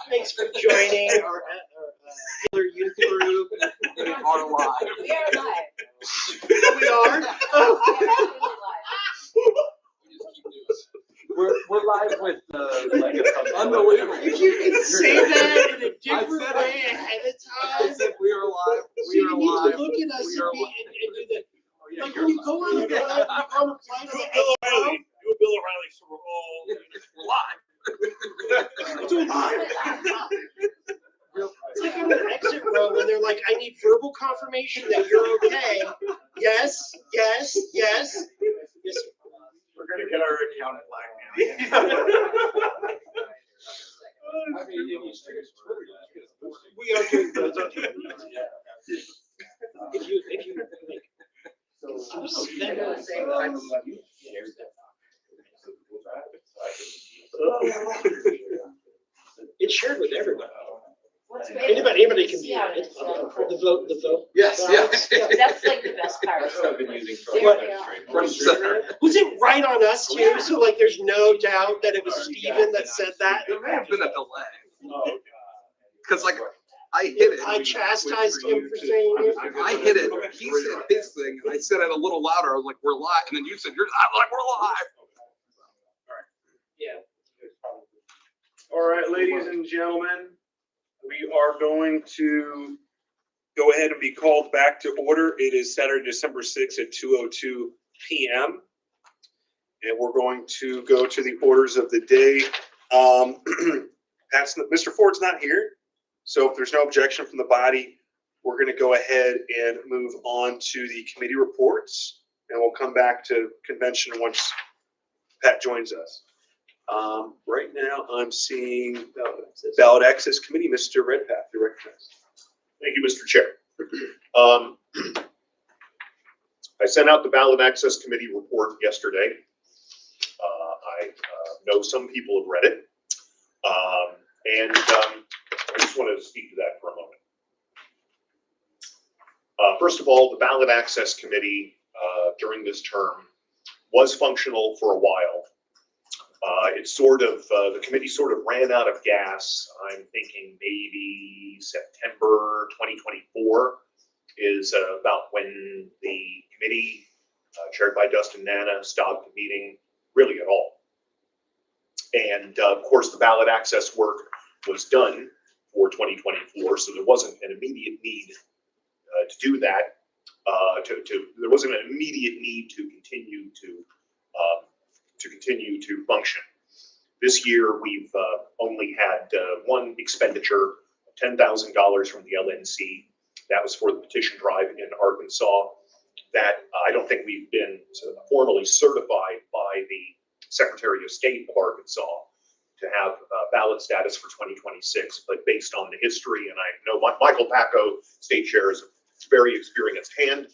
Thanks for joining our youth group. We are live. We are live. We are? Oh. We're live with like unbelievable. If you can say that in a different way ahead of I time. said we are live. So We you are need live. to look at us We and, are be, live. and do that. Yeah, Like you're when you go on a live. flight, on a flight, Do a Bill O'Reilly. Do a Bill O'Reilly so we're all live. it's all live. It's like on an exit row when they're like, I need verbal confirmation that you're okay. Yes, yes, yes. Yes. we're gonna get our account black now. I mean, We are doing those. If you like, it's shared with everybody. Anybody can be on it. The vote. Yes, yes. That's like the best part. That's what I've been using for There we are. Was it right on us too? So like, there's no doubt that it was Steven that said that. There may have been a delay. Because like, I hit it. I chastised him for saying it. I hit it. He said his thing, and I said it a little louder. I was like, "We're live," and then you said, "I'm like, we're live." Yeah. All right, ladies and gentlemen, we are going to go ahead and be called back to order. It is Saturday, December 6th at 2:02 p.m. And we're going to go to the orders of the day. Mr. Ford's not here. So if there's no objection from the body, we're going to go ahead and move on to the committee reports. And we'll come back to convention once Pat joins us. Right now, I'm seeing Ballot Access Committee, Mr. Redpath, you're recognized. Thank you, Mr. Chair. I sent out the Ballot Access Committee report yesterday. I know some people have read it. And I just want to speak to that for a moment. First of all, the Ballot Access Committee during this term was functional for a while. The committee sort of ran out of gas. I'm thinking maybe September 2024 is about when the committee, chaired by Dustin Nana, stopped meeting really at all. And of course, the ballot access work was done for 2024, so there wasn't an immediate need to do that. There wasn't an immediate need to continue to function. This year, we've only had one expenditure of $10,000 from the LNC. That was for the petition drive in Arkansas. That I don't think we've been formally certified by the Secretary of State of Arkansas to have ballot status for 2026, but based on the history, and I know Michael Pacco, State Chair, is a very experienced hand.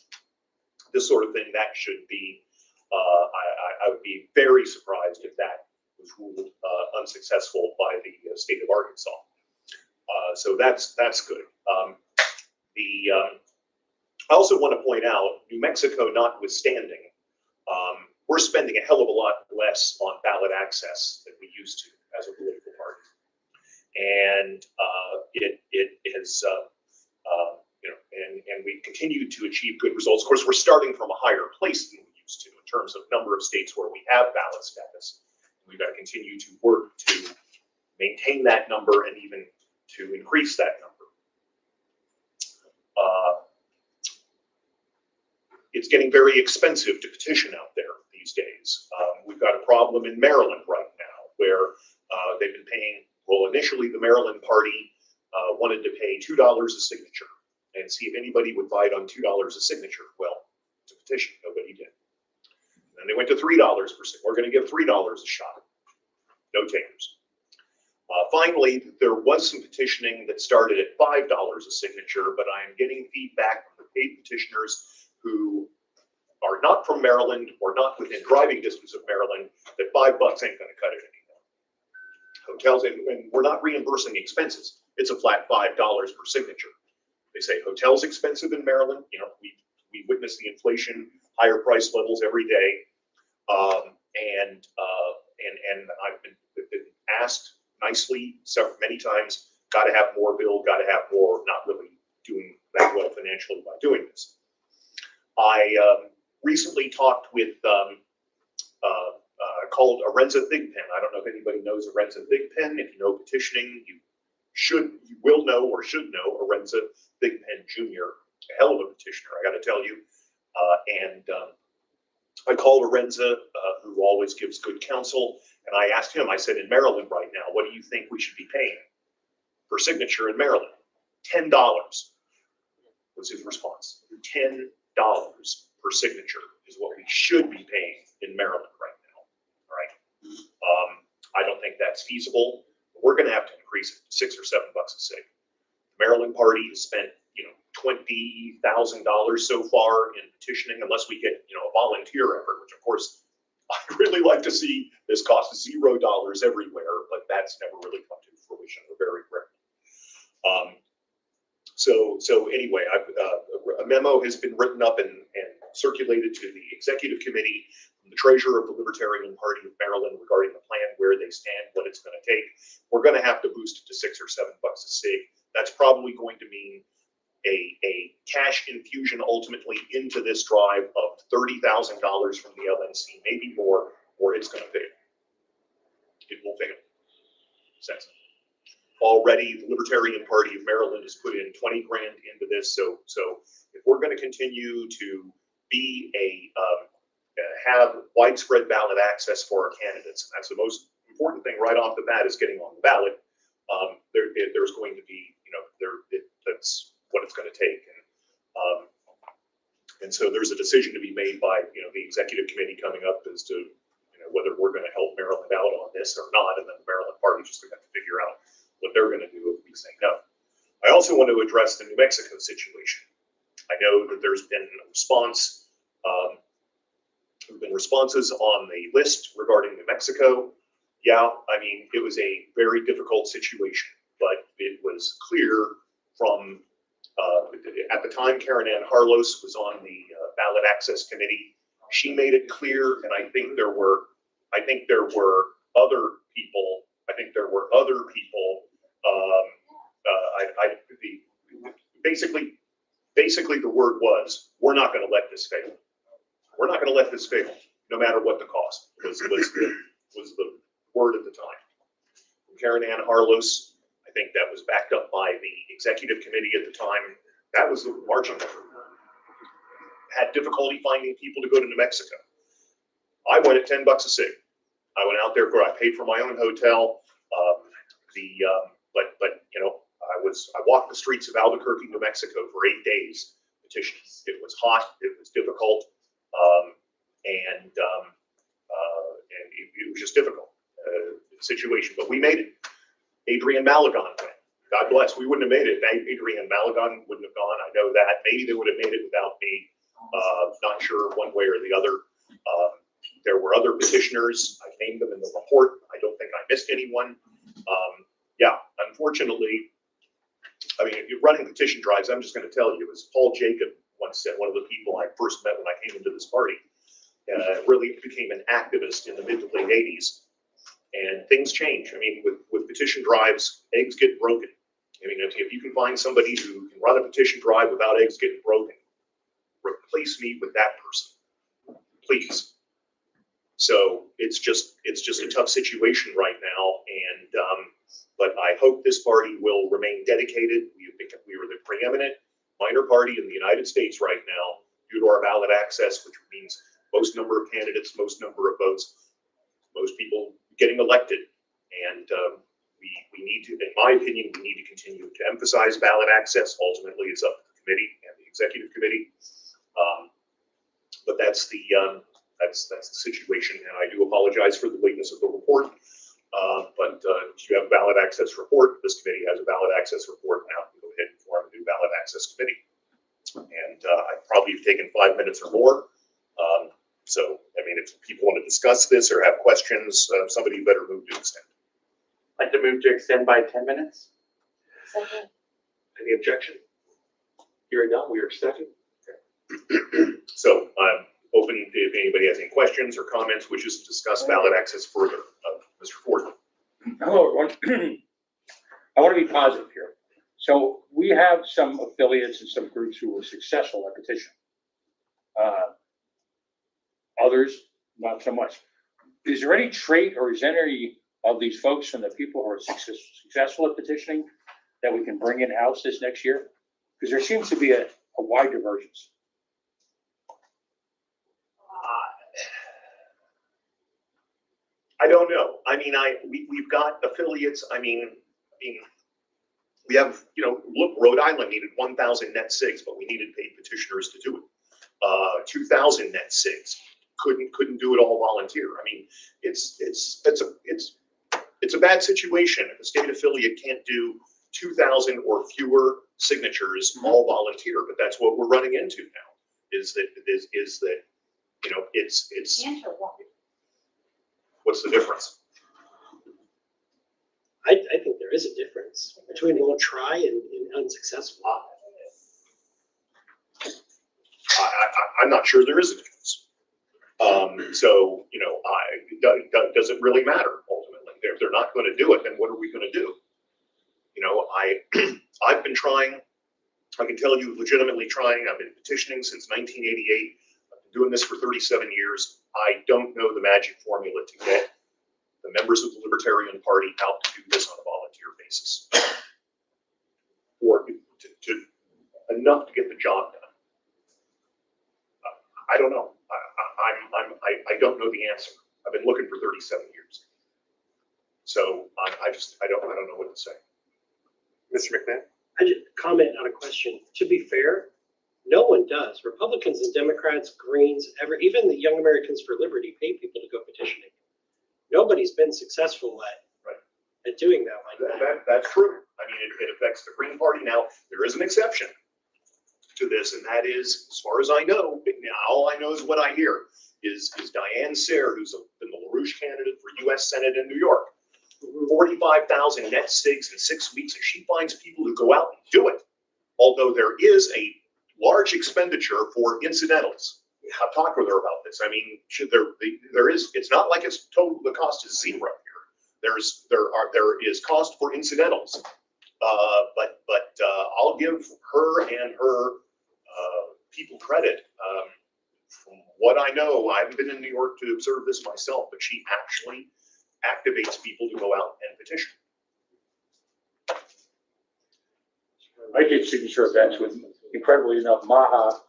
This sort of thing, that should be, I would be very surprised if that was ruled unsuccessful by the state of Arkansas. So that's good. I also want to point out, New Mexico notwithstanding, we're spending a hell of a lot less on ballot access than we used to as a political party, and it has and we continue to achieve good results. Of course, we're starting from a higher place than we used to in terms of number of states where we have ballot status. We've got to continue to work to maintain that number and even to increase that number. It's getting very expensive to petition out there these days. We've got a problem in Maryland right now where they've been paying, well, initially the Maryland party wanted to pay $2 a signature and see if anybody would bite on $2 a signature. Well, to petition, nobody did. Then they went to $3 per signature. We're going to give $3 a shot. No takers. Finally, there was some petitioning that started at $5 a signature, but I am getting feedback from the paid petitioners who are not from Maryland or not within driving distance of Maryland that $5 ain't going to cut it anymore. Hotels, and we're not reimbursing expenses. It's a flat $5 per signature. They say hotels expensive in Maryland. You know, we witness the inflation, higher price levels every day, and I've been asked nicely several, many times. Got to have more, Bill, got to have more, not really doing that well financially by doing this. I recently talked with, called Arenza Thigpen. I don't know if anybody knows Arenza Thigpen. If you know petitioning, you will know or should know Arenza Thigpen Jr., a hell of a petitioner, I got to tell you. I called Arenza, who always gives good counsel, and I asked him, I said, in Maryland right now, what do you think we should be paying per signature in Maryland? $10 was his response. $10 per signature is what we should be paying in Maryland right now. All right. I don't think that's feasible. We're going to have to increase it to $6 or $7 a sig. The Maryland party has spent, $20,000 so far in petitioning, unless we get, a volunteer effort, which of course I'd really like to see this cost $0 everywhere, but that's never really come to fruition. We're very rare. So anyway, a memo has been written up and circulated to the executive committee from the treasurer of the Libertarian Party of Maryland regarding the plan, where they stand, what it's going to take. We're going to have to boost it to $6 or $7 a sig. That's probably going to mean a cash infusion ultimately into this drive of $30,000 from the LNC, maybe more, or it's going to fail. It will fail. Sense. Already, the Libertarian Party of Maryland has put in 20 grand into this. So if we're going to continue to be have widespread ballot access for our candidates, and that's the most important thing right off the bat, is getting on the ballot. There's going to be, that's what it's going to take. And so there's a decision to be made by, the executive committee coming up as to, whether we're going to help Maryland out on this or not. And then the Maryland party is just going to have to figure out what they're going to do if we say no. I also want to address the New Mexico situation. I know that there's been a response, there have been responses on the list regarding New Mexico. Yeah, I mean, it was a very difficult situation, but it was clear from, at the time, Karen Ann Harlos was on the ballot access committee. She made it clear, and I think there were other people. Basically, the word was, we're not going to let this fail. We're not going to let this fail, no matter what the cost was the word at the time. From Karen Ann Harlos, I think that was backed up by the executive committee at the time. That was the marching effort. Had difficulty finding people to go to New Mexico. I went at $10 a sig. I went out there, I paid for my own hotel. I walked the streets of Albuquerque, New Mexico for 8 days petitioning. It was hot, it was difficult, and it was just difficult situation, but we made it. Adrian Malagon went. God bless. We wouldn't have made it. Adrian Malagon wouldn't have gone. I know that. Maybe they would have made it without me. Not sure one way or the other. There were other petitioners. I named them in the report. I don't think I missed anyone. Unfortunately, I mean, if you're running petition drives, I'm just going to tell you, as Paul Jacob once said, one of the people I first met when I came into this party, really became an activist in the mid to late 80s. And things change. I mean, with petition drives, eggs get broken. I mean, if you can find somebody who can run a petition drive without eggs getting broken, replace me with that person, please. So it's just a tough situation right now, and but I hope this party will remain dedicated. We were the preeminent minor party in the United States right now due to our ballot access, which means most number of candidates, most number of votes, most people getting elected, and we need to, in my opinion, we need to continue to emphasize ballot access. Ultimately, it's up to the committee and the executive committee, but that's the situation, and I do apologize for the lateness of the report. But you have a ballot access report. This committee has a ballot access report now. Go ahead and form a new ballot access committee, and I probably have taken 5 minutes or more. So, I mean, if people want to discuss this or have questions, somebody better move to extend. I'd like to move to extend by 10 minutes. Second. Any objection? Hearing none, we are extending. Okay. So I'm open if anybody has any questions or comments, wishes to discuss ballot access further. Mr. Ford. Hello, everyone. I want to be positive here. So we have some affiliates and some groups who were successful at petition. Others, not so much. Is there any trait or is there any of these folks and the people who are successful at petitioning that we can bring in-house this next year? Because there seems to be a wide divergence. I don't know. I mean, we've got affiliates. I mean, we have, look, Rhode Island needed 1,000 net SIGs, but we needed paid petitioners to do it. 2,000 net SIGs, couldn't do it all volunteer. I mean, it's a bad situation if a state affiliate can't do 2,000 or fewer signatures all volunteer. But that's what we're running into now. Is that it's Can't or won't? what's the difference? I think there is a difference between won't try and unsuccessful. I'm not sure there is a difference. So, does it really matter ultimately? If they're not going to do it, then what are we going to do? I've been trying, I can tell you legitimately trying. I've been petitioning since 1988. I've been doing this for 37 years. I don't know the magic formula to get the members of the Libertarian Party out to do this on a volunteer basis, or to enough to get the job done. I don't know. I don't know the answer. I've been looking for 37 years, so I don't know what to say. Mr. McMahon? I just comment on a question. To be fair, no one does. Republicans and Democrats, Greens, even the Young Americans for Liberty pay people to go petitioning. Nobody's been successful at doing that like that. That's true. I mean, it affects the Green Party. Now, there is an exception to this, and that is, as far as I know, all I know is what I hear, is Diane Sayre, who's been the LaRouche candidate for U.S. Senate in New York. 45,000 net SIGs in 6 weeks, and she finds people who go out and do it. Although there is a large expenditure for incidentals. I've talked with her about this. I mean, there is. It's not like it's total. The cost is zero here. There is cost for incidentals. But I'll give her and her people credit. From what I know, I haven't been in New York to observe this myself, but she actually activates people to go out and petition. I did signature events with, incredibly enough, MAHA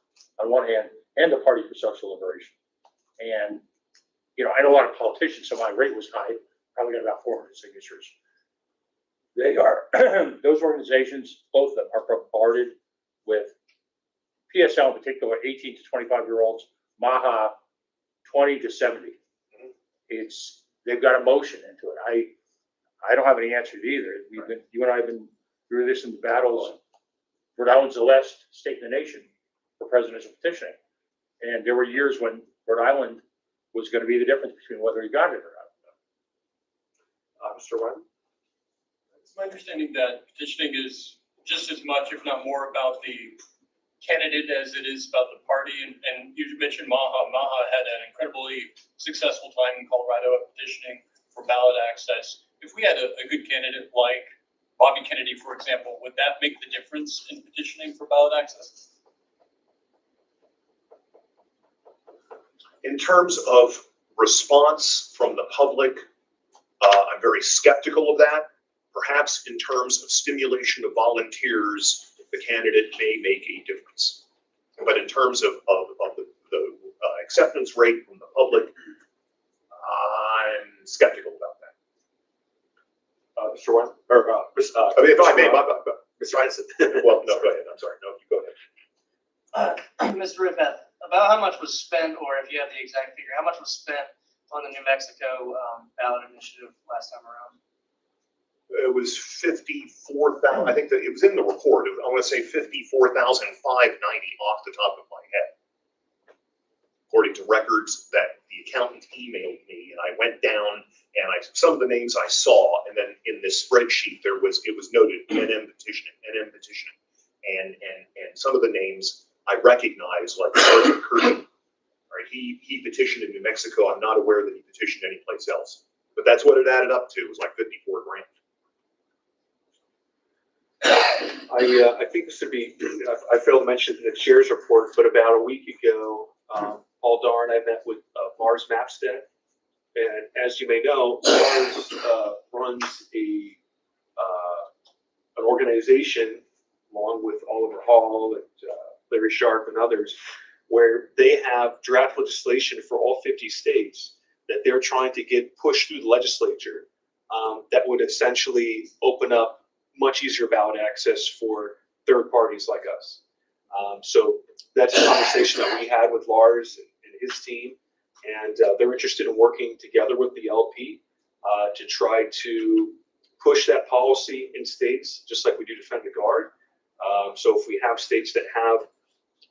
on one hand and the Party for Social Liberation. And, I know a lot of politicians, so my rate was high, probably got about 400 signatures. They are, those organizations, both of them are bombarded with PSL in particular, 18 to 25-year-olds, MAHA, 20 to 70. They've got emotion into it. I don't have any answers either. You and I have been through this in the battles. Rhode Island's the last state in the nation for presidential petitioning. And there were years when Rhode Island was going to be the difference between whether he got it or not. Mr. Wyman? It's my understanding that petitioning is just as much, if not more, about the candidate as it is about the party. And you mentioned MAHA. MAHA had an incredibly successful time in Colorado at petitioning for ballot access. If we had a good candidate like Bobby Kennedy, for example, would that make the difference in petitioning for ballot access? In terms of response from the public, I'm very skeptical of that. Perhaps in terms of stimulation of volunteers, the candidate may make a difference. But in terms of the acceptance rate from the public, I'm skeptical about that. Mr. Wyman? Or, I mean, if I may, Mr. Einstein? well, no, go ahead. I'm sorry. No, you go ahead. Mr. Riffeth, about how much was spent, or if you have the exact figure, how much was spent on the New Mexico ballot initiative last time around? It was 54,000. I think that it was in the report. I want to say 54,590 off the top of my head, according to records that the accountant emailed me. And I went down and some of the names I saw, and then in this spreadsheet it was noted NM petitioning, and some of the names I recognize, like Sergeant Curtin. Right, he petitioned in New Mexico. I'm not aware that he petitioned anyplace else. But that's what it added up to, it was like 54 grand. I think this would be, I failed to mention in the chair's report, but about a week ago, Paul Dar and I met with Lars Mapstead. And as you may know, Lars runs an organization along with Oliver Hall and Larry Sharp and others, where they have draft legislation for all 50 states that they're trying to get pushed through the legislature that would essentially open up much easier ballot access for third parties like us. So that's a conversation that we had with Lars and his team, and they're interested in working together with the LP to try to push that policy in states, just like we do Defend the Guard. So if we have states that have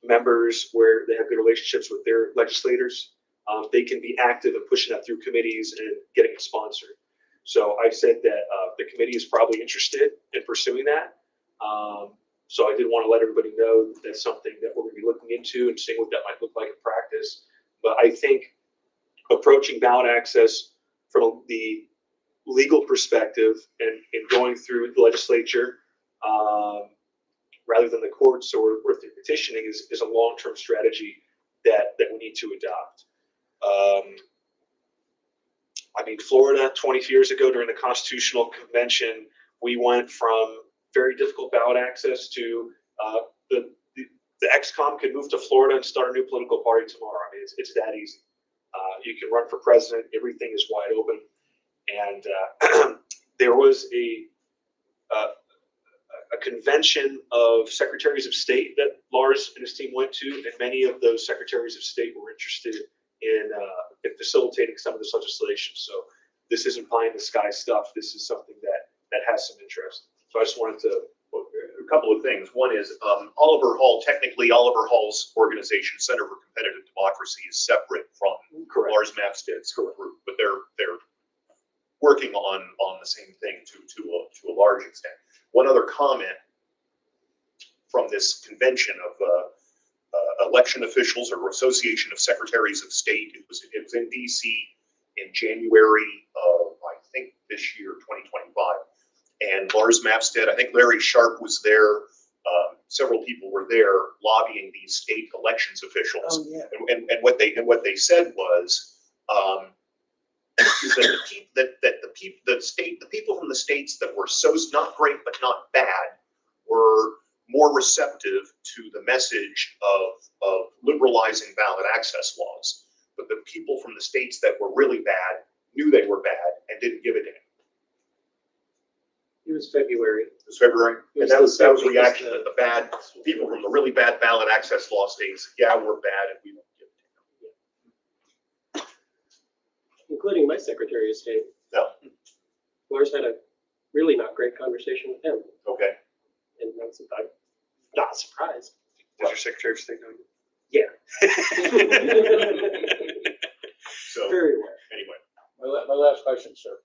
members where they have good relationships with their legislators, they can be active in pushing that through committees and getting it sponsored. So I said that the committee is probably interested in pursuing that. So I did want to let everybody know that that's something that we're going to be looking into and seeing what that might look like in practice. But I think approaching ballot access from the legal perspective and going through the legislature rather than the courts or through petitioning is a long-term strategy that we need to adopt. I mean, Florida 20 years ago during the Constitutional Convention, we went from very difficult ballot access to the ex-com could move to Florida and start a new political party tomorrow. I mean, it's that easy. You can run for president. Everything is wide open. And there was a convention of secretaries of state that Lars and his team went to, and many of those secretaries of state were interested in facilitating some of this legislation. So this isn't pie in the sky stuff. This is something that has some interest. So I just wanted to. A couple of things. One is Oliver Hall, technically Oliver Hall's organization, Center for Competitive Democracy, is separate from Lars Mapstead's group, but they're working on the same thing to a large extent. One other comment from this convention of election officials or Association of Secretaries of State. It was in DC in January of, I think, this year, 2025. And Lars Mapstead, I think Larry Sharp was there. Several people were there lobbying these state elections officials. Oh, yeah. And what they said was is that the people from the states that were so not great but not bad were more receptive to the message of liberalizing ballot access laws. But the people from the states that were really bad knew they were bad and didn't give a damn. It was February. It was February, and that was a reaction that the bad people from the really bad ballot access law states, yeah, we're bad and we don't give a damn. Including my Secretary of State. No. Lars had a really not great conversation with him, Okay. and I'm not surprised. Does your Secretary of State know you? Yeah. So Very well. anyway, My last question, sir.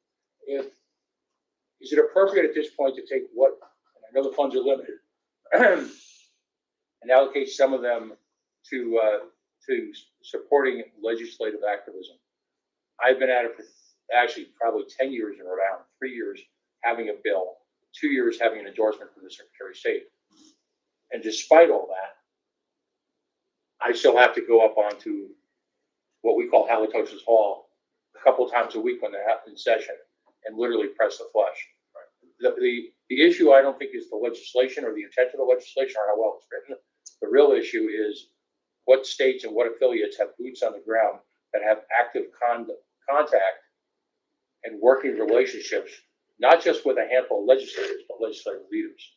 Is it appropriate at this point to take what, and I know the funds are limited, and allocate some of them to supporting legislative activism? I've been at it for actually probably 10 years and around, 3 years having a bill, 2 years having an endorsement from the Secretary of State. And despite all that, I still have to go up onto what we call Halitosis Hall a couple of times a week when they're in session and literally press the flesh. The issue, I don't think, is the legislation or the intent of the legislation or how well it's written. The real issue is what states and what affiliates have boots on the ground that have active contact and working relationships, not just with a handful of legislators, but legislative leaders.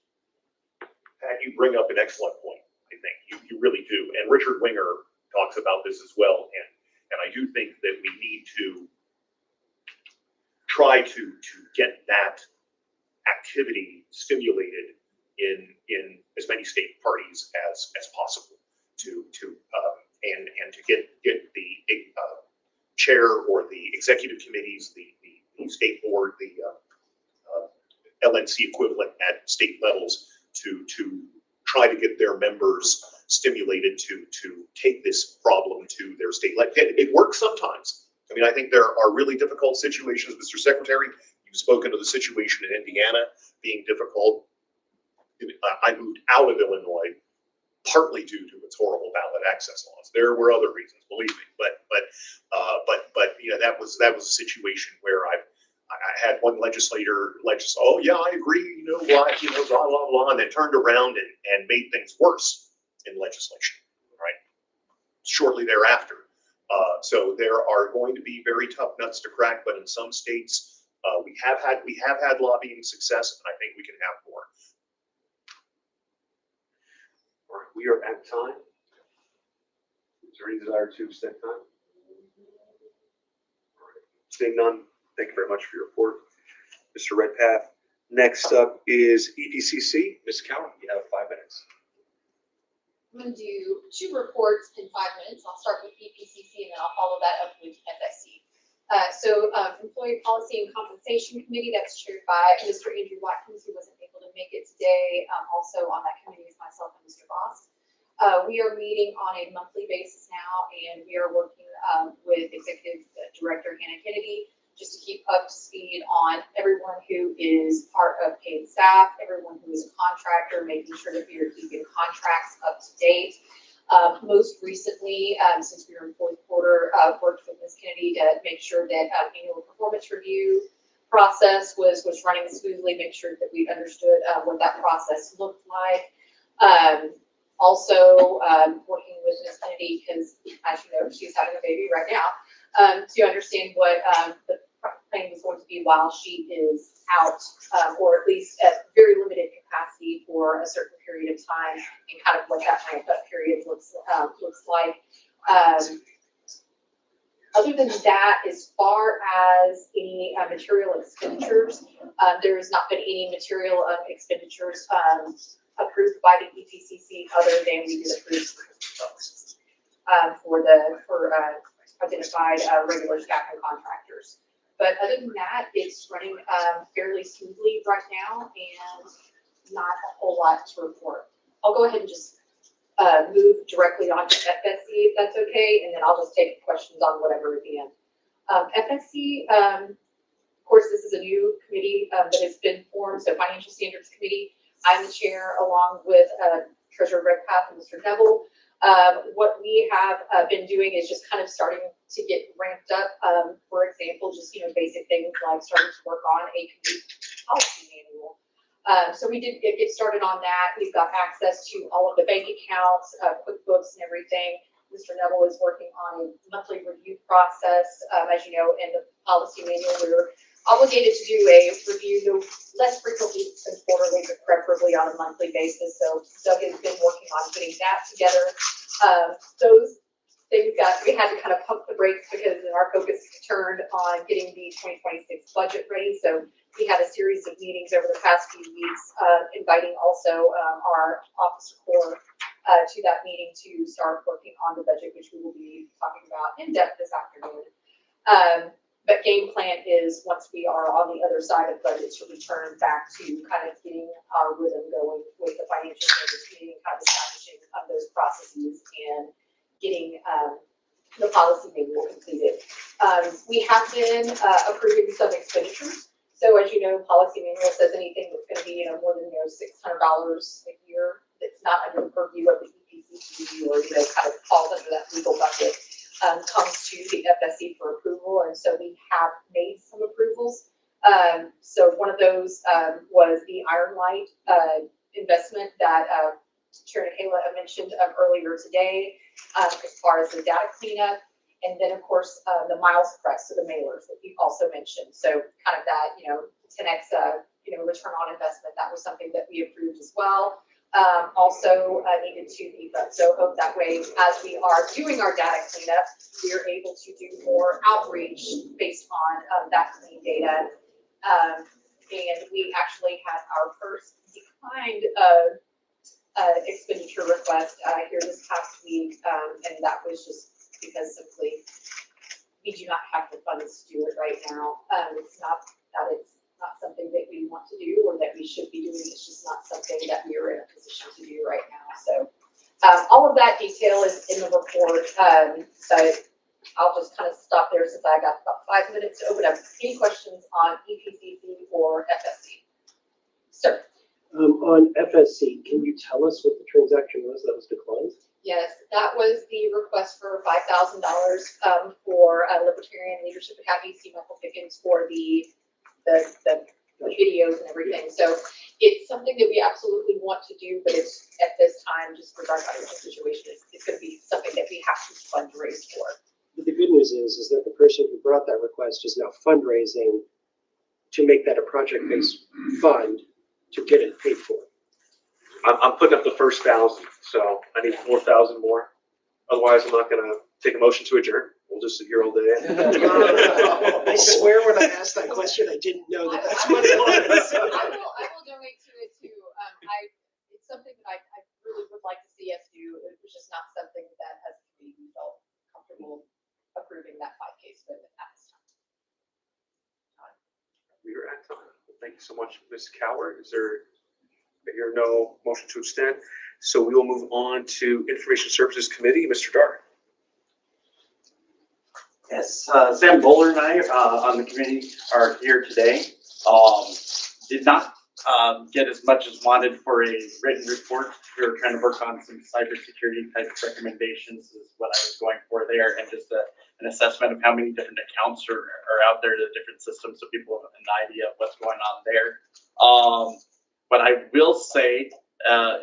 Pat, you bring up an excellent point. I think you really do. And Richard Winger talks about this as well. And I do think that we need to try to get that activity stimulated in as many state parties as possible and to get the chair or the executive committees, the state board, the LNC equivalent at state levels to try to get their members stimulated to take this problem to their state. Like it works sometimes. I mean, I think there are really difficult situations, Mr. Secretary. You've spoken to the situation in Indiana being difficult. I moved out of Illinois partly due to its horrible ballot access laws. There were other reasons, believe me, but you know, that was a situation where I had one legislator oh yeah, I agree, you know, blah, blah, blah, blah, and then turned around and made things worse in legislation, right? Shortly thereafter. So there are going to be very tough nuts to crack, but in some states, we have had lobbying success, and I think we can have more. All right, we are at time. Is there any desire to extend time? All right. Seeing none, thank you very much for your report, Mr. Redpath. Next up is EPCC. Ms. Cowan, you have 5 minutes. I'm going to do 2 reports in 5 minutes. I'll start with EPCC and then I'll follow that up with FSC. Employee Policy and Compensation Committee, that's chaired by Mr. Andrew Watkins, who wasn't able to make it today. Also on that committee is myself and Mr. Voss. We are meeting on a monthly basis now, and we are working with Executive Director Hannah Kennedy just to keep up to speed on everyone who is part of paid staff, everyone who is a contractor, making sure that we are keeping contracts up to date. Most recently, since we were in fourth quarter, worked with Ms. Kennedy to make sure that annual performance review process was running smoothly, make sure that we understood what that process looked like. Also, working with Ms. Kennedy, because as you know, she's having a baby right now, to understand what the plan was going to be while she is out, or at least at very limited capacity for a certain period of time, and kind of what that ramp-up period looks like. Other than that, as far as any material expenditures, there has not been any material expenditures approved by the EPCC other than we did approve for identified regular staff and contractors. But other than that, it's running fairly smoothly right now and not a whole lot to report. I'll go ahead and just move directly on to FSC if that's okay, and then I'll just take questions on whatever at the end. FSC, of course, this is a new committee that has been formed, so Financial Standards Committee. I'm the chair along with Treasurer Redpath and Mr. Neville. What we have been doing is just kind of starting to get ramped up. For example, just basic things like starting to work on a community policy manual. So we did get started on that. We've got access to all of the bank accounts, QuickBooks, and everything. Mr. Neville is working on a monthly review process. As you know, in the policy manual, we're obligated to do a review no less frequently than quarterly, but preferably on a monthly basis. So Doug has been working on getting that together. Those things we had to kind of pump the brakes because our focus turned on getting the 2026 budget ready. So we had a series of meetings over the past few weeks, inviting also our officer corps to that meeting to start working on the budget, which we will be talking about in depth this afternoon. But game plan is, once we are on the other side of budget, to return back to kind of getting our rhythm going with the financial service meeting, kind of establishing those processes and getting the policy manual completed. We have been approving some expenditures. So as you know, policy manual says anything that's going to be more than $600 a year that's not under the purview of the EPCC or kind of falls under that legal bucket. Comes to the FSC for approval, and so we have made some approvals. So one of those was the Iron Light investment that Chair Kayla mentioned earlier today, as far as the data cleanup, and then of course the miles press, so the mailers that you also mentioned. So kind of that 10x return on investment. That was something that we approved as well. Also needed to beef up. So hope that way, as we are doing our data cleanup, we are able to do more outreach based on that clean data. And we actually had our first declined expenditure request here this past week, and that was just because simply we do not have the funds to do it right now. It's not that it's not something that we want to do or that we should be doing. It's just not something that we are in a position to do right now. So all of that detail is in the report, but I'll just kind of stop there since I got about 5 minutes to open up. Any questions on EPCC or FSC? Sir? On FSC, can you tell us what the transaction was that was declined? Yes, that was the request for $5,000 for Libertarian Leadership Academy, see Michael Pickens for the videos and everything. So it's something that we absolutely want to do, but it's at this time, just with our financial situation, it's going to be something that we have to fundraise for. But the good news is that the person who brought that request is now fundraising to make that a project-based fund to get it paid for. I'm putting up the first 1,000, so I need 4,000 more. Otherwise, I'm not gonna take a motion to adjourn. We'll just sit here all day. I swear when I asked that question, I didn't know that that's what it was. I will donate to it too. It's something that I really would like to see us do. It was just not something that as a committee we felt comfortable approving that 5K spend at this time. We are at time. Thank you so much, Ms. Coward. Is there, I hear no motion to extend, so we will move on to Information Services Committee. Mr. Dar. Yes, Sam Bowler and I on the committee are here today. Did not get as much as wanted for a written report. We were trying to work on some cybersecurity type recommendations is what I was going for there, and just an assessment of how many different accounts are out there, the different systems, so people have an idea of what's going on there. What I will say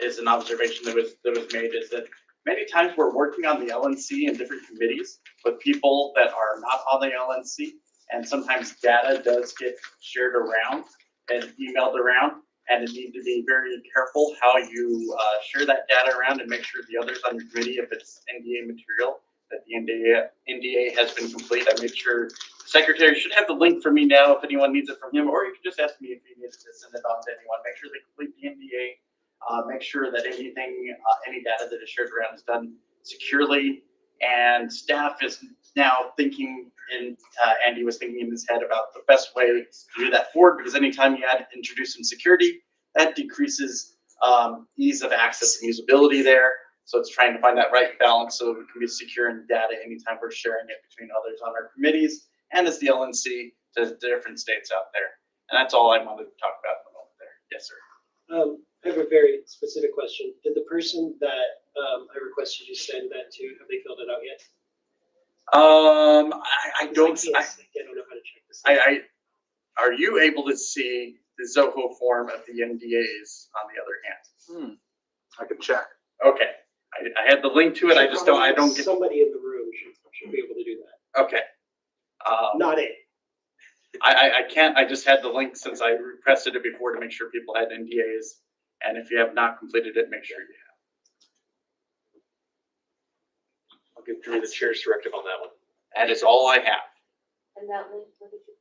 is an observation that was made is that many times we're working on the LNC in different committees with people that are not on the LNC, and sometimes data does get shared around and emailed around, and you need to be very careful how you share that data around and make sure the others on your committee, if it's NDA material, that the NDA has been complete. I made sure the secretary should have the link for me now if anyone needs it from him, or you can just ask me if you need to send it on to anyone. Make sure they complete the NDA. Make sure that anything, any data that is shared around is done securely. And staff is now thinking, and Andy was thinking in his head about the best way to do that forward, because anytime you introduce some security, that decreases ease of access and usability there. So it's trying to find that right balance so we can be secure in data anytime we're sharing it between others on our committees and as the LNC to different states out there. And that's all I wanted to talk about at the moment there. Yes, sir. I have a very specific question. Did the person that I requested you send that to, have they filled it out yet? I don't know how to check this. Are you able to see the Zoho form of the NDAs on the other hand? I can check. Okay. I had the link to it. I just don't get. Somebody in the room should be able to do that. Okay. Not it. I can't. I just had the link since I requested it before to make sure people had NDAs. And if you have not completed it, make sure you have. I'll give Drew the chair's directive on that one. That is all I have. And that link, where did you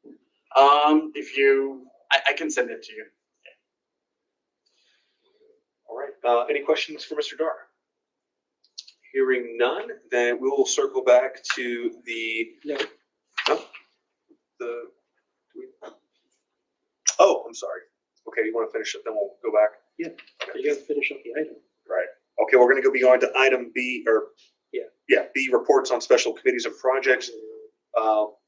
put that? If you, I can send it to you. All right. Any questions for Mr. Dar? Hearing none, then we will circle back to the. No. No? Oh, I'm sorry. Okay, you want to finish it, then we'll go back? Yeah. Okay. You have to finish up the item. Right. Okay, we're going to go beyond to item B, or B, reports on special committees and projects.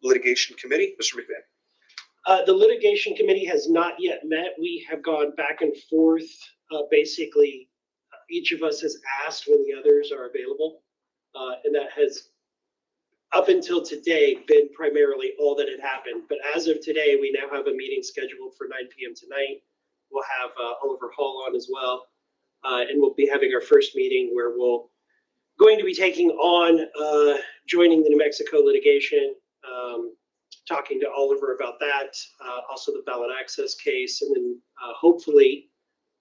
Litigation committee, Mr. McMahon. The litigation committee has not yet met. We have gone back and forth. Basically, each of us has asked when the others are available. And that has, up until today, been primarily all that had happened. But as of today, we now have a meeting scheduled for 9 p.m. tonight. We'll have Oliver Hall on as well. And we'll be having our first meeting where we'll going to be taking on joining the New Mexico litigation, talking to Oliver about that, also the ballot access case, and then hopefully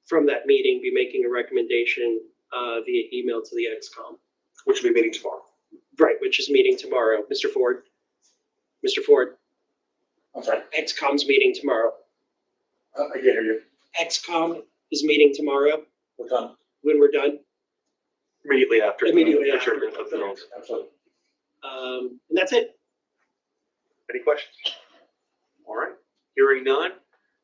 from that meeting be making a recommendation via email to the XCOM. Which will be meeting tomorrow. Right, which is meeting tomorrow. Mr. Ford. Mr. Ford. I'm sorry. XCOM's meeting tomorrow. I can't hear you. XCOM is meeting tomorrow What time? when we're done. Immediately after. Immediately the after. adjournment of the meeting. Absolutely. And that's it. Any questions? All right. Hearing none,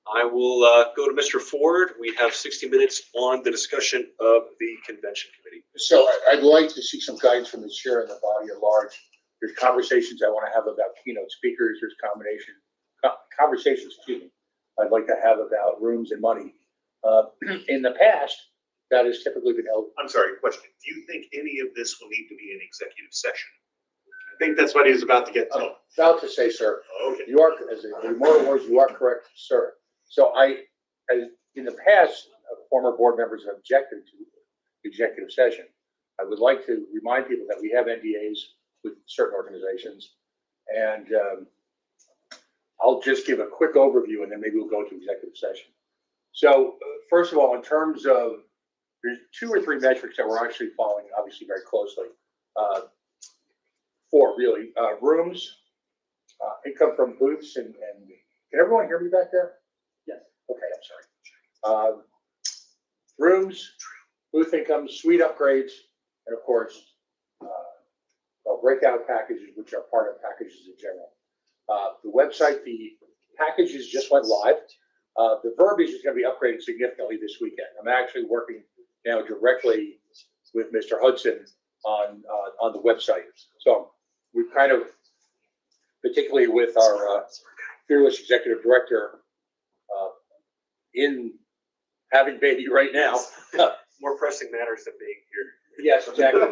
I will go to Mr. Ford. We have 60 minutes on the discussion of the convention committee. So I'd like to see some guidance from the chair and the body at large There's conversations I want to have about keynote speakers. There's conversations, excuse me, I'd like to have about rooms and money. In the past, that has typically been held. I'm sorry, question. Do you think any of this will need to be an executive session? I think that's what he was about to get to. About to say, sir, Okay. you are, as a immortal words, you are correct, sir. So in the past, former board members have objected to executive session. I would like to remind people that we have NDAs with certain organizations. And I'll just give a quick overview and then maybe we'll go to executive session. So first of all, in terms of, there's 2 or 3 metrics that we're actually following obviously very closely. 4 really, rooms, income from booths and can everyone hear me back there? Yes. Okay, I'm sorry. Rooms, booth income, suite upgrades, and of course, breakout packages, which are part of packages in general. The website, the packages just went live. The verbiage is going to be upgraded significantly this weekend. I'm actually working now directly with Mr. Hudson on the website. So we've kind of, particularly with our fearless executive director in having baby right now. More pressing matters than being here. Yes, exactly.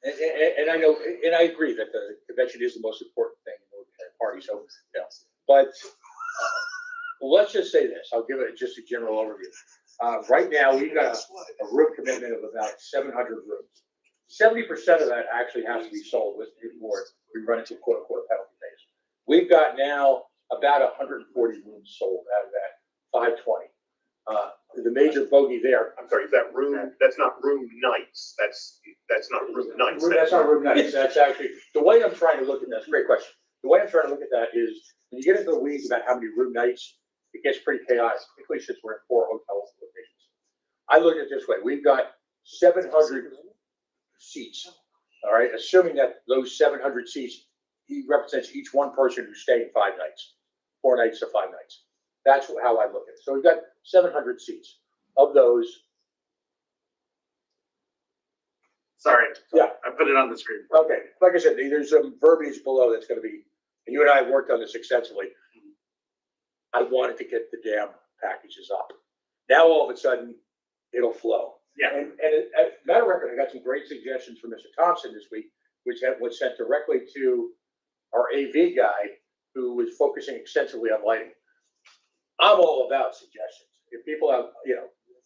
And I know, and I agree that the convention is the most important thing in the party. So, yeah. But let's just say this. I'll give it just a general overview. Right now, we've got a room commitment of about 700 rooms. 70% of that actually has to be sold with before we run into quote unquote penalty phase. We've got now about 140 rooms sold out of that 520. The major bogey there. I'm sorry, is that room, that's not room nights. That's not room nights. That's not room nights. That's actually, the way I'm trying to look at that, great question. The way I'm trying to look at that is when you get into the weeds about how many room nights, it gets pretty chaotic, particularly since we're in 4 hotel locations. I look at it this way. We've got 700 seats, all right? Assuming that those 700 seats, he represents each one person who's staying 5 nights, 4 nights to 5 nights. That's how I look at it. So we've got 700 seats. Of those, Sorry. Yeah. I put it on the screen. okay, like I said, there's some verbiage below that's going to be, and you and I have worked on this extensively. I wanted to get the damn packages up. Now all of a sudden, it'll flow. Yeah. And as a matter of record, I got some great suggestions from Mr. Thompson this week, which was sent directly to our AV guy, who was focusing extensively on lighting. I'm all about suggestions. If people have,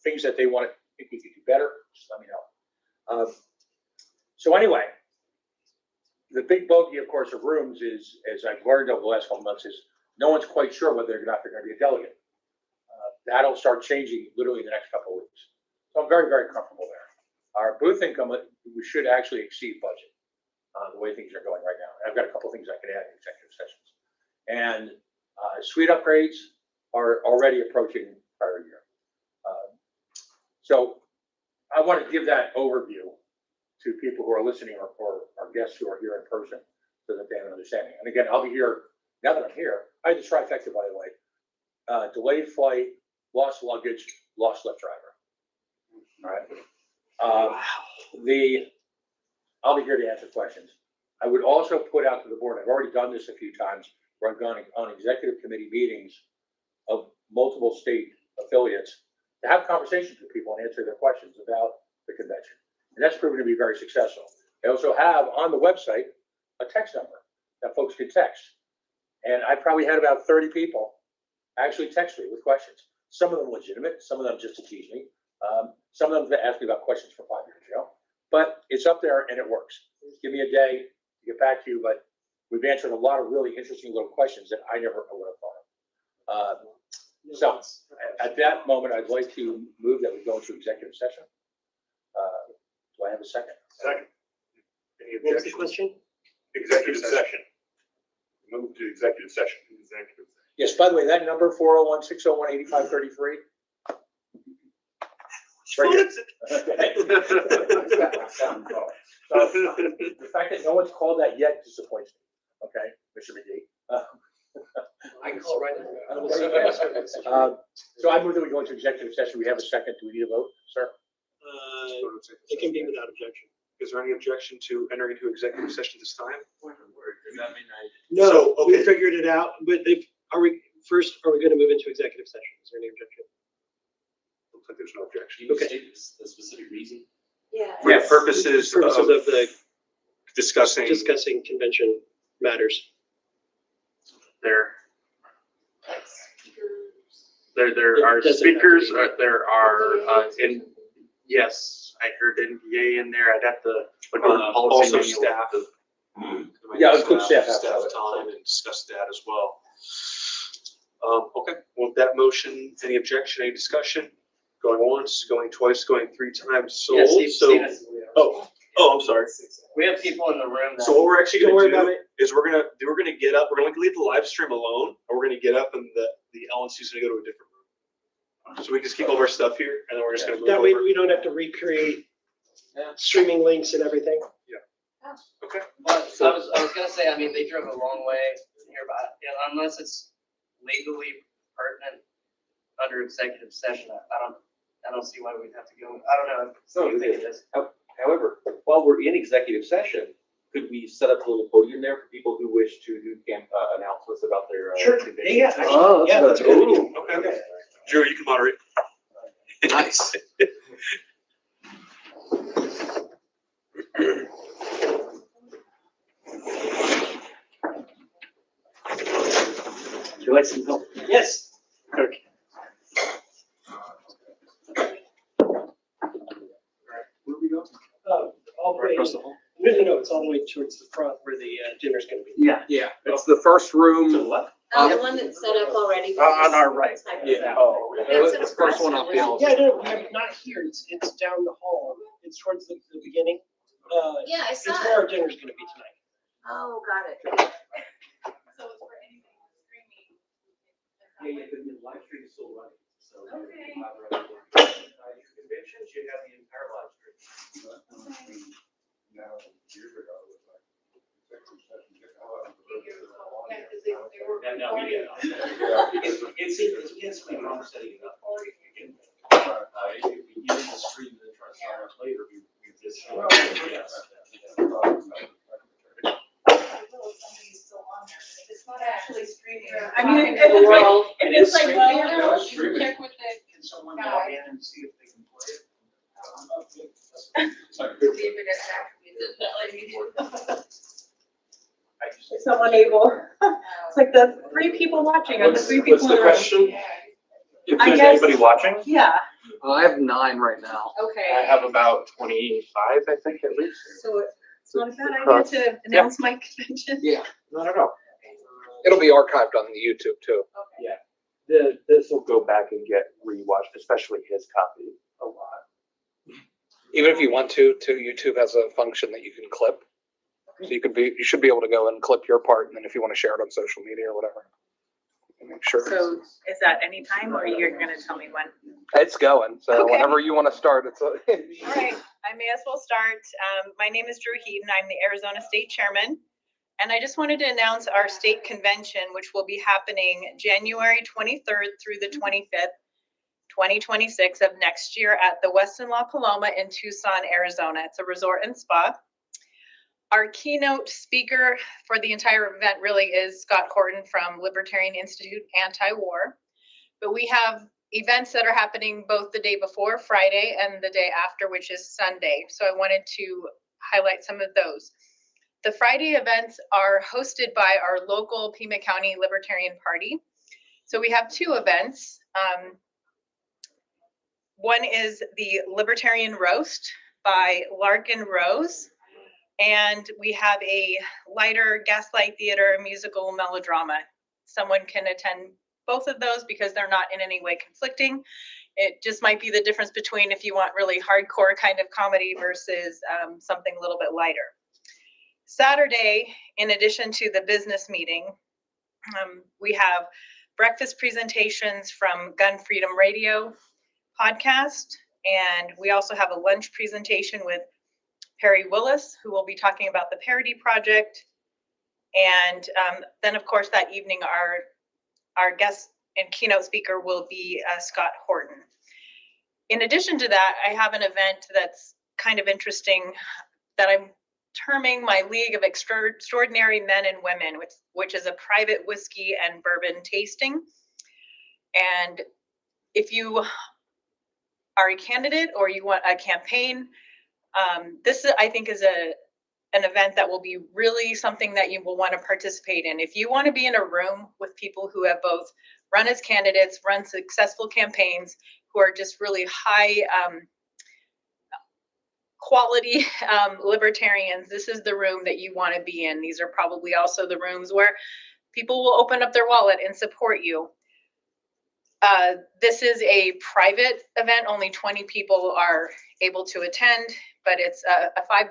things that they want to think we could do better, just let me know. So anyway, the big bogey, of course, of rooms is, as I've learned over the last couple months, is no one's quite sure whether or not they're going to be a delegate. That'll start changing literally in the next couple of weeks. So I'm very, very comfortable there. Our booth income, we should actually exceed budget the way things are going right now. And I've got a couple of things I could add in executive sessions. And suite upgrades are already approaching prior year. So I want to give that overview to people who are listening or our guests who are here in person so that they have an understanding. And again, I'll be here, now that I'm here, I had the trifecta, by the way. Delayed flight, lost luggage, lost lift driver. All right. I'll be here to answer questions. I would also put out to the board, I've already done this a few times, where I've gone on executive committee meetings of multiple state affiliates to have conversations with people and answer their questions about the convention. And that's proven to be very successful. I also have on the website a text number that folks can text. And I probably had about 30 people actually text me with questions. Some of them legitimate, some of them just to tease me. Some of them to ask me about questions from 5 years ago. But it's up there and it works. Give me a day to get back to you, but we've answered a lot of really interesting little questions that I never would have thought of. So at that moment, I'd like to move that we go into executive session. Do I have a second? Second. Any What was the objection? question? Executive session. Move to executive session. Executive. Yes, by the way, that number 401-601-8533. Right here. The fact that no one's called that yet disappoints me. Okay, Mr. McGee. I can call right now. So I move that we go into executive session. We have a second. Do we need a vote, sir? It can be without objection. Is there any objection to entering into executive session this time? Does that mean I? No, So, we okay. figured it out, but are we gonna move into executive session? Is there any objection? Looks like there's no objection. Okay. The specific reason? Yeah. For the purposes Purposes of of the discussing convention matters. There It are doesn't have to speakers, be. there are, yes, I heard NDA in there. I'd have to look over the policy also manual. staff. Yeah, include staff. Time and discuss that as well. Okay, well, that motion, any objection, any discussion? Going once, going twice, going three times Yeah, sold, so, I'm sorry. We have people in the room that. So what we're actually Don't gonna worry about do it. is we're gonna get up, we're gonna leave the live stream alone, and we're gonna get up and the LNC is gonna go to a different room. So we can just keep all of our stuff here, and then we're just gonna move That way over. we don't have to recreate streaming links and everything. Okay. But I was gonna say, I mean, they drove a long way here, but unless it's legally pertinent under executive session, I don't see why we'd have to go. I don't know. No, What do you think it is? However, while we're in executive session, could we set up a little podium there for people who wish to do announcements about their convention? Yeah. Oh, Yeah, that's a good idea. Okay. Drew, you can moderate. Nice. Would you like some help? Yes. Okay. Where are we going? All the way, Across the hall? no, it's all the way towards the front where the dinner's gonna be. Yeah. Yeah, it's the first room. To the left? The one that's set up already. On our right. Yeah. Oh. It's the first one up the hill. Yeah, no, not here, it's down the hall, it's towards the beginning. Yeah, I It's saw where it. our dinner's gonna be tonight. Oh, got it. So it's for anything streaming. Yeah, but the live stream is still running, so. Okay. Conventions, you have the entire live stream. Yeah, because they were Now we recording. It's been wrong setting it up. If you use the stream and then try to sign up later, we just. Yes. It's not actually streaming. I mean, It's it's like- world. If it's like, well, Yeah, you can check with the. Can someone log in and see if they can play it? See if it is actually. Is someone able, it's like the 3 people watching or the 3 people in the room. question? If I there's guess- anybody watching, Yeah, I have 9 right now. I okay. have about 25, I think, at least. So it's not a bad idea to announce my convention. Yeah, I don't know. it'll be archived on the YouTube too. This will go back and get rewatched, especially his copy, a lot. Even if you want to, YouTube has a function that you can clip. So you should be able to go and clip your part, and then if you want to share it on social media or whatever. Make sure. So is that any time or you're gonna tell me when? It's going, so Okay. whenever you want to start, it's. All right, I may as well start. My name is Drew Heaton. I'm the Arizona State Chairman. And I just wanted to announce our state convention, which will be happening January 23rd through the 25th, 2026 of next year at the Westin La Paloma in Tucson, Arizona. It's a resort and spa. Our keynote speaker for the entire event really is Scott Horton from Libertarian Institute Anti-War. But we have events that are happening both the day before, Friday, and the day after, which is Sunday. So I wanted to highlight some of those. The Friday events are hosted by our local Pima County Libertarian Party. So we have 2 events. One is the Libertarian Roast by Larkin Rose. And we have a lighter Gaslight Theater musical melodrama. Someone can attend both of those because they're not in any way conflicting. It just might be the difference between if you want really hardcore kind of comedy versus something a little bit lighter. Saturday, in addition to the business meeting, we have breakfast presentations from Gun Freedom Radio podcast. And we also have a lunch presentation with Perry Willis, who will be talking about the Parity Project. And then, of course, that evening, our guest and keynote speaker will be Scott Horton. In addition to that, I have an event that's kind of interesting that I'm terming my League of Extraordinary Men and Women, which is a private whiskey and bourbon tasting. And if you are a candidate or you want a campaign, this I think is an event that will be really something that you will want to participate in. If you want to be in a room with people who have both run as candidates, run successful campaigns, who are just really high quality libertarians, this is the room that you want to be in. These are probably also the rooms where people will open up their wallet and support you. This is a private event. Only 20 people are able to attend, but it's a $5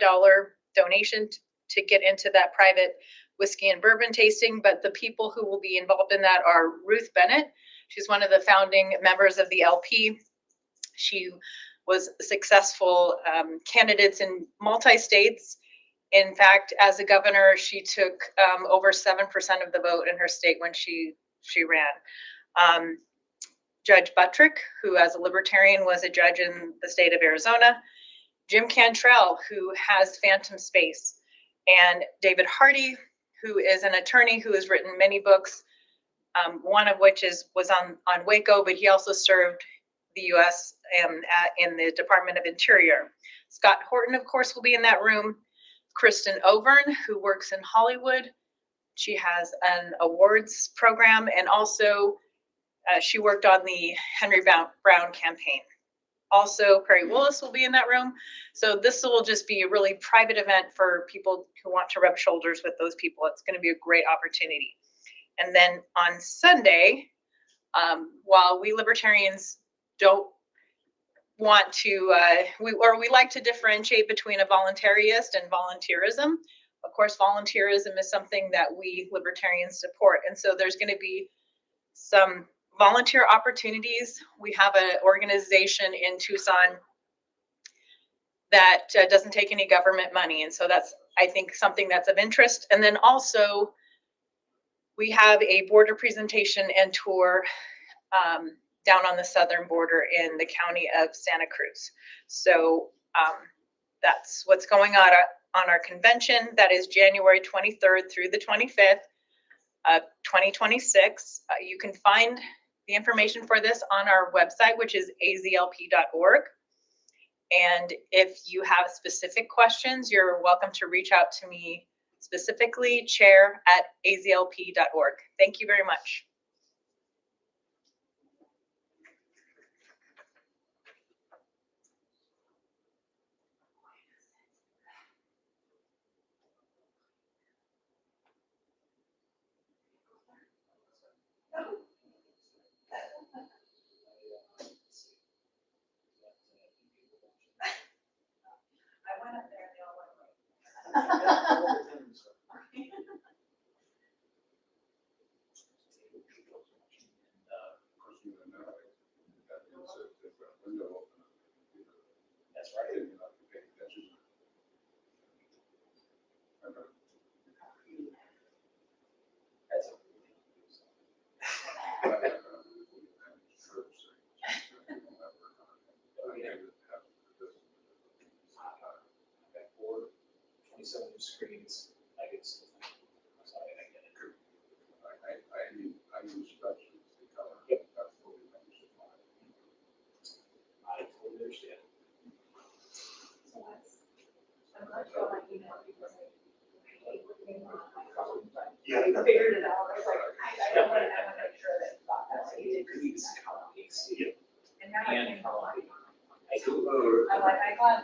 donation to get into that private whiskey and bourbon tasting. But the people who will be involved in that are Ruth Bennett. She's one of the founding members of the LP. She was successful candidates in multi-states. In fact, as a governor, she took over 7% of the vote in her state when she ran. Judge Buttrick, who as a libertarian was a judge in the state of Arizona. Jim Cantrell, who has Phantom Space. And David Hardy, who is an attorney who has written many books, one of which was on Waco, but he also served the U.S. in the Department of Interior. Scott Horton, of course, will be in that room. Kristen Overn, who works in Hollywood. She has an awards program, and also she worked on the Henry Brown campaign. Also, Perry Willis will be in that room. So this will just be a really private event for people who want to rub shoulders with those people. It's going to be a great opportunity. And then on Sunday, while we libertarians don't want to, we like to differentiate between a voluntarist and volunteerism. Of course, volunteerism is something that we libertarians support. And so there's going to be some volunteer opportunities. We have an organization in Tucson that doesn't take any government money. And so that's, I think, something that's of interest. And then also we have a border presentation and tour down on the southern border in the county of Santa Cruz. So that's what's going on our convention. That is January 23rd through the 25th of 2026. You can find the information for this on our website, which is azlp.org. And if you have specific questions, you're welcome to reach out to me specifically, chair@azlp.org. Thank you very much. I went up there and they all went away. That's right. Or 27 new screens. I get some. Sorry, I get it. I use structures to cover. Yep. I totally understand. Yeah. I figured it out. I was like, I don't want to make sure that that's what you did. Yeah. And now I And can. I do. I'm like,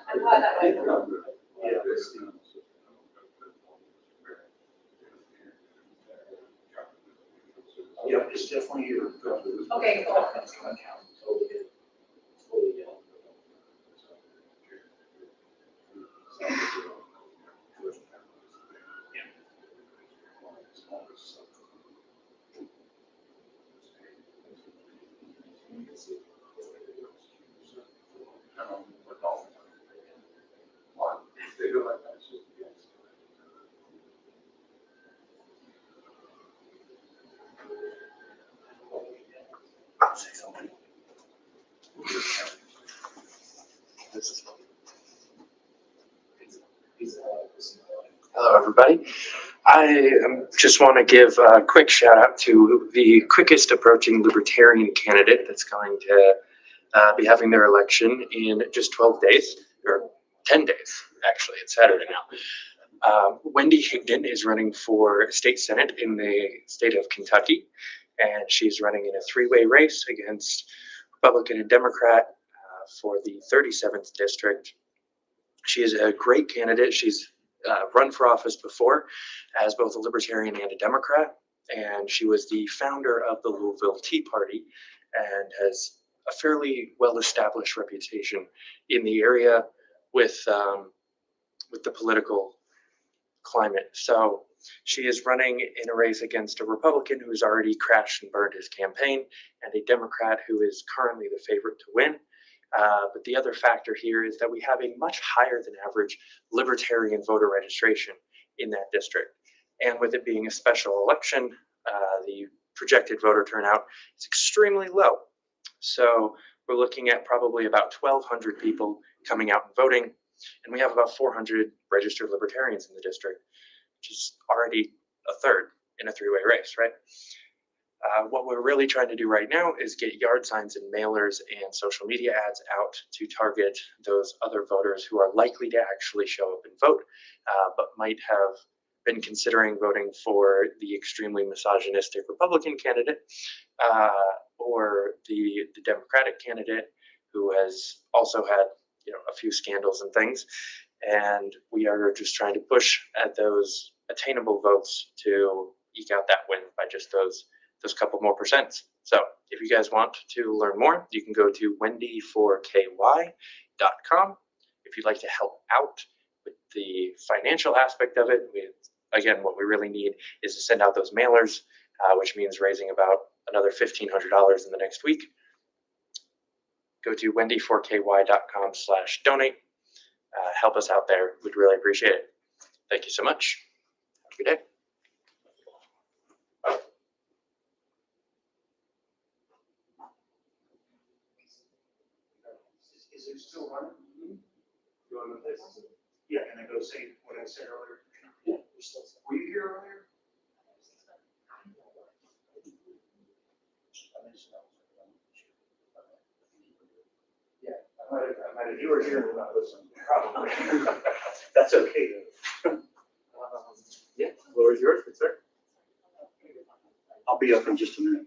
I'm glad that way. Yeah. Yeah, it's definitely. Okay, cool. Totally good. Totally good. Say something. everybody. I just want to give a quick shout out to the quickest approaching Libertarian candidate that's going to be having their election in just 12 days, or 10 days, actually. It's Saturday now. Wendy Higdon is running for state senate in the state of Kentucky, and she's running in a three-way race against Republican and Democrat for the 37th district. She is a great candidate. She's run for office before as both a Libertarian and a Democrat, and she was the founder of the Louisville Tea Party and has a fairly well-established reputation in the area with the political climate. So she is running in a race against a Republican who's already crashed and burned his campaign, and a Democrat who is currently the favorite to win. But the other factor here is that we have a much higher than average Libertarian voter registration in that district. And with it being a special election, the projected voter turnout is extremely low. So we're looking at probably about 1,200 people coming out and voting. And we have about 400 registered Libertarians in the district, which is already a third in a three-way race, right? What we're really trying to do right now is get yard signs and mailers and social media ads out to target those other voters who are likely to actually show up and vote, but might have been considering voting for the extremely misogynistic Republican candidate or the Democratic candidate who has also had a few scandals and things. And we are just trying to push at those attainable votes to eke out that win by just those couple more percents. So if you guys want to learn more, you can go to wendy4ky.com. If you'd like to help out with the financial aspect of it, again, what we really need is to send out those mailers, which means raising about another $1,500 in the next week. Go to wendy4ky.com/donate. Help us out there. We'd really appreciate it. Thank you so much. Have a good day. Is it still running? You want to play something? Yeah, can I go say what I said earlier? Yeah. Were you here earlier? Yeah, I might have, you were here when I listened, probably. That's okay though. Yeah, floor is yours, good sir. I'll be up in just a minute.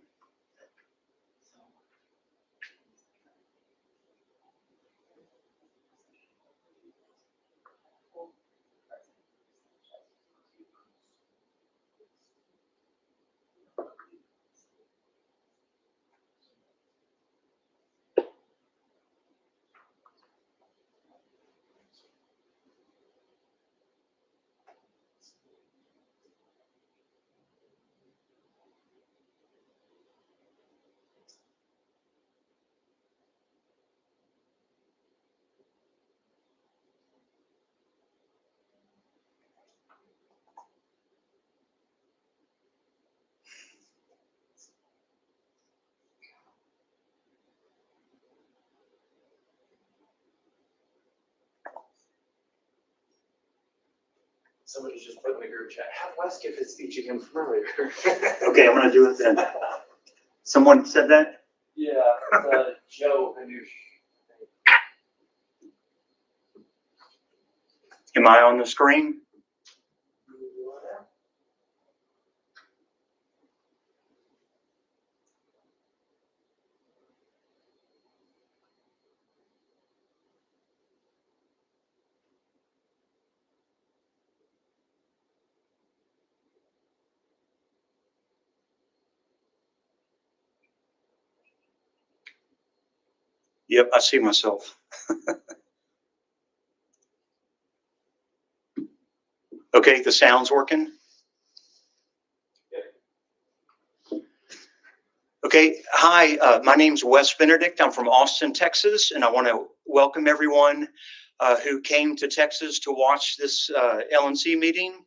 Somebody just put in the group chat, have Wes give his speech again from earlier. Okay, I'm gonna do it then. Someone said that? Yeah, Joe Hanush. Am I on the screen? Yep, I see myself. Okay, the sound's working. Okay, hi, my name's Wes Benedict. I'm from Austin, Texas, and I want to welcome everyone who came to Texas to watch this LNC meeting,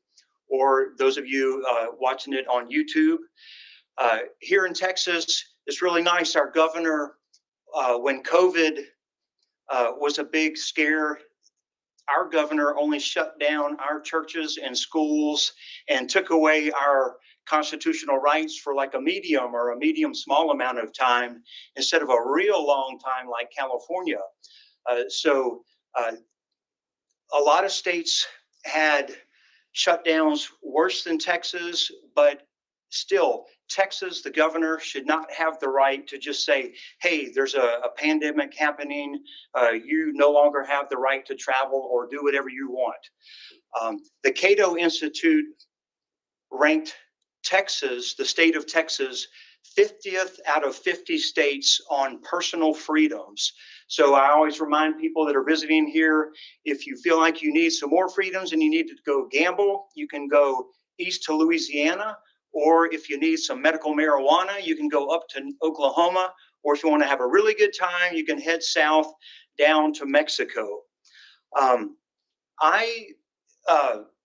or those of you watching it on YouTube. Here in Texas, it's really nice. Our governor, when COVID was a big scare, our governor only shut down our churches and schools and took away our constitutional rights for like a medium small amount of time instead of a real long time like California. A lot of states had shutdowns worse than Texas, but still, Texas, the governor should not have the right to just say, hey, there's a pandemic happening. You no longer have the right to travel or do whatever you want. The Cato Institute ranked Texas, the state of Texas, 50th out of 50 states on personal freedoms. So I always remind people that are visiting here, if you feel like you need some more freedoms and you need to go gamble, you can go east to Louisiana. Or if you need some medical marijuana, you can go up to Oklahoma. Or if you want to have a really good time, you can head south down to Mexico.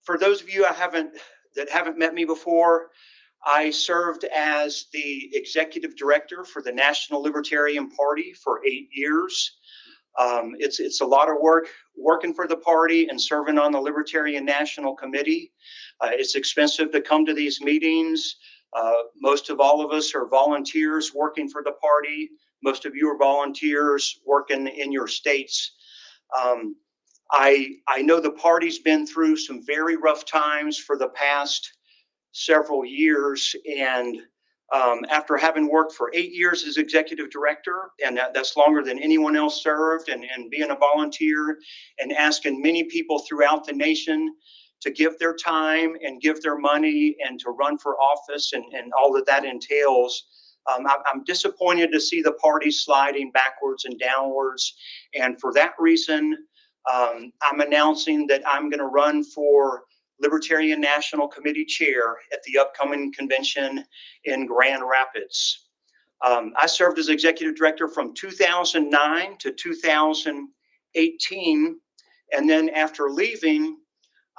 For those of you that haven't met me before, I served as the executive director for the National Libertarian Party for 8 years. It's a lot of work working for the party and serving on the Libertarian National Committee. It's expensive to come to these meetings. Most of all of us are volunteers working for the party. Most of you are volunteers working in your states. I know the party's been through some very rough times for the past several years, and after having worked for 8 years as executive director, and that's longer than anyone else served, and being a volunteer and asking many people throughout the nation to give their time and give their money and to run for office and all that that entails, I'm disappointed to see the party sliding backwards and downwards. And for that reason, I'm announcing that I'm going to run for Libertarian National Committee chair at the upcoming convention in Grand Rapids. I served as executive director from 2009 to 2018. And then after leaving,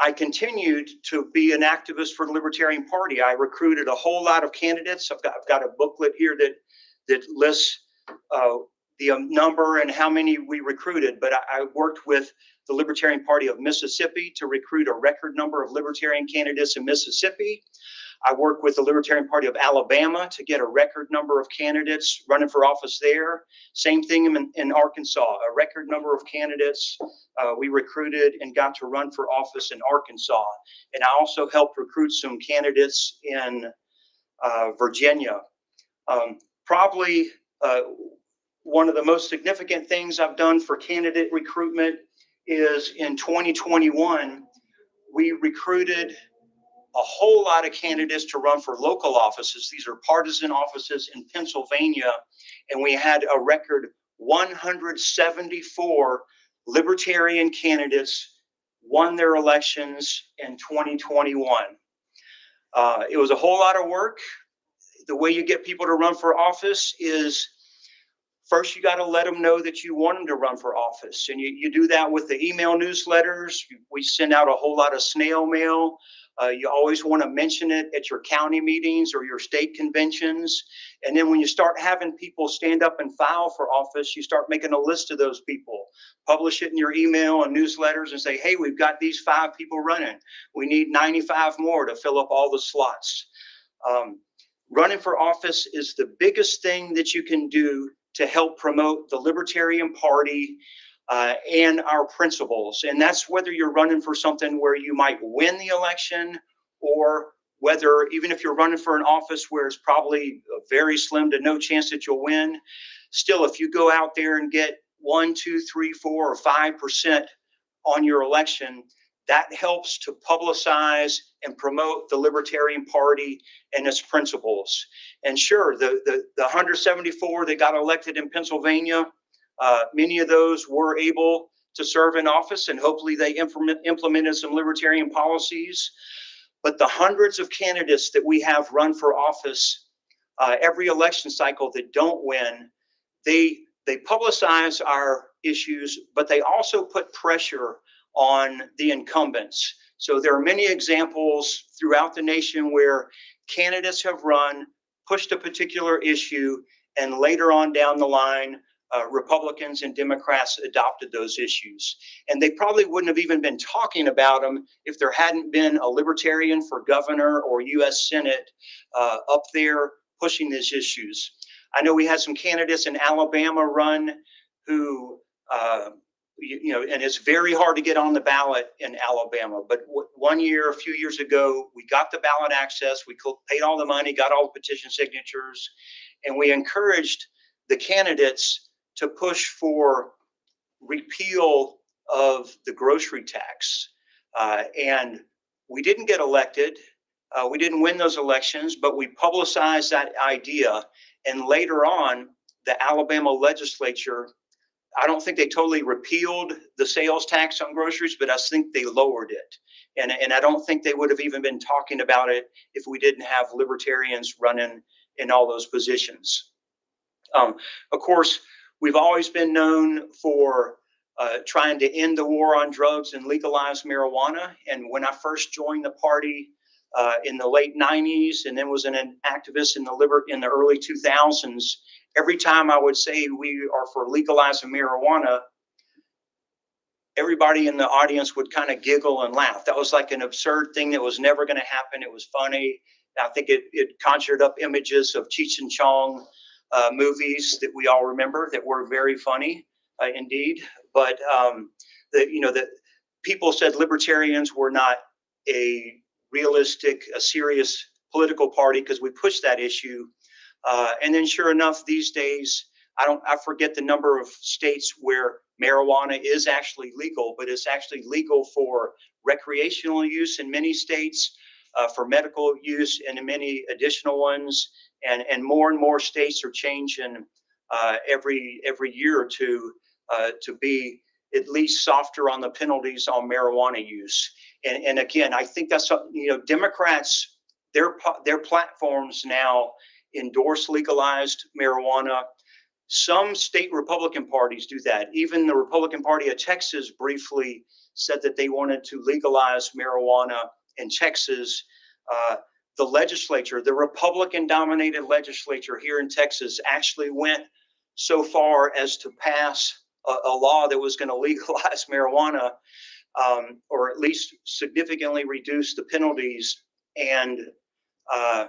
I continued to be an activist for the Libertarian Party. I recruited a whole lot of candidates. I've got a booklet here that lists the number and how many we recruited, but I worked with the Libertarian Party of Mississippi to recruit a record number of Libertarian candidates in Mississippi. I worked with the Libertarian Party of Alabama to get a record number of candidates running for office there. Same thing in Arkansas, a record number of candidates we recruited and got to run for office in Arkansas. And I also helped recruit some candidates in Virginia. Probably one of the most significant things I've done for candidate recruitment is in 2021, we recruited a whole lot of candidates to run for local offices. These are partisan offices in Pennsylvania, and we had a record 174 Libertarian candidates won their elections in 2021. It was a whole lot of work. The way you get people to run for office is first, you got to let them know that you want them to run for office. And you do that with the email newsletters. We send out a whole lot of snail mail. You always want to mention it at your county meetings or your state conventions. And then when you start having people stand up and file for office, you start making a list of those people. Publish it in your email and newsletters and say, hey, we've got these 5 people running. We need 95 more to fill up all the slots. Running for office is the biggest thing that you can do to help promote the Libertarian Party and our principles. And that's whether you're running for something where you might win the election, or whether even if you're running for an office where it's probably a very slim to no chance that you'll win, still, if you go out there and get 1, 2, 3, 4, or 5% on your election, that helps to publicize and promote the Libertarian Party and its principles. And sure, the 174 that got elected in Pennsylvania, many of those were able to serve in office, and hopefully they implemented some libertarian policies. But the hundreds of candidates that we have run for office every election cycle that don't win, they publicize our issues, but they also put pressure on the incumbents. So there are many examples throughout the nation where candidates have run, pushed a particular issue, and later on down the line, Republicans and Democrats adopted those issues. And they probably wouldn't have even been talking about them if there hadn't been a libertarian for governor or U.S. Senate up there pushing these issues. I know we had some candidates in Alabama run who, and it's very hard to get on the ballot in Alabama. But one year, a few years ago, we got the ballot access, we paid all the money, got all the petition signatures, and we encouraged the candidates to push for repeal of the grocery tax. And we didn't get elected. We didn't win those elections, but we publicized that idea. And later on, the Alabama legislature, I don't think they totally repealed the sales tax on groceries, but I think they lowered it. And I don't think they would have even been talking about it if we didn't have libertarians running in all those positions. Of course, we've always been known for trying to end the war on drugs and legalize marijuana. And when I first joined the party in the late 90s and then was an activist in the early 2000s, every time I would say we are for legalizing marijuana, everybody in the audience would kind of giggle and laugh. That was like an absurd thing that was never going to happen. It was funny. I think it conjured up images of Cheech and Chong movies that we all remember that were very funny indeed. But the people said libertarians were not a realistic, a serious political party because we pushed that issue. And then sure enough, these days, I forget the number of states where marijuana is actually legal, but it's actually legal for recreational use in many states, for medical use and in many additional ones. And more states are changing every year or two to be at least softer on the penalties on marijuana use. And again, I think that's, Democrats, their platforms now endorse legalized marijuana. Some state Republican parties do that. Even the Republican Party of Texas briefly said that they wanted to legalize marijuana in Texas. The legislature, the Republican-dominated legislature here in Texas actually went so far as to pass a law that was going to legalize marijuana, or at least significantly reduce the penalties. And I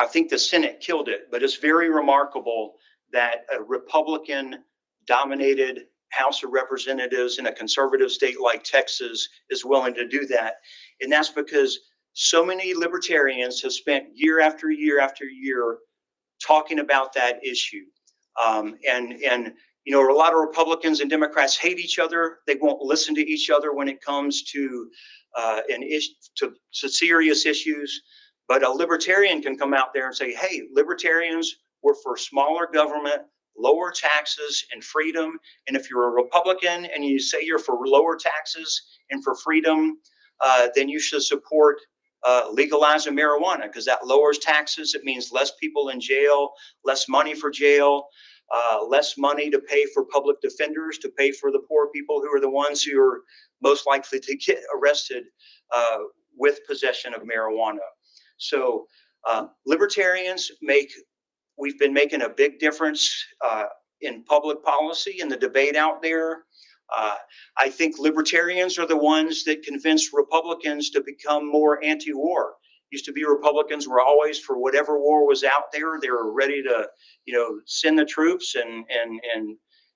think the Senate killed it, but it's very remarkable that a Republican-dominated House of Representatives in a conservative state like Texas is willing to do that. And that's because so many libertarians have spent year after year after year talking about that issue. A lot of Republicans and Democrats hate each other. They won't listen to each other when it comes to serious issues. But a libertarian can come out there and say, hey, libertarians were for smaller government, lower taxes and freedom. And if you're a Republican and you say you're for lower taxes and for freedom, then you should support legalizing marijuana because that lowers taxes. It means less people in jail, less money for jail, less money to pay for public defenders, to pay for the poor people who are the ones who are most likely to get arrested with possession of marijuana. So libertarians we've been making a big difference in public policy and the debate out there. I think libertarians are the ones that convince Republicans to become more anti-war. Used to be Republicans were always for whatever war was out there. They were ready to, send the troops and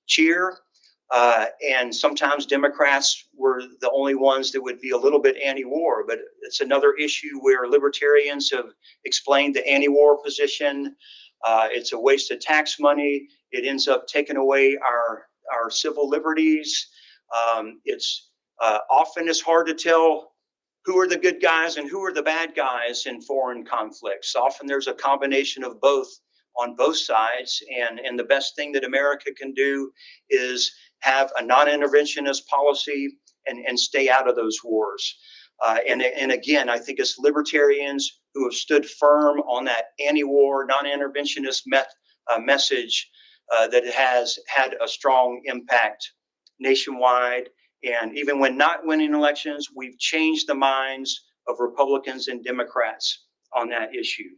cheer. And sometimes Democrats were the only ones that would be a little bit anti-war. But it's another issue where libertarians have explained the anti-war position. It's a waste of tax money. It ends up taking away our civil liberties. It's often hard to tell who are the good guys and who are the bad guys in foreign conflicts. Often there's a combination of both on both sides. And the best thing that America can do is have a non-interventionist policy and stay out of those wars. And again, I think it's libertarians who have stood firm on that anti-war, non-interventionist message that has had a strong impact nationwide. And even when not winning elections, we've changed the minds of Republicans and Democrats on that issue.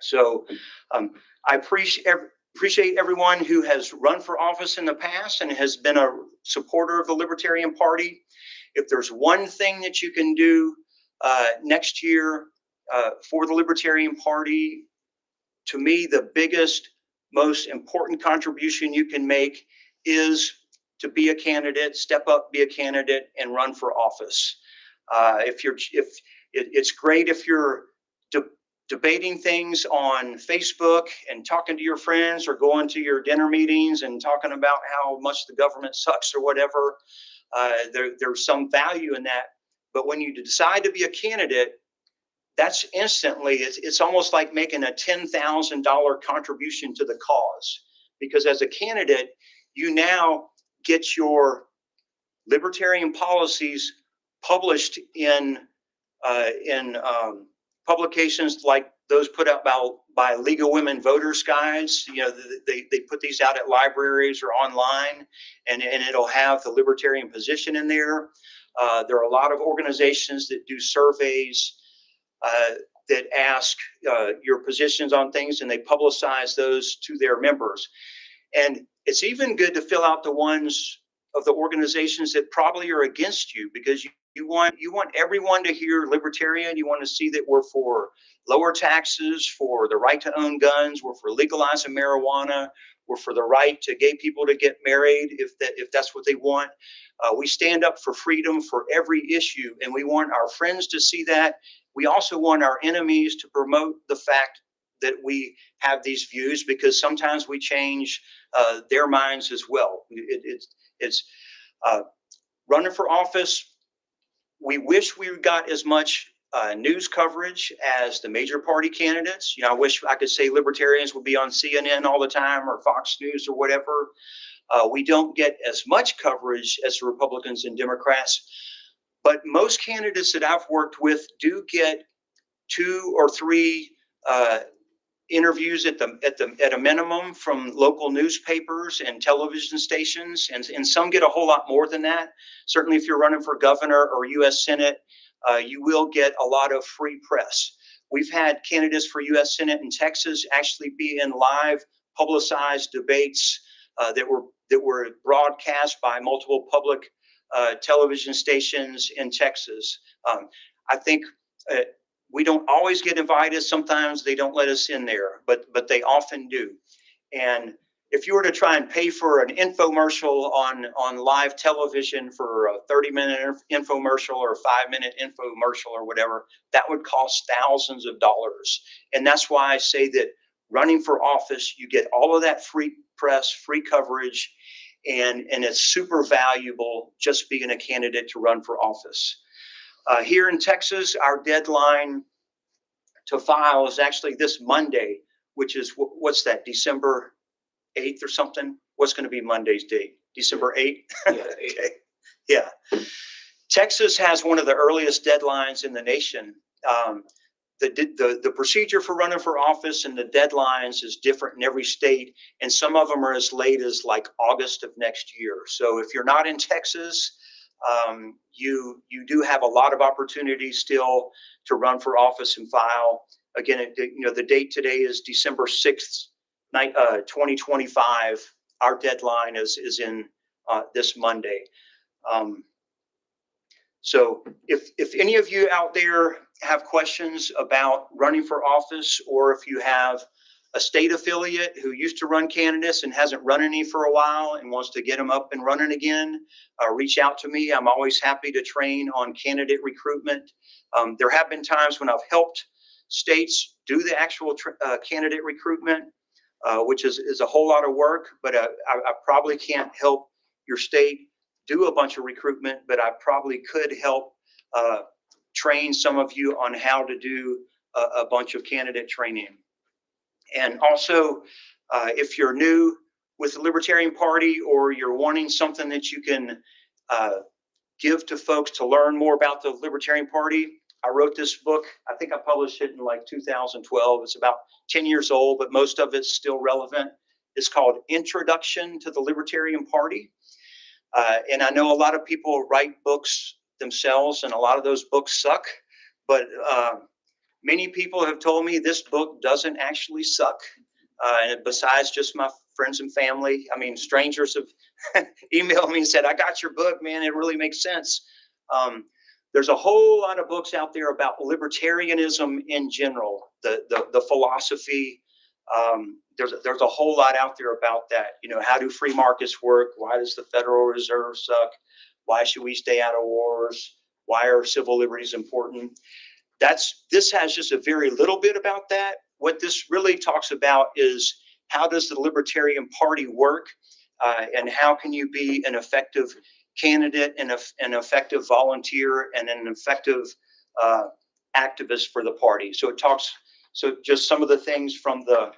So I appreciate Appreciate everyone who has run for office in the past and has been a supporter of the Libertarian Party. If there's one thing that you can do next year for the Libertarian Party, to me, the biggest, most important contribution you can make is to be a candidate, step up, be a candidate, and run for office. It's great if you're debating things on Facebook and talking to your friends, or going to your dinner meetings and talking about how much the government sucks or whatever. There's some value in that. But when you decide to be a candidate, that's instantly, it's almost like making a $10,000 contribution to the cause. Because as a candidate, you now get your libertarian policies published in publications like those put out by League of Women Voters Guides. You know, they put these out at libraries or online, and it'll have the libertarian position in there. There are a lot of organizations that do surveys that ask your positions on things, and they publicize those to their members. And it's even good to fill out the ones of the organizations that probably are against you, because you want everyone to hear libertarian. You want to see that we're for lower taxes, for the right to own guns, we're for legalizing marijuana, we're for the right to gay people to get married if that's what they want. We stand up for freedom for every issue, and we want our friends to see that. We also want our enemies to promote the fact that we have these views, because sometimes we change their minds as well. It's running for office. We wish we got as much news coverage as the major party candidates. You know, I wish I could say libertarians would be on CNN all the time, or Fox News or whatever. We don't get as much coverage as the Republicans and Democrats, but most candidates that I've worked with do get 2 or 3 interviews at a minimum from local newspapers and television stations, and some get a whole lot more than that. Certainly, if you're running for governor or U.S. Senate, you will get a lot of free press. We've had candidates for U.S. Senate in Texas actually be in live publicized debates that were broadcast by multiple public television stations in Texas. I think we don't always get invited. Sometimes they don't let us in there, but they often do. And if you were to try and pay for an infomercial on live television, for a 30-minute infomercial or a 5-minute infomercial or whatever, that would cost thousands of dollars. And that's why I say that running for office, you get all of that free press, free coverage, and it's super valuable just being a candidate to run for office. Here in Texas, our deadline to file is actually this Monday, which is, what's that, December 8th or something? What's going to be Monday's date? December 8th? Yeah. Okay. Yeah. Texas has one of the earliest deadlines in the nation. The procedure for running for office and the deadlines is different in every state, and some of them are as late as like August of next year. So if you're not in Texas, you do have a lot of opportunities still to run for office and file. Again, the date today is December 6th, 2025. Our deadline is in this Monday. So if any of you out there have questions about running for office, or if you have a state affiliate who used to run candidates and hasn't run any for a while and wants to get them up and running again, reach out to me. I'm always happy to train on candidate recruitment. There have been times when I've helped states do the actual candidate recruitment, which is a whole lot of work, but I probably can't help your state do a bunch of recruitment, but I probably could help train some of you on how to do a bunch of candidate training. And also, if you're new with the Libertarian Party, or you're wanting something that you can give to folks to learn more about the Libertarian Party, I wrote this book. I think I published it in like 2012. It's about 10 years old, but most of it's still relevant. It's called Introduction to the Libertarian Party. And I know a lot of people write books themselves, and a lot of those books suck, but many people have told me this book doesn't actually suck. And besides just my friends and family, I mean, strangers have emailed me and said, I got your book, man. It really makes sense. There's a whole lot of books out there about libertarianism in general, the philosophy. There's a whole lot out there about that. You know, how do free markets work? Why does the Federal Reserve suck? Why should we stay out of wars? Why are civil liberties important? This has just a very little bit about that. What this really talks about is how does the Libertarian Party work, and how can you be an effective candidate and an effective volunteer and an effective activist for the party. So it talks, so just some of the things from the,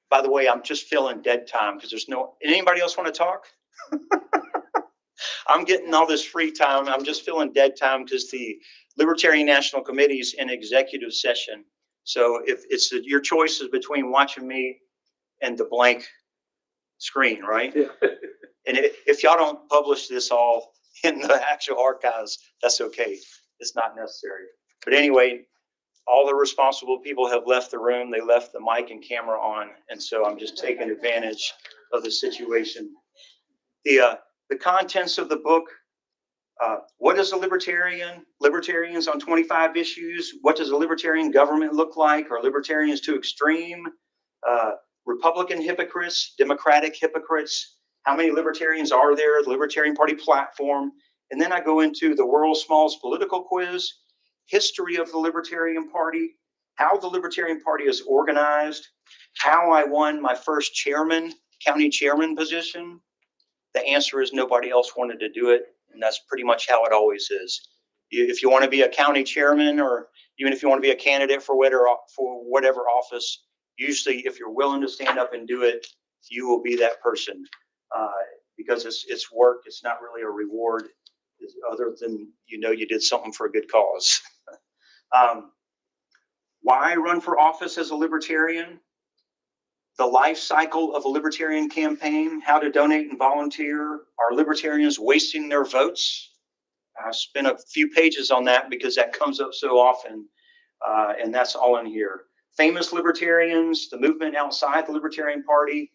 by the way, I'm just feeling dead time because there's no, anybody else want to talk? I'm getting all this free time. I'm just feeling dead time because the Libertarian National Committee is in executive session. So if it's your choice is between watching me and the blank screen, right? Yeah. And if y'all don't publish this all in the actual archives, that's okay. It's not necessary. But anyway, all the responsible people have left the room. They left the mic and camera on. And so I'm just taking advantage of the situation. The contents of the book, what is a libertarian? Libertarians on 25 issues. What does a libertarian government look like? Are libertarians too extreme? Republican hypocrites, Democratic hypocrites. How many libertarians are there? The Libertarian Party platform. And then I go into the World Smalls political quiz, history of the Libertarian Party, how the Libertarian Party is organized, how I won my first county chairman position. The answer is nobody else wanted to do it. And that's pretty much how it always is. If you want to be a county chairman, or even if you want to be a candidate for whatever office, usually if you're willing to stand up and do it, you will be that person. Because it's work. It's not really a reward other than, you know, you did something for a good cause. Why run for office as a libertarian? The life cycle of a libertarian campaign, how to donate and volunteer. Are libertarians wasting their votes? I spent a few pages on that because that comes up so often, and that's all in here. Famous libertarians, the movement outside the Libertarian Party,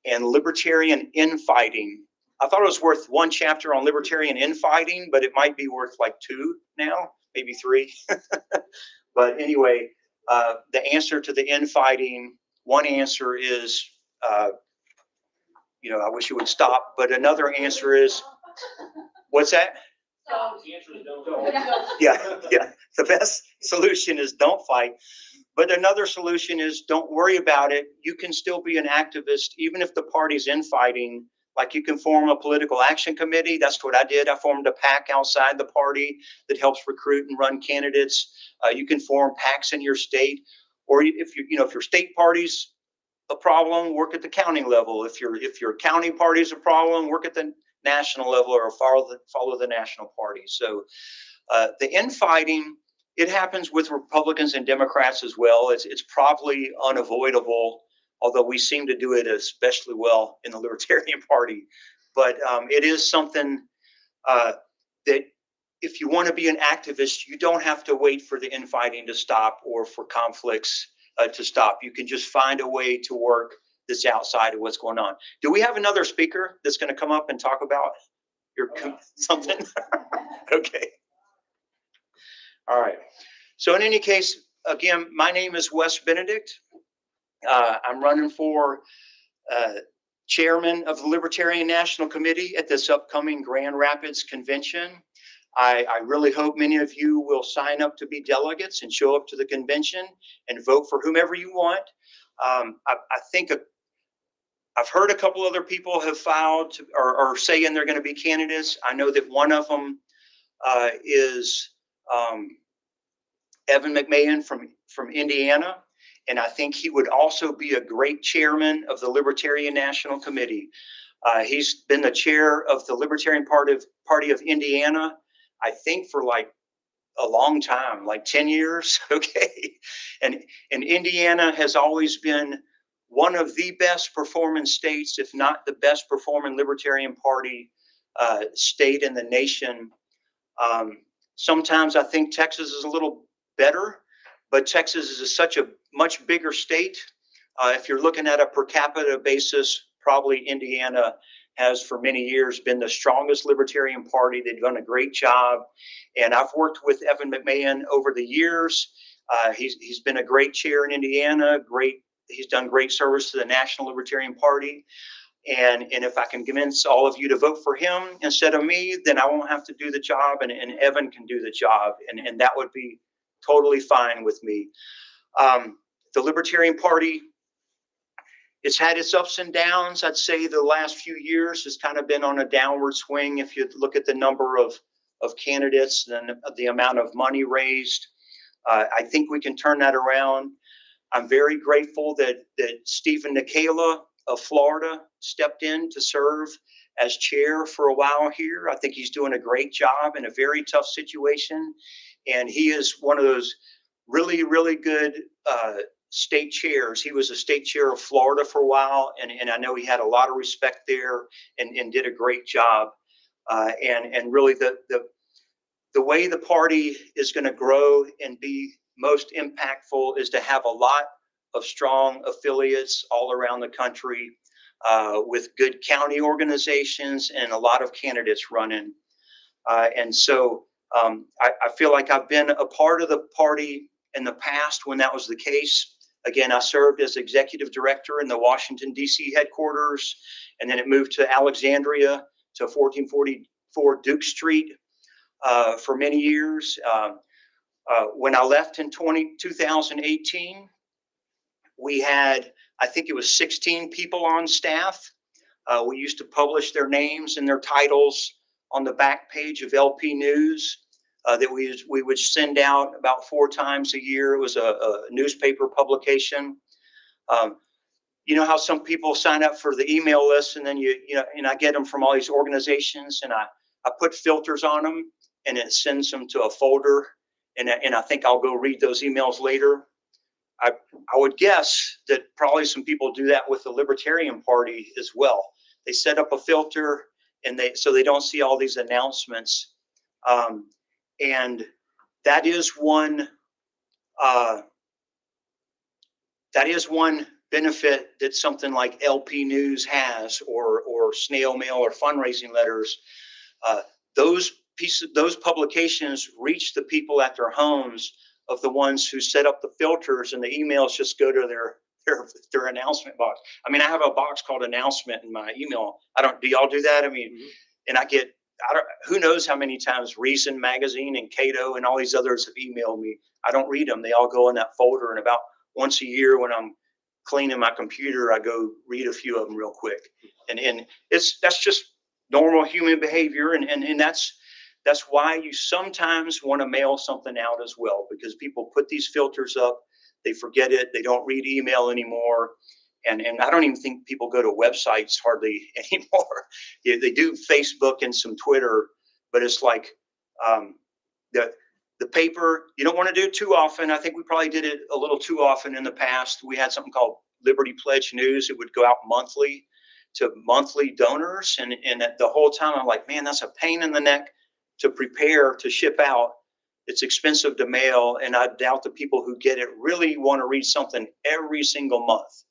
and libertarian infighting. I thought it was worth one chapter on libertarian infighting, but it might be worth like 2 now, maybe 3. But anyway, the answer to the infighting, one answer is, you know, I wish you would stop, but another answer is, what's that? The answer is don't. Yeah. The best solution is don't fight. But another solution is don't worry about it. You can still be an activist, even if the party's infighting. Like you can form a political action committee. That's what I did. I formed a PAC outside the party that helps recruit and run candidates. You can form PACs in your state, or if your state party's a problem, work at the county level. If your county party's a problem, work at the national level, or follow the national party. So the infighting, it happens with Republicans and Democrats as well. It's probably unavoidable, although we seem to do it especially well in the Libertarian Party. But it is something that if you want to be an activist, you don't have to wait for the infighting to stop or for conflicts to stop. You can just find a way to work that's outside of what's going on. Do we have another speaker that's going to come up and talk about something? Okay. All right. So in any case, again, my name is Wes Benedict. I'm running for chairman of the Libertarian National Committee at this upcoming Grand Rapids convention. I really hope many of you will sign up to be delegates and show up to the convention and vote for whomever you want. I think I've heard a couple other people have filed or saying they're going to be candidates. I know that one of them is Evan McMahon from Indiana, and I think he would also be a great chairman of the Libertarian National Committee. He's been the chair of the Libertarian Party of Indiana, I think for like a long time, like 10 years. Okay. And Indiana has always been one of the best performing states, if not the best performing Libertarian Party state in the nation. Sometimes I think Texas is a little better, but Texas is such a much bigger state If you're looking at a per capita basis, probably Indiana has for many years been the strongest Libertarian Party. They've done a great job. And I've worked with Evan McMahon over the years. He's been a great chair in Indiana, he's done great service to the National Libertarian Party. And if I can convince all of you to vote for him instead of me, then I won't have to do the job, and Evan can do the job. And that would be totally fine with me. The Libertarian Party, it's had its ups and downs. I'd say the last few years has kind of been on a downward swing. If you look at the number of candidates and the amount of money raised, I think we can turn that around. I'm very grateful that Stephen Nikala of Florida stepped in to serve as chair for a while here. I think he's doing a great job in a very tough situation. And he is one of those really, really good state chairs. He was a state chair of Florida for a while, and I know he had a lot of respect there and did a great job. And really the way the party is going to grow and be most impactful is to have a lot of strong affiliates all around the country with good county organizations and a lot of candidates running. And so I feel like I've been a part of the party in the past when that was the case. Again, I served as executive director in the Washington, D.C. headquarters, and then it moved to Alexandria to 1444 Duke Street for many years. When I left in 2018, we had, I think it was 16 people on staff. We used to publish their names and their titles on the back page of LP News that we would send out about 4 times a year. It was a newspaper publication. You know how some people sign up for the email list, and then and I get them from all these organizations, and I put filters on them, and it sends them to a folder, and I think I'll go read those emails later. I would guess that probably some people do that with the Libertarian Party as well. They set up a filter, and so they don't see all these announcements. And that is one benefit that something like LP News has, or snail mail or fundraising letters. Those publications reach the people at their homes of the ones who set up the filters, and the emails just go to their announcement box. I mean, I have a box called announcement in my email. Do y'all do that? I mean, and I get, who knows how many times Reason Magazine and Cato and all these others have emailed me. I don't read them. They all go in that folder, and about once a year when I'm cleaning my computer, I go read a few of them real quick. And that's just normal human behavior, and that's why you sometimes want to mail something out as well, because people put these filters up, they forget it, they don't read email anymore. And I don't even think people go to websites hardly anymore. They do Facebook and some Twitter, but it's like the paper, you don't want to do it too often. I think we probably did it a little too often in the past. We had something called Liberty Pledge News. It would go out monthly to monthly donors. And the whole time I'm like, man, that's a pain in the neck to prepare to ship out. It's expensive to mail. And I doubt the people who get it really want to read something every single month.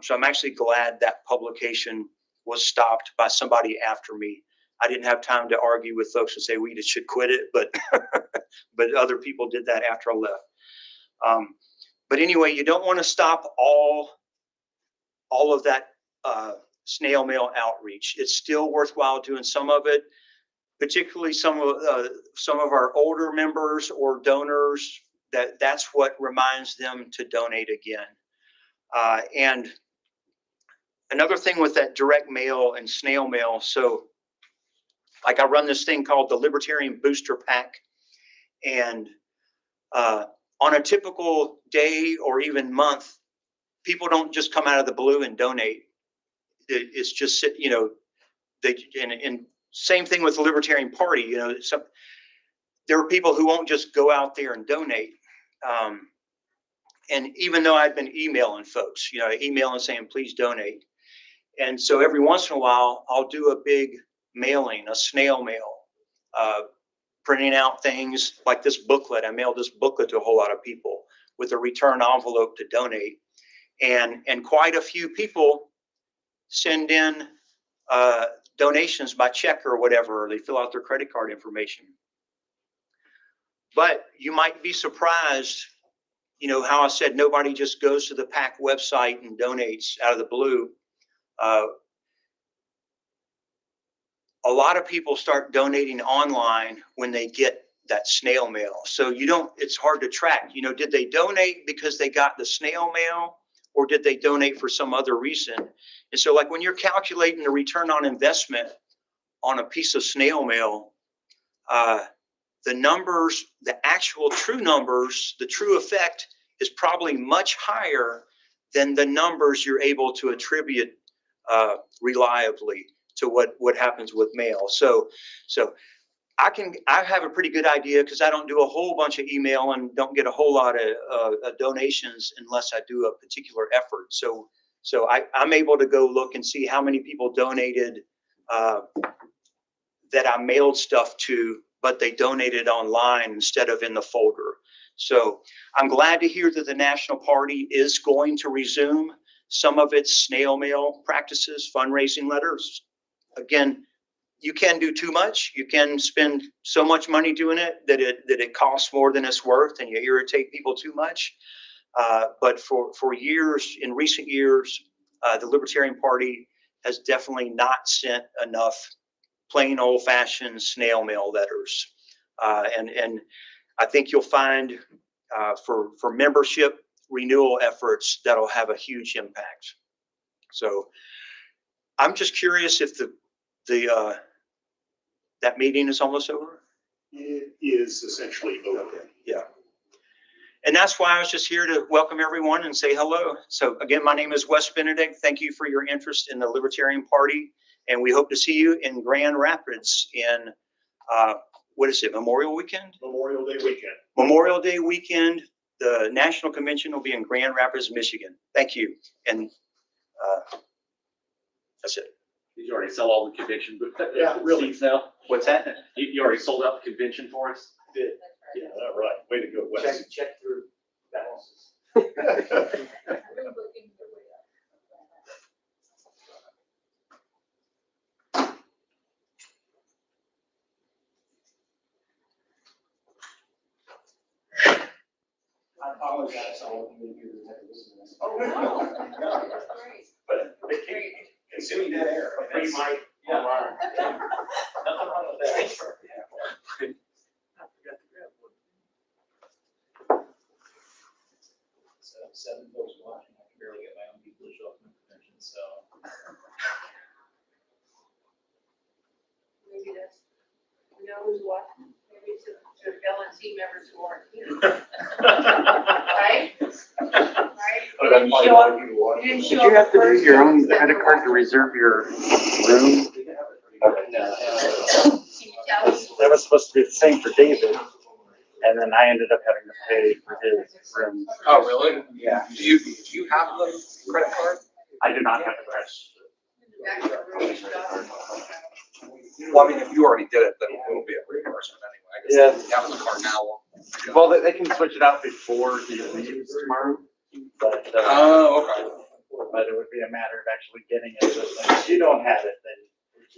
So I'm actually glad that publication was stopped by somebody after me. I didn't have time to argue with folks and say we should quit it, but but other people did that after I left. But anyway, you don't want to stop all of that snail mail outreach. It's still worthwhile doing some of it, particularly some of our older members or donors. That's what reminds them to donate again. And another thing with that direct mail and snail mail, so like I run this thing called the Libertarian Booster Pack, and on a typical day or even month, people don't just come out of the blue and donate. It's just, and same thing with the Libertarian Party. There are people who won't just go out there and donate. And even though I've been emailing folks, emailing saying, please donate. And so every once in a while, I'll do a big mailing, a snail mail, printing out things like this booklet. I mailed this booklet to a whole lot of people with a return envelope to donate. And quite a few people send in donations by check or whatever, or they fill out their credit card information. But you might be surprised, you know, how I said nobody just goes to the PAC website and donates out of the blue. A lot of people start donating online when they get that snail mail. So it's hard to track, you know, did they donate because they got the snail mail, or did they donate for some other reason? And so like when you're calculating the return on investment on a piece of snail mail, the numbers, the actual true numbers, the true effect is probably much higher than the numbers you're able to attribute reliably to what happens with mail. So I have a pretty good idea, because I don't do a whole bunch of email and don't get a whole lot of donations unless I do a particular effort. So I'm able to go look and see how many people donated that I mailed stuff to, but they donated online instead of in the folder. So I'm glad to hear that the National Party is going to resume some of its snail mail practices, fundraising letters. Again, you can do too much. You can spend so much money doing it that it costs more than it's worth, and you irritate people too much. But for years, in recent years, the Libertarian Party has definitely not sent enough plain old-fashioned snail mail letters. And I think you'll find for membership renewal efforts, that'll have a huge impact. So I'm just curious if that meeting is almost over? It is essentially over. Yeah. And that's why I was just here to welcome everyone and say hello. So again, my name is Wes Benedict. Thank you for your interest in the Libertarian Party. And we hope to see you in Grand Rapids in, what is it, Memorial Weekend? Memorial Day weekend. Memorial Day weekend. The National Convention will be in Grand Rapids, Michigan. Thank you. And that's it. Did you already sell all the convention Yeah, really. seats now? What's that? You already sold out the convention for us? Did. Yeah, all right. Way to go, Wes. Check through balances. I apologize, all of you who had to listen to this. Oh, no. But they keep consuming dead air. Free mic online. Nothing wrong with that. So 7 folks watching, I can barely get my own people to show up in the convention, so. Maybe that's, you know who's watching? Maybe it's the LNC members who aren't here. Right? Right? Oh, that's probably why you watch. You didn't Did show you up have to do first, your so own you credit better card to watch. reserve your room? Can you tell me? That was supposed to be the same for David, and then I ended up having to pay for his room. Oh, really? Yeah. Do you have the credit card? I do not have the credit. Well, I mean, if you already did it, then it will be a reimbursement anyway. I guess if you have the card now. Well, they can switch it out before he leaves tomorrow, but, Oh, okay. but it would be a matter of actually getting it. If you don't have it, then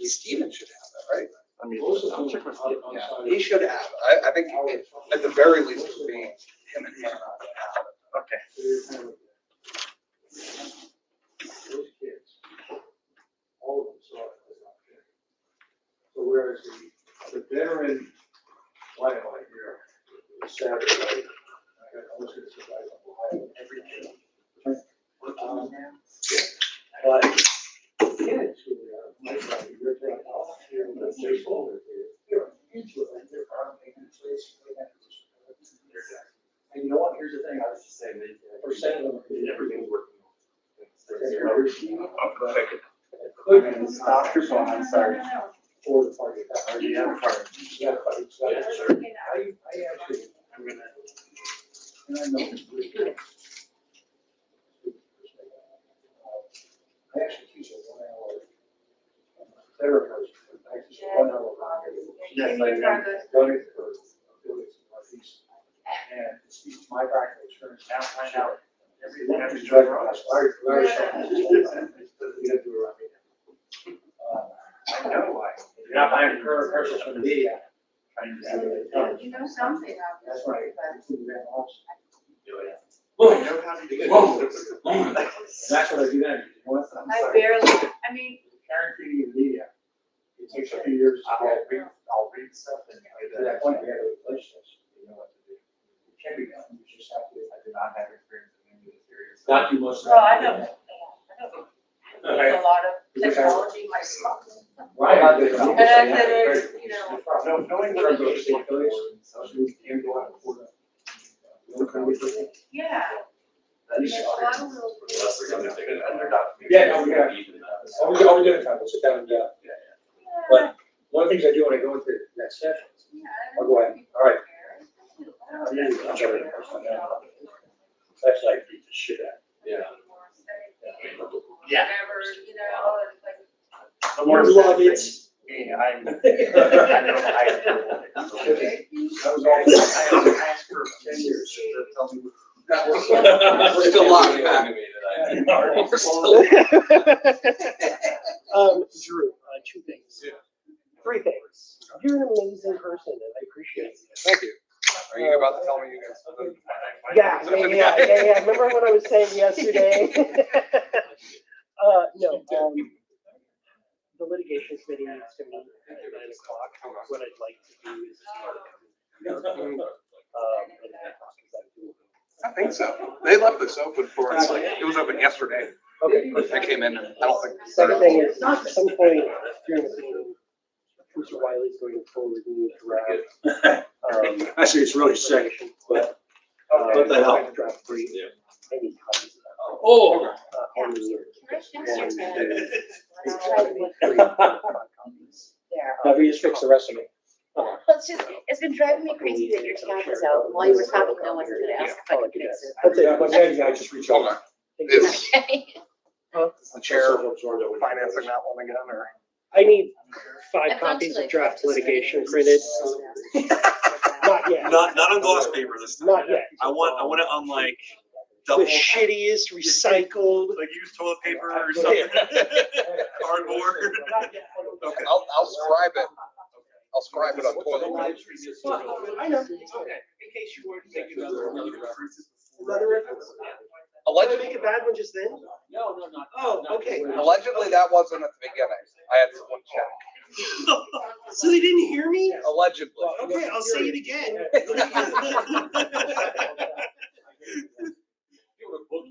Steven should have it, right? I mean, I'll check with Steve. Yeah, he should have it. I think at the very least it would be him and him. Okay. Those kids, all of them saw it as an opportunity. So whereas the veteran flag light here, Saturday night, I was gonna survive on Ohio every day. But kids who are, my son, you're taking off here, but they're older, they're into it, like they're probably in place. And you know what, here's the thing, I was just saying, percent of them, everything's working. Stop your phone, I'm sorry. For the party. Or do you have a card? Yeah, but it's got it, sure. I actually, I'm gonna, and I know it's pretty good. I actually teach a 1 hour therapy, I teach a 1 hour. Yes, I know. Donate for buildings in Northeast. And it's my practical experience, now find out I know why. You're not buying commercials from the media. You know something out there. That's right. That's what I do then. I barely, I mean, Parent TV and media. It takes a few years to get. I'll read stuff and at that point, we have to replace this. You know what to do. It can be done, you just have to. I did not have experience in any of this area. Not too much. well, I don't use a lot of technology myself. Right. And I said, you know, Knowing where I'm going to go, so you can go out for the. yeah. That is. There's a lot of little. Yeah, no, we got. All we did, we'll sit down and, but one of the things I do when I go into next session, I'll go ahead, all right. That's like beat the shit out. Yeah. Yeah. Whatever, you know, it's like. The more love it. I know, that was all, I asked her 10 years to tell me. We're still live, Pat. Drew, two things. Three things. You're an amazing person and I appreciate it. Thank you. Are you about to tell me you guys? Yeah. Remember what I was saying yesterday? No, the litigation committee needs to meet at 9 o'clock. What I'd like to do is I think so. They left this open for us. Like, it was open yesterday. Okay. I came in and I don't think. Second thing is, at some point during the meeting, Mr. Wiley's going to forward me a draft. Actually, it's really sick. But, What the hell? Draft brief. I need copies of that. Oh. On the- Now we just fix the rest of it. Well, it's been driving me crazy that your tab was out. While you were talking, no one's gonna ask if I can fix it. That's it. But then I just reach out. Is Okay. the chair financing that one again or? I need 5 I'd copies love of to, like, draft litigation printed. Not yet. Not on gloss paper this time. Not yet. I want it on like The double, shittiest recycled. like used toilet paper or something. Cardboard. Okay. I'll scribe it. I'll scribe it on toilet. I know. In case you weren't thinking another. Another reference. Did I Allegedly, make a bad one just then? No, not. Oh, okay. allegedly that wasn't at the beginning. I had someone check. So they didn't hear me? Allegedly. Okay, I'll say it again.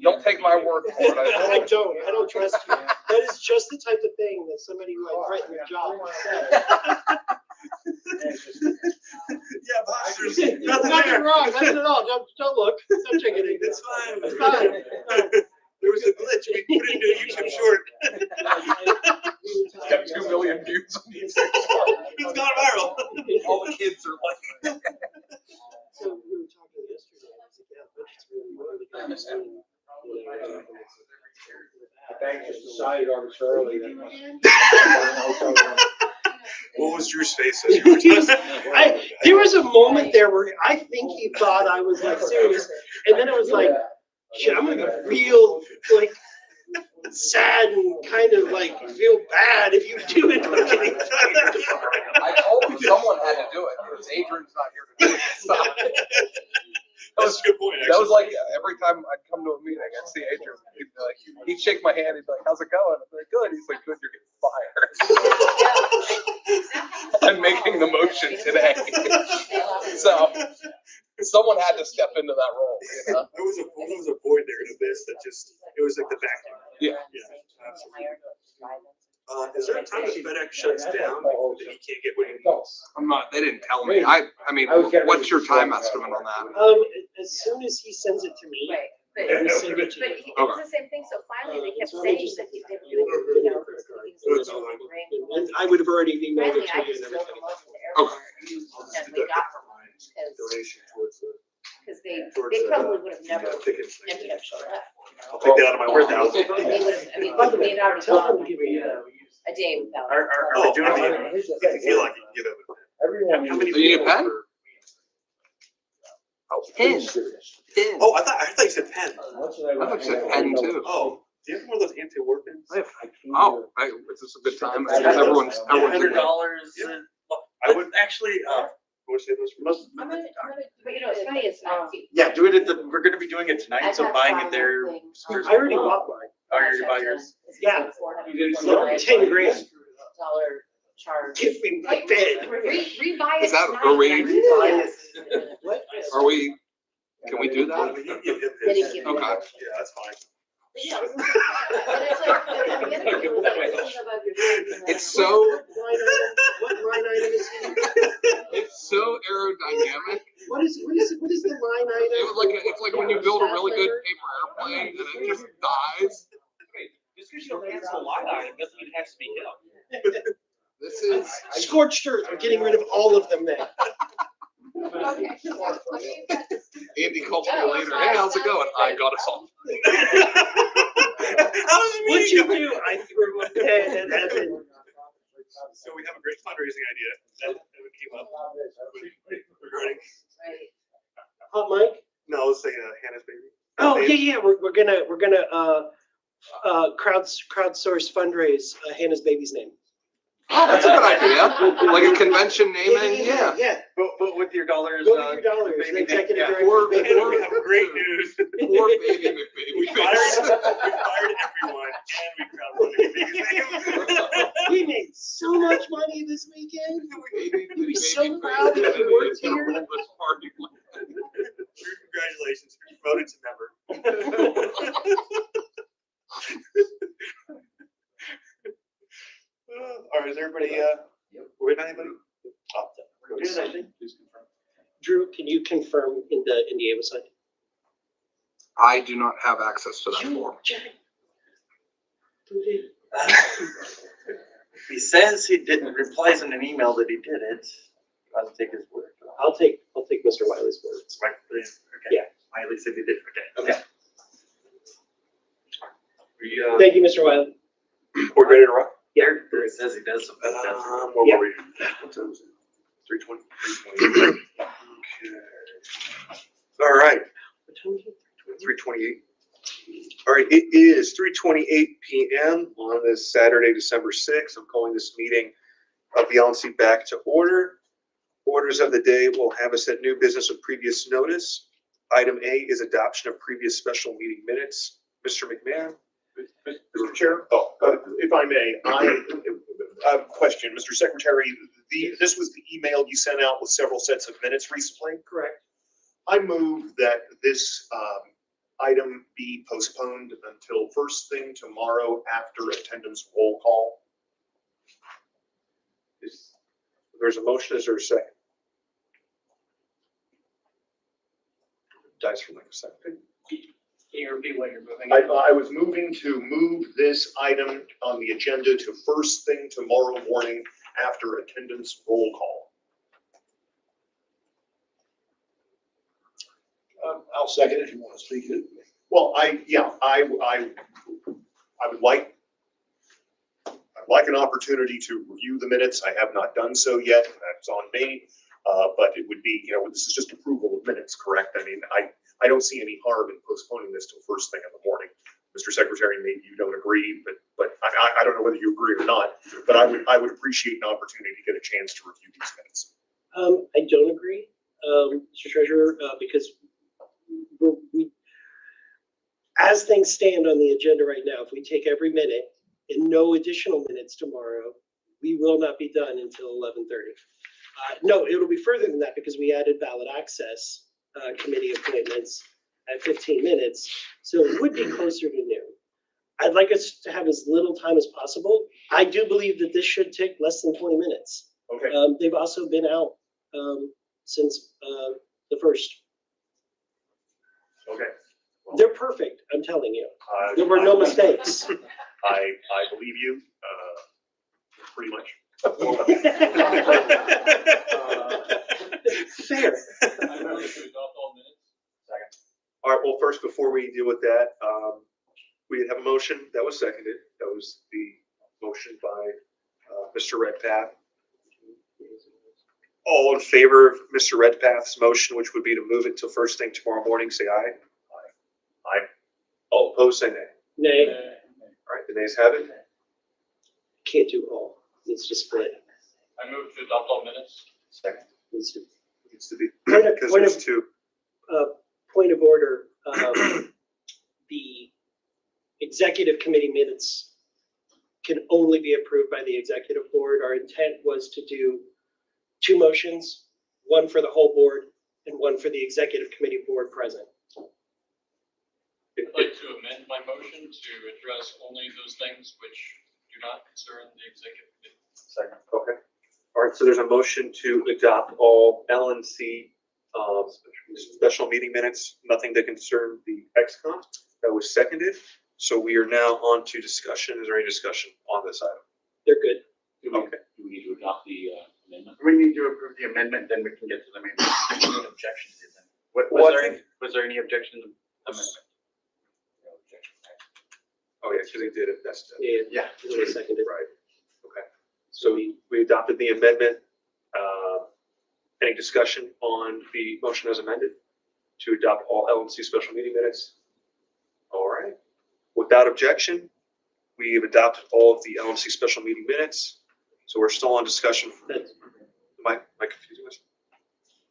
Don't take my word for it. I don't trust you. That is just the type of thing that somebody who had threatened a job said. Yeah, boss, there's nothing Nothing there. wrong, nothing at all. Don't look. Don't check anything. It's fine. It's fine. There was a glitch. We put it into a YouTube short. It's got 2 million views on YouTube. It's gone viral. All the kids are like. So we were talking yesterday, and I was like, yeah, budget's really good. The bank just decided arbitrarily What was Drew's face as you were talking? There was a moment there where I think he thought I was like serious, and then it was like, shit, I'm gonna get real like sad and kind of like feel bad if you do it. I told him someone had to do it because Adrian's not here to do it. Stop. That's a good point, That was actually. like every time I'd come to a meeting, I'd see Adrian. He'd be like, he'd shake my hand. He'd be like, "How's it going?" I'd be like, "Good." He's like, "Good, you're getting fired." I'm making the motion today. So someone had to step into that role. You know? There was a void there in Abyss that just, it was like the vacuum. Yeah. Yeah, absolutely. Is there a time that FedEx shuts down that he can't get what he needs? I'm not. They didn't tell me. I mean, what's your time estimate on that? As soon as he sends it to me, Right, but, I will send it to but you. it was the same thing, so finally they kept saying that they were doing, you know, things that were doing. And I would have already emailed Finally, it to I you just and filled everything. them up in the airport, and we got them, Donation towards the. because they probably would have never Tickets. ended up showing up. I'll take that out of my 1,000. They would have, I mean, By the way, they'd already tell gone them to give me a day without. Oh, I mean, if you feel like you can give it. Everyone. How many Do you need a people pen? were- Oh, pin. Pin. Oh, I thought you said pen. I thought you said pen too. Oh, do you have one of those anti-war pens? Is this a good time? I guess everyone's. $100. Yeah. I would actually, We'll save those for most. But you know, it's funny, it's not. yeah, do it we're gonna be doing it tonight, so buying it there. I already bought mine. Oh, you're gonna buy yours? Yeah. $400. 10 grand. Dollar charge. Give me my pen. Rebuy it Is that- tonight. are we- and rebuy it. What? Are we? Can we do that? Then he give it Okay. back. Yeah, that's fine. Yeah, and it's like, I mean, the other thing was like, this is above your head, and It's then- so. What line item is it? It's so aerodynamic. What is the line item? It's like when you build a really good paper airplane and it just dies. Just because you don't cancel a line item doesn't mean it has to be him. This is. Scorched earth. I'm getting rid of all of them now. Andy called me later. Hey, how's it going? I got us all. What'd you do? I threw a pen and then. So we have a great fundraising idea that we came up with regarding. Hot mic? No, let's say Hannah's baby. Oh, yeah. We're gonna crowdsource fundraise Hannah's baby's name. Oh, that's a good idea. Like a convention naming. Yeah. Yeah. But with your dollars. Go with your dollars. baby Executive name, yeah. director. And we have great news. Poor baby McBaby We fired everyone and we crowdfunded the biggest name. We made so much money this weekend. Baby, We'd be so proud if you worked here. Congratulations, you're voted to member. All right, is everybody, we're with anybody? Oh, we're good, I think. Please confirm. Drew, can you confirm in the NDA was signed? I do not have access to that form. He says he didn't, replies in an email that he did it. I'll take his word. I'll take Mr. Wiley's word. Right, please. Okay. Yeah. Miley said he did, okay. We, Thank you, Mr. Wiley. we're ready to rock? There it says he does something. What Yeah. were we? 320. Okay. All right. 3:28. All right, it is 3:28 p.m. on this Saturday, December 6th. I'm calling this meeting of the LNC back to order. Orders of the day will have us at new business with previous notice. Item A is adoption of previous special meeting minutes. Mr. McMahon? Mr. Chair, if I may, I have a question, Mr. Secretary. This was the email you sent out with several sets of minutes recently? Correct. I move that this item be postponed until first thing tomorrow after attendance roll call. There's a motion, is there a second? Dice for like a second. Can you repeat what you're moving? I was moving to move this item on the agenda to first thing tomorrow morning after attendance roll call. I'll second if you want to speak it. Well, I would like, I'd like an opportunity to review the minutes. I have not done so yet. That's on me. But it would be, this is just approval of minutes, correct? I mean, I don't see any harm in postponing this till first thing in the morning. Mr. Secretary, maybe you don't agree, but I don't know whether you agree or not, but I would appreciate an opportunity to get a chance to review these minutes. I don't agree, Mr. Treasurer, because we, as things stand on the agenda right now, if we take every minute and no additional minutes tomorrow, we will not be done until 11:30. No, it'll be further than that because we added ballot access committee appointments at 15 minutes. So it would be closer to noon. I'd like us to have as little time as possible. I do believe that this should take less than 20 minutes. Okay. They've also been out since the first. Okay. They're perfect, I'm telling you. There were no mistakes. I believe you, pretty much. Fair. All right, well, first, before we deal with that, we have a motion that was seconded. That was the motion by Mr. Redpath. All in favor of Mr. Redpath's motion, which would be to move it till first thing tomorrow morning, say aye. Aye. All opposed, say nay. Nay, All right, the nays have it. can't do all, needs to split. I move to adopt all minutes. Second. Needs to. Needs to be, Point of- because point there's of- two. Point of order, the executive committee minutes can only be approved by the executive board. Our intent was to do two motions, one for the whole board and one for the executive committee board present. I'd like to amend my motion to address only those things which do not concern the executive committee. Second. Okay. All right, so there's a motion to adopt all LNC special meeting minutes, nothing that concern the XCOM. That was seconded. So we are now on to discussion. Is there any discussion on this item? They're good. Okay. Do we need to adopt the amendment? We need to approve the amendment, then we can get to the main. Any objections to them? Well, I think- Was there any objection to the amendment? No objection. Oh, yeah, because they did it. That's Yeah. It was seconded. right. Okay. So we adopted the amendment. Any discussion on the motion as amended to adopt all LNC special meeting minutes? All right. Without objection, we have adopted all of the LNC special meeting minutes. So we're still on discussion. Am I confusing this?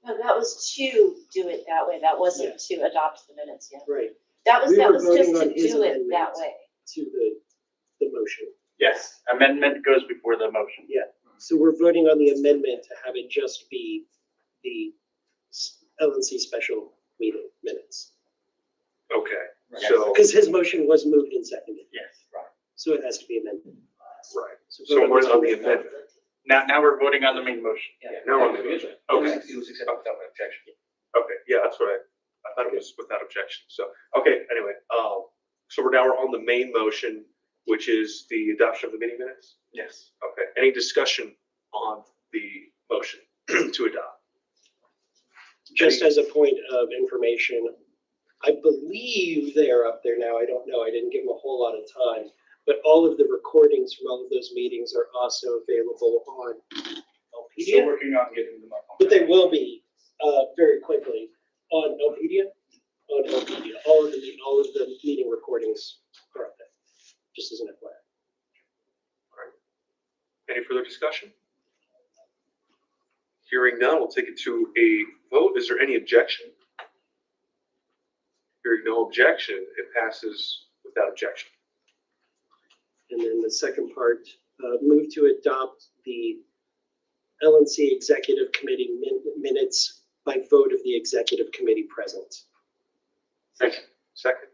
No, that was to do it that way. That wasn't to adopt the minutes yet. Right, That was We were just voting to on his do it that amendment. way. to the motion. Yes, amendment goes before the motion. So we're voting on the amendment to have it just be the LNC special meeting minutes. Okay, so, Because his motion was moved and seconded, Yes. so it has to be amended. right. So So vote we're on the amendment. Now we're voting on the main motion. Now we're on the motion. Okay. It was accepted without objection. Okay, yeah, that's what I thought it was without objection. So, okay, anyway, so we're on the main motion, which is the adoption of the meeting minutes? Yes. Okay, any discussion on the motion to adopt? Just as a point of information, I believe they are up there now. I don't know. I didn't give them a whole lot of time. But all of the recordings from all of those meetings are also available on Still Lpedia. working on getting them up. But they will be very quickly on Lpedia. On Lpedia. All of the meeting recordings are up there, just as an FYI. Any further discussion? Hearing none, we'll take it to a vote. Is there any objection? Hearing no objection, it passes without objection. And then the second part, move to adopt the LNC Executive Committee minutes by vote of the Executive Committee present. Second.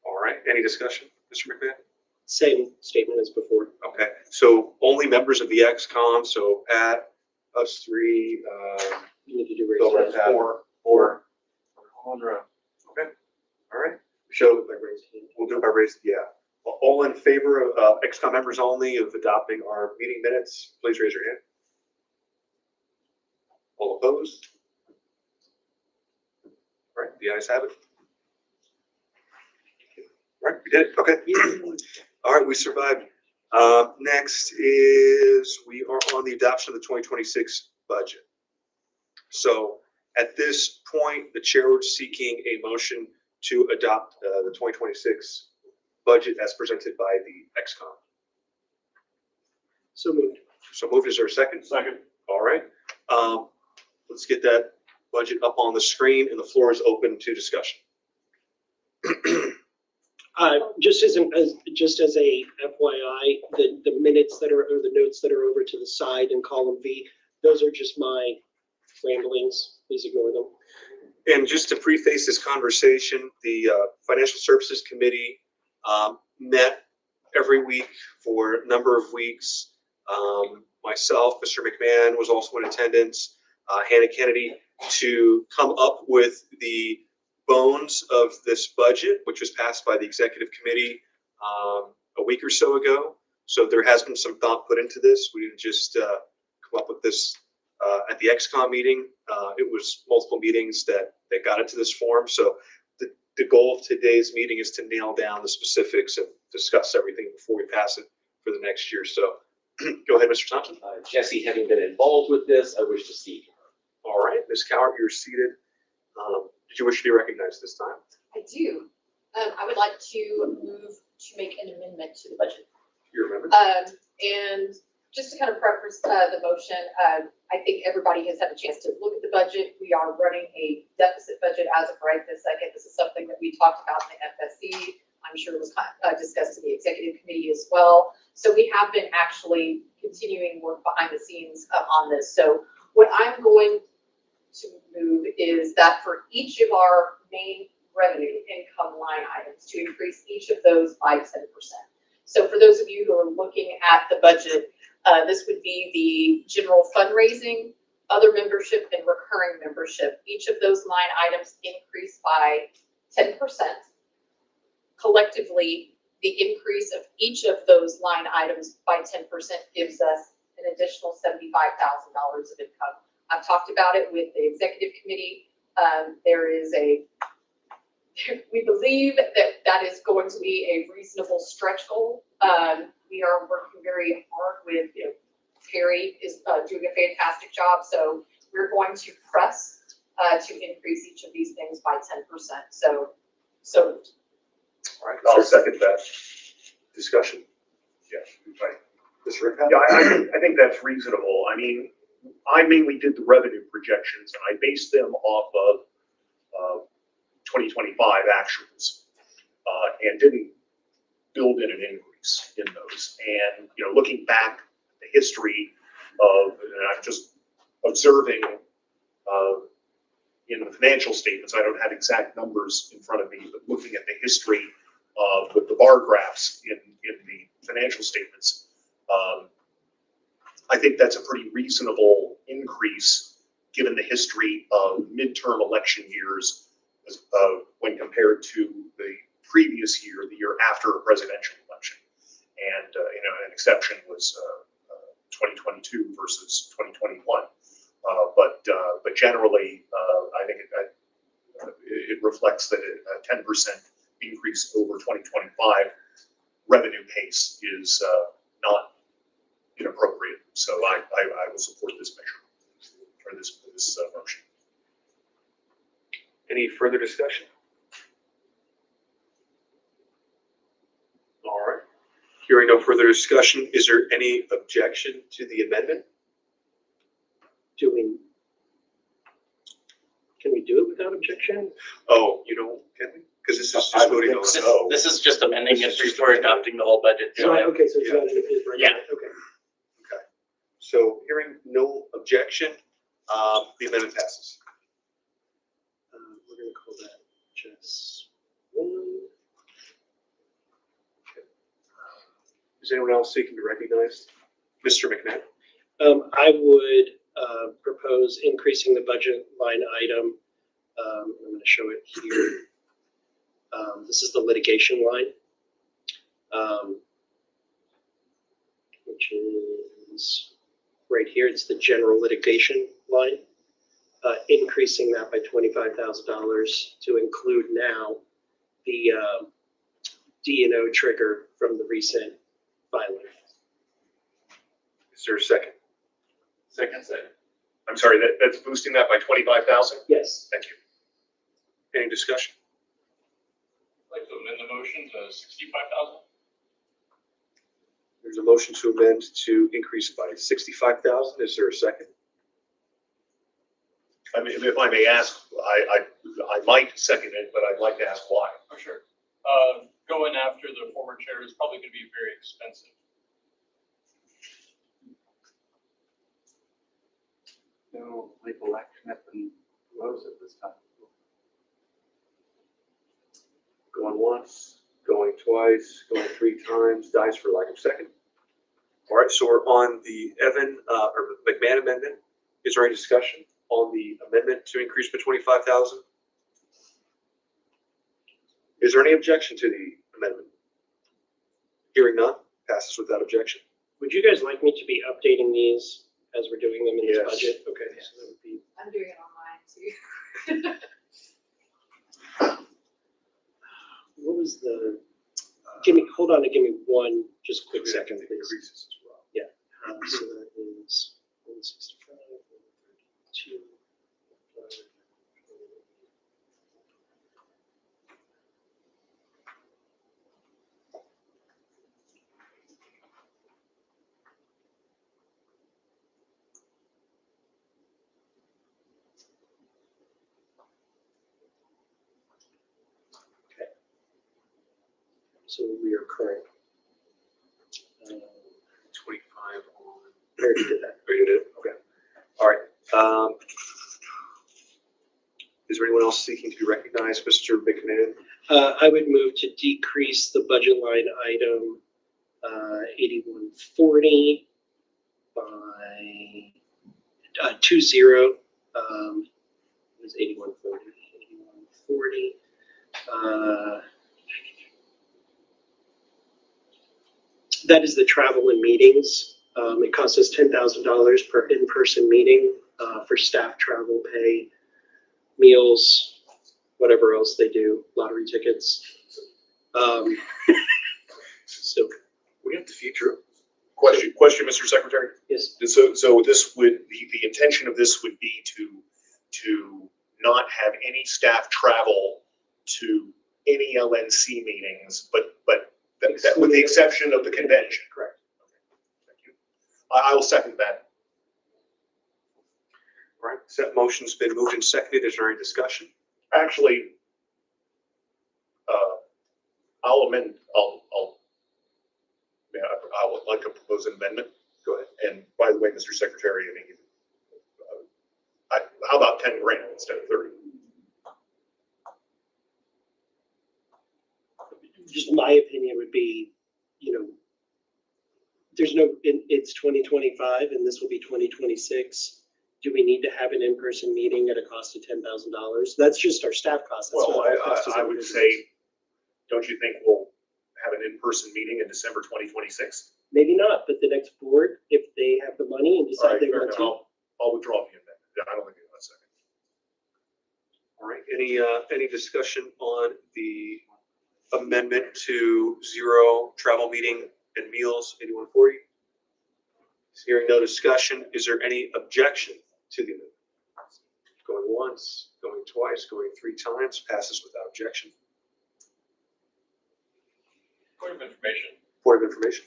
All right, any discussion, Mr. McMahon? Same statement as before. Okay, so only members of the XCOM, so Pat, us three, You need to do Bill raise hand. Redpath, four. All in a row. Okay, all right. So we'll do it by raise, yeah. All in favor of XCOM members only of adopting our meeting minutes, please raise your hand. All opposed? All right, the ayes have it. All right, we did it, okay. All right, we survived. Next is, we are on the adoption of the 2026 budget. So at this point, the chair was seeking a motion to adopt the 2026 budget as presented by the XCOM. So moved. So moved, is there a second? Second. All right, let's get that budget up on the screen and the floor is open to discussion. Just as a FYI, the minutes that are, or the notes that are over to the side in column V, those are just my ramblings. Please ignore them. And just to preface this conversation, the Financial Services Committee met every week for a number of weeks. Myself, Mr. McMahon was also in attendance, Hannah Kennedy, to come up with the bones of this budget, which was passed by the Executive Committee a week or so ago. So there has been some thought put into this. We didn't just come up with this at the XCOM meeting. It was multiple meetings that got into this form. So the goal of today's meeting is to nail down the specifics and discuss everything before we pass it for the next year. So Go ahead, Mr. Thompson. Jesse, having been involved with this, I wish to seek. All right, Ms. Cowart, you're seated. Did you wish to be recognized this time? I do. I would like to move to make an amendment to the budget. Your amendment? And just to kind of preface the motion, I think everybody has had a chance to look at the budget. We are running a deficit budget as of right this second. This is something that we talked about in the FSC. I'm sure it was discussed in the executive committee as well. So we have been actually continuing work behind the scenes on this. So what I'm going to move is that for each of our main revenue income line items, to increase each of those by 10%. So for those of you who are looking at the budget, this would be the general fundraising, other membership, and recurring membership. Each of those line items increase by 10%. Collectively, the increase of each of those line items by 10% gives us an additional $75,000 of income. I've talked about it with the executive committee. We believe that that is going to be a reasonable stretch goal. We are working very hard with, Terry is doing a fantastic job. So we're going to press to increase each of these things by 10%. So. All right, I'll second that. Discussion? Yeah, right. Mr. Rickard? Yeah, I think that's reasonable. I mean, I mainly did the revenue projections and I based them off of 2025 actuals and didn't build in an increase in those. And, looking back at the history of, and I'm just observing in the financial statements, I don't have exact numbers in front of me, but looking at the history with the bar graphs in the financial statements, I think that's a pretty reasonable increase given the history of midterm election years when compared to the previous year, the year after a presidential election. And, an exception was 2022 versus 2021. But generally, I think it reflects that a 10% increase over 2025 revenue pace is not inappropriate. So I will support this measure or this motion. Any further discussion? All right. Hearing no further discussion, is there any objection to the amendment? Can we do it without objection? Oh, can we? Because this is just voting on no. This is just amending it before adopting the whole budget. So, okay, so it's not in his right? Yeah. Okay. Okay. So hearing no objection, the amendment passes. We're going to call that just one. Okay. Is anyone else seeking to be recognized? Mr. McNabb? I would propose increasing the budget line item. I'm going to show it here. This is the litigation line, which is right here. It's the general litigation line, increasing that by $25,000 to include now the D&O trigger from the recent filing. Is there a second? Second. I'm sorry, that's boosting that by 25,000? Yes. Thank you. Any discussion? I'd like to amend the motion to 65,000. There's a motion to amend to increase by 65,000. Is there a second? I mean, if I may ask, I might second it, but I'd like to ask why. For sure. Going after the former chair is probably going to be very expensive. No legal action at the Rose at this time. Going once, going twice, going 3 times, dies for lack of second. All right, so we're on the Evan or McMahon amendment. Is there any discussion on the amendment to increase by 25,000? Is there any objection to the amendment? Hearing none, passes without objection. Would you guys like me to be updating these as we're doing them in this Yes. budget? Okay, so that would be. I'm doing it online too. What was the? Hold on and give me one just quick second, please. Increases as well. Yeah. So that is 165, 132. So we are current. 25 on. I already did that. Oh, you did? Okay. All right. Is there anyone else seeking to be recognized, Mr. McNabb? I would move to decrease the budget line item 8140 by 20. It was 8140. 8140. That is the travel and meetings. It costs us $10,000 per in-person meeting for staff travel pay, meals, whatever else they do, lottery tickets. So We have the future. Question, Mr. Secretary? yes, So this would, the intention of this would be to not have any staff travel to any LNC meetings, but that with the exception of the convention. Correct. Thank you. I will second that. All right, so that motion's been moved and seconded. Is there any discussion? Actually, I'll amend, I would like to propose an amendment. Go ahead. And by the way, Mr. Secretary, I mean, how about 10 grand instead of 30? just my opinion would be, there's no, it's 2025 and this will be 2026. Do we need to have an in-person meeting at a cost of $10,000? That's just our staff costs. That's Well, not our cost as I would individuals. say, don't you think we'll have an in-person meeting in December 2026? Maybe not, but the next board, if they have the money and All decide right, they fair want enough. to. I'll withdraw the amendment. Yeah, I don't think that's a second. All right, any discussion on the amendment to zero travel meeting and meals, 8140? Hearing no discussion, is there any objection to the amendment? Going once, going twice, going 3 times, passes without objection. Point of information, Point of information.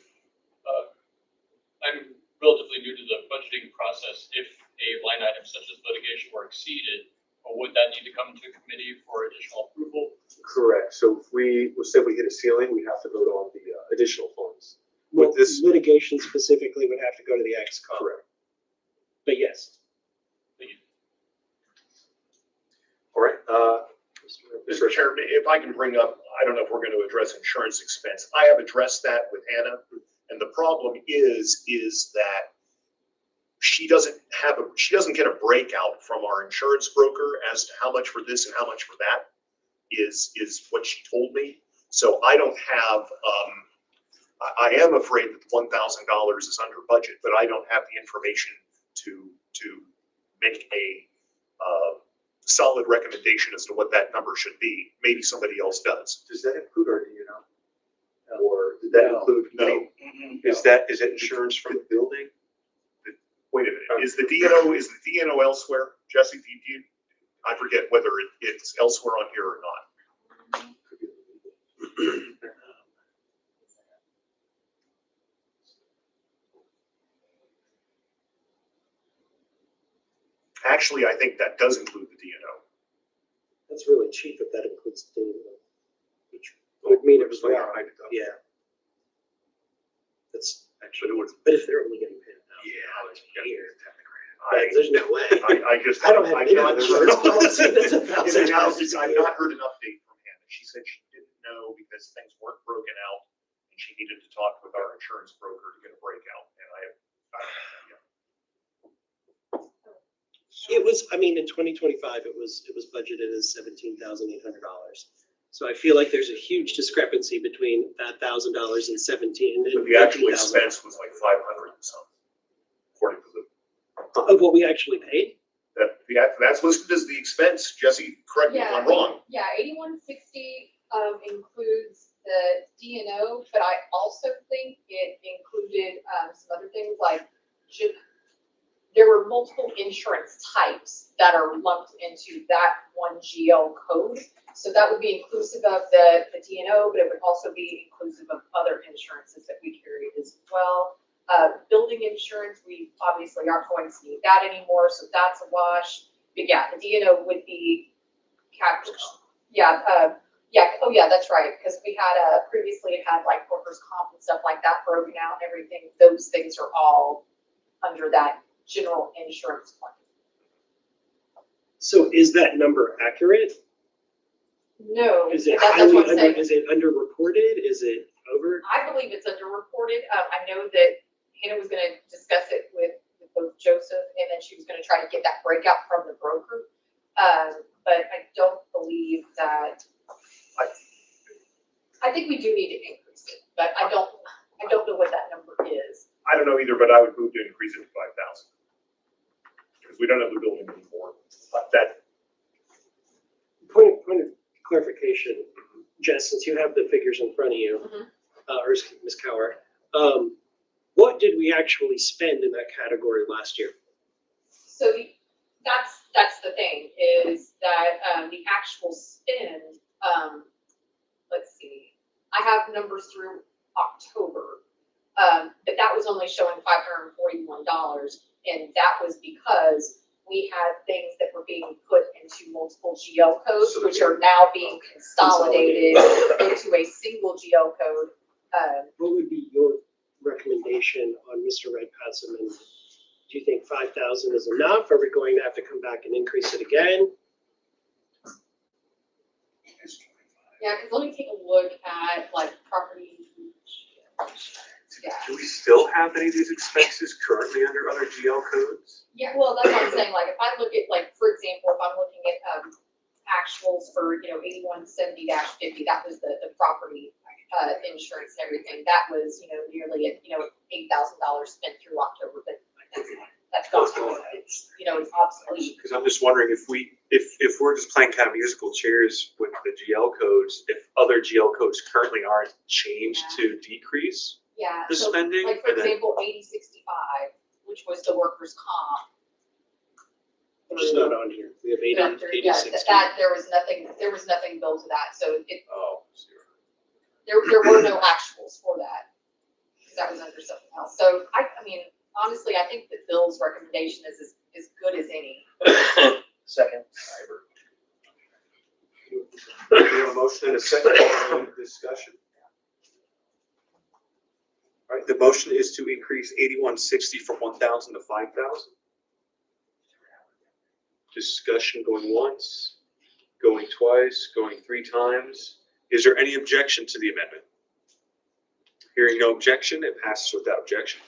I'm relatively new to the budgeting process. If a line item such as litigation were exceeded, would that need to come to committee for additional approval? Correct. So if we, let's say we hit a ceiling, we have to vote on the additional funds. Well, With this, litigation specifically would have to go to the X-Com. correct. But yes. All right. Mr. Chairman, if I can bring up, I don't know if we're going to address insurance expense. I have addressed that with Hannah, and the problem is that she doesn't get a breakout from our insurance broker as to how much for this and how much for that is what she told me. So I don't have, I am afraid that $1,000 is under budget, but I don't have the information to make a solid recommendation as to what that number should be. Maybe somebody else does. Does that include, or do you know? Or did that include? No. Is that insurance from the building? Wait a minute, is the DNO elsewhere? Jesse, do you, I forget whether it's elsewhere on here or not. Actually, I think that does include the DNO. That's really cheap if that includes the, which would mean it was like, Yeah. yeah. That's actually, but if they're only getting paid now. There's no way. I don't have any insurance policy that's $1,000 I've not heard an update from Hannah. She said she didn't know because things weren't broken out and she needed to talk with our insurance broker to get a breakout. And I don't know yet. It was, I mean, in 2025, it was budgeted as $17,800. So I feel like there's a huge discrepancy between that $1,000 and 17. But the actual expense was like 500 and something, according to of what we actually paid. That's listed as the expense. Jesse, correct me if I'm wrong. Yeah, 8160 includes the DNO, but I also think it included, some other things like there were multiple insurance types that are lumped into that one GL code. So that would be inclusive of the DNO, but it would also be inclusive of other insurances that we carried as well. Building insurance, we obviously aren't going to need that anymore, so that's a wash. But yeah, the DNO would be captured. Yeah, oh yeah, that's right, because we had, previously it had like workers' comp and stuff like that broken out and everything. Those things are all under that general insurance plan. So is that number accurate? No, Is it that's highly what I'm saying. is it underreported? Is it over? I believe it's underreported. I know that Hannah was gonna discuss it with both Joseph, and then she was gonna try to get that breakout from the broker. But I don't believe that, I think we do need to increase it, but I don't know what that number is. I don't know either, but I would move to increase it to 5,000. Because we don't have the building anymore. That, Point of clarification, Jess, since you have the figures in front of you, or Ms. Cower, what did we actually spend in that category last year? So that's the thing, is that, the actual spend, let's see, I have numbers through October. But that was only showing $541, and that was because we had things that were being put into multiple GL codes, which are now being consolidated into a single GL code. What would be your recommendation on Mr. Redpath's? Do you think 5,000 is enough? Are we going to have to come back and increase it again? Yeah, because let me take a look at like property. Yeah. Do we still have any of these expenses currently under other GL codes? Yeah, well, that's what I'm saying. Like, if I look at, like, for example, if I'm looking at actuals for, 8170-50, that was the property insurance and everything. That was, nearly $8,000 spent through October, but that's gone. It's, it's obsolete. Because I'm just wondering if we're just playing kind of musical chairs with the GL codes, if other GL codes currently aren't changed to decrease Yeah. the so, spending. like, for example, 8065, which was the workers' comp. Which is not on here. We have 80, Yeah, 86. that, there was nothing built to that, so Oh, there were no actuals for that, because that was under something else. So I mean, honestly, I think that Bill's recommendation is as good as any. Second. We have a motion and a second discussion. All right, the motion is to increase 8160 from 1,000 to 5,000. Discussion going once, going twice, going 3 times. Is there any objection to the amendment? Hearing no objection, it passes without objection.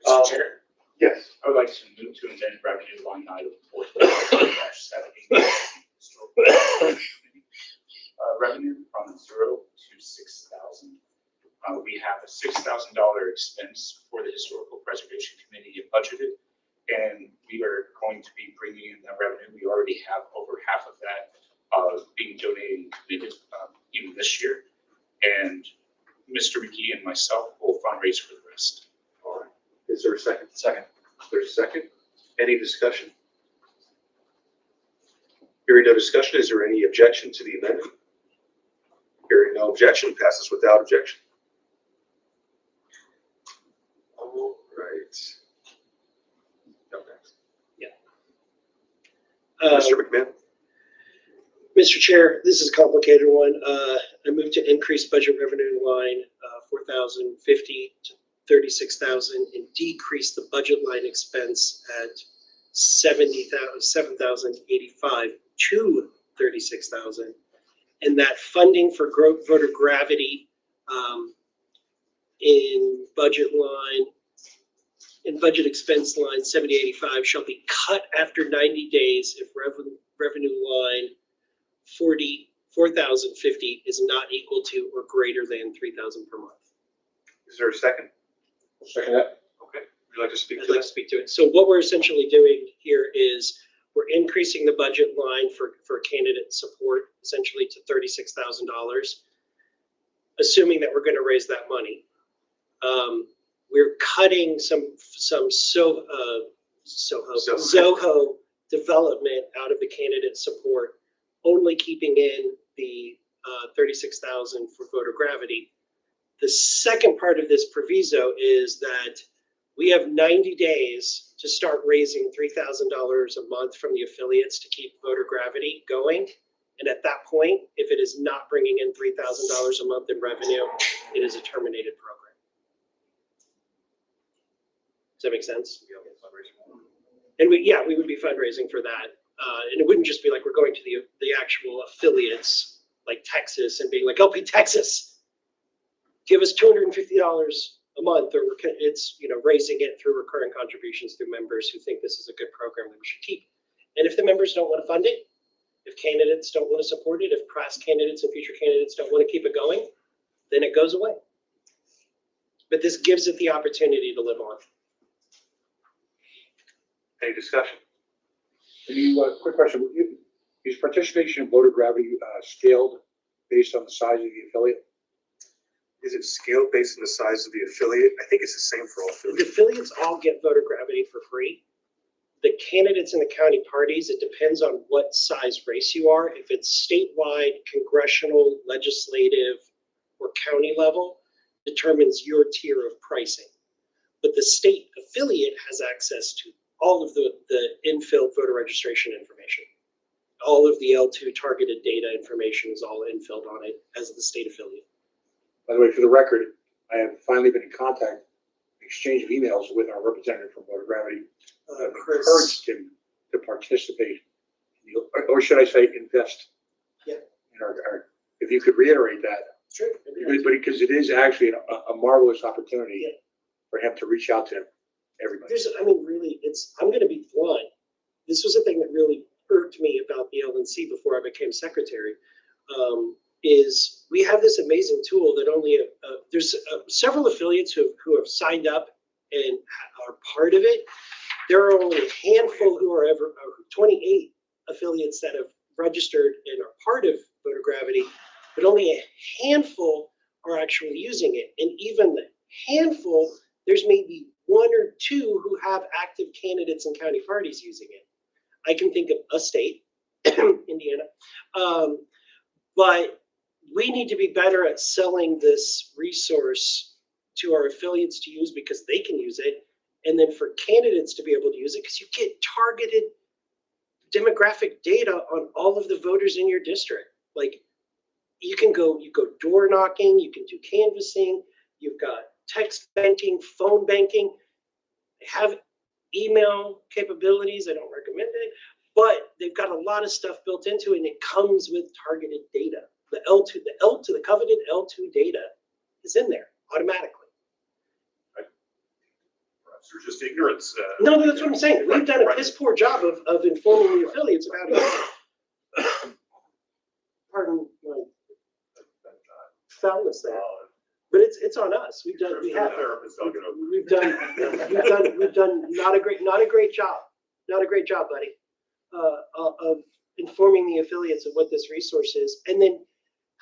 Mr. Chair, Yes. I would like to move to amend revenue line item 4-70. Revenue from 0 to 6,000. We have a $6,000 expense for the Historical Preservation Committee budgeted, and we are going to be bringing in the revenue. We already have over half of that being donated and committed even this year. And Mr. McGee and myself will fundraise for the rest. All right. Is there a second? Second. There's a second. Any discussion? Hearing no discussion, is there any objection to the amendment? Hearing no objection, passes without objection. All right. Mr. McMahon? Mr. Chair, this is a complicated one. I move to increase budget revenue line 4,050 to 36,000 and decrease the budget line expense at 7,085 to 36,000. And that funding for voter gravity in budget expense line 7085 shall be cut after 90 days if revenue line 4,050 is not equal to or greater than 3,000 per month. Is there a second? Second that. you like to speak I'd to like that? to speak to it. So what we're essentially doing here is we're increasing the budget line for candidate support essentially to $36,000, assuming that we're going to raise that money. We're cutting some Zoho development out of the candidate support, only keeping in the 36,000 for voter gravity. The second part of this proviso is that we have 90 days to start raising $3,000 a month from the affiliates to keep voter gravity going. And at that point, if it is not bringing in $3,000 a month in revenue, it is a terminated program. Does that make sense? And we would be fundraising for that. And it wouldn't just be like we're going to the actual affiliates like Texas and being like, LP Texas, give us $250 a month, or it's raising it through recurring contributions through members who think this is a good program that we should keep. And if the members don't want to fund it, if candidates don't want to support it, if past candidates and future candidates don't want to keep it going, then it goes away. But this gives it the opportunity to live on. Any discussion? Quick question, is participation in voter gravity scaled based on the size of the affiliate? Is it scaled based on the size of the affiliate? I think it's the same for all The affiliates. affiliates all get voter gravity for free. The candidates in the county parties, it depends on what size race you are. If it's statewide, congressional, legislative, or county level, determines your tier of pricing. But the state affiliate has access to all of the infilled voter registration information. All of the L2 targeted data information is all infilled on it as the state affiliate. By the way, for the record, I have finally been in contact, exchange of emails with our representative from voter gravity. Chris. Encouraged him to participate, or should I say invest? Yeah. In our, if you could reiterate that. Sure. Because it is actually a marvelous opportunity for him to reach out to everybody. I'm going to be blunt. This was a thing that really irked me about the LNC before I became secretary. Is we have this amazing tool that only there's several affiliates who have signed up and are part of it. There are only a handful who are 28 affiliates that have registered and are part of voter gravity, but only a handful are actually using it. And even the handful, there's maybe one or two who have active candidates and county parties using it. I can think of a state, Indiana, but we need to be better at selling this resource to our affiliates to use because they can use it, and then for candidates to be able to use it because you get targeted demographic data on all of the voters in your district. Like you go door knocking, you can do canvassing, you've got text banking, phone banking, they have email capabilities. I don't recommend it, but they've got a lot of stuff built into it, and it comes with targeted data. The coveted L2 data is in there automatically. Perhaps there's just ignorance. No, that's what I'm saying. We've done a piss poor job of informing the affiliates about it. Pardon my foulness there, but it's on us. We've done not a great job, buddy, of informing the affiliates of what this resource is, and then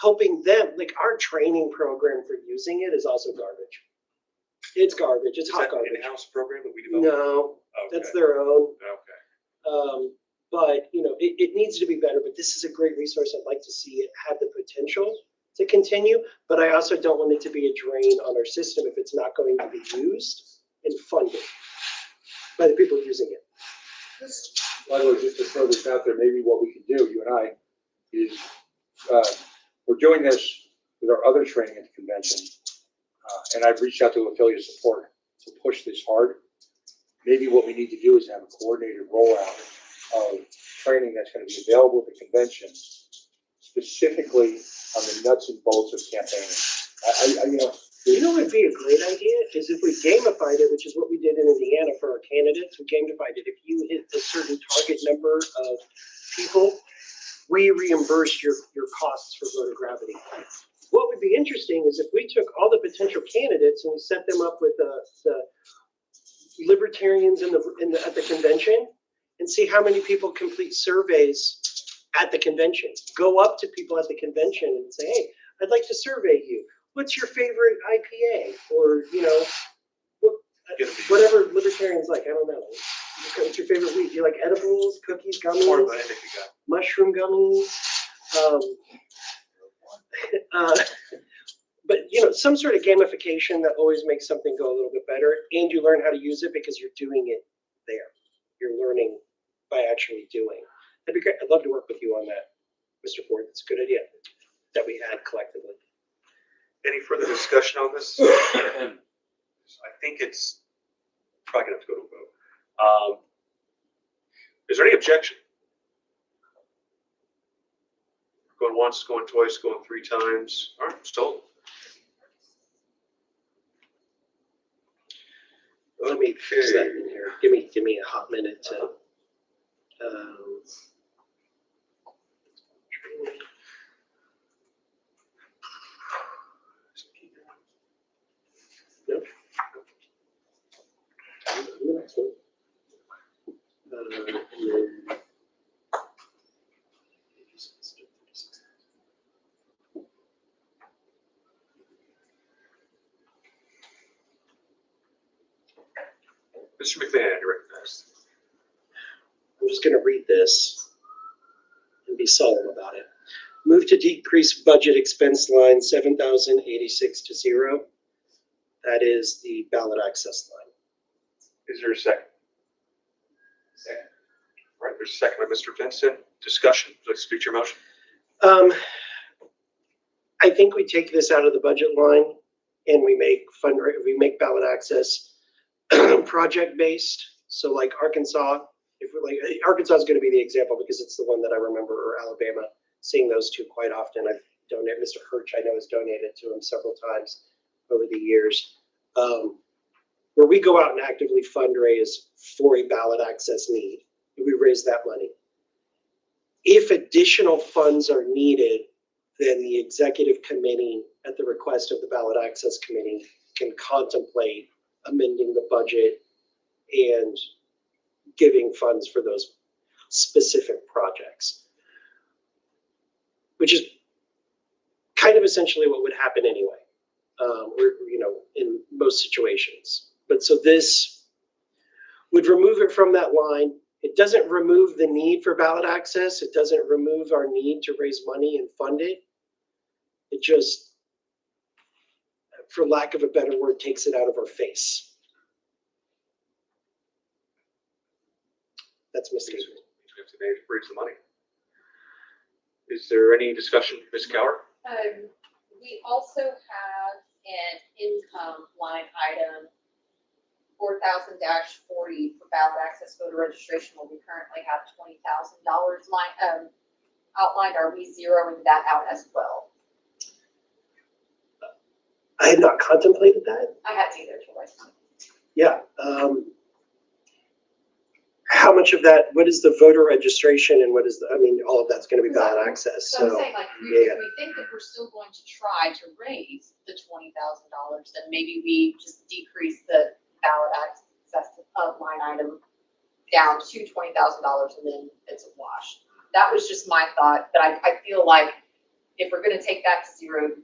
helping them. Like our training program for using it is also garbage. It's garbage. It's hot garbage. In-house program that we developed? No, Okay. that's their own. Okay. But it needs to be better. But this is a great resource. I'd like to see it have the potential to continue. But I also don't want it to be a drain on our system if it's not going to be used and funded by the people using it. By the way, just to throw this out there, maybe what we can do, you and I, is we're doing this with our other training at the convention, and I've reached out to affiliate support to push this hard. Maybe what we need to do is have a coordinated rollout of training that's going to be available at the convention, specifically on the nuts and bolts of campaigning. You know what would be a great idea is if we gamified it, which is what we did in Indiana for our candidates. We gamified it. If you hit a certain target number of people, we reimburse your costs for voter gravity. What would be interesting is if we took all the potential candidates and we set them up with libertarians at the convention and see how many people complete surveys at the convention. Go up to people at the convention and say, hey, I'd like to survey you. What's your favorite IPA? Or, whatever libertarians like, I don't know. What's your favorite weed? Do you like edibles, cookies, gummies? More than anything you got. Mushroom gummies? But, some sort of gamification that always makes something go a little bit better, and you learn how to use it because you're doing it there. You're learning by actually doing. That'd be great. I'd love to work with you on that, Mr. Ford. It's a good idea that we had collectively. Any further discussion on this? I think it's probably gonna have to go to a vote. Is there any objection? Going once, going twice, going 3 times. All right, still. Let me fix that in here. Give me a hot minute to. Nope. The next one. And then- Mr. McMahon, you're recognized. I'm just going to read this and be solemn about it. Move to decrease budget expense line 7,086 to 0. That is the ballot access line. Is there a second? Second. All right, there's a second by Mr. Vincent. Discussion. Would you like to speak to your motion? I think we take this out of the budget line and we make ballot access project based. So like Arkansas, Arkansas is going to be the example because it's the one that I remember, or Alabama, seeing those two quite often. I've donated, Mr. Hirsch, I know, has donated to him several times over the years. Where we go out and actively fundraise for a ballot access need, we raise that money. If additional funds are needed, then the executive committee, at the request of the ballot access committee, can contemplate amending the budget and giving funds for those specific projects, which is kind of essentially what would happen anyway, in most situations. But so this would remove it from that line. It doesn't remove the need for ballot access. It doesn't remove our need to raise money and fund it. It just, for lack of a better word, takes it out of our face. That's my statement. We have to raise the money. Is there any discussion, Ms. Cower? We also have an income line item, 4,000-40 for ballot access voter registration, where we currently have $20,000 outlined. Are we zeroing that out as well? I had not contemplated that. I hadn't either, twice. Yeah. How much of that, what is the voter registration and what is all of that's going to be ballot access. So I'm saying, like, if we think that we're still going to try to raise the $20,000, then maybe we just decrease the ballot access line item down to $20,000 and then it's a wash. That was just my thought, but I feel like if we're going to take that to 0,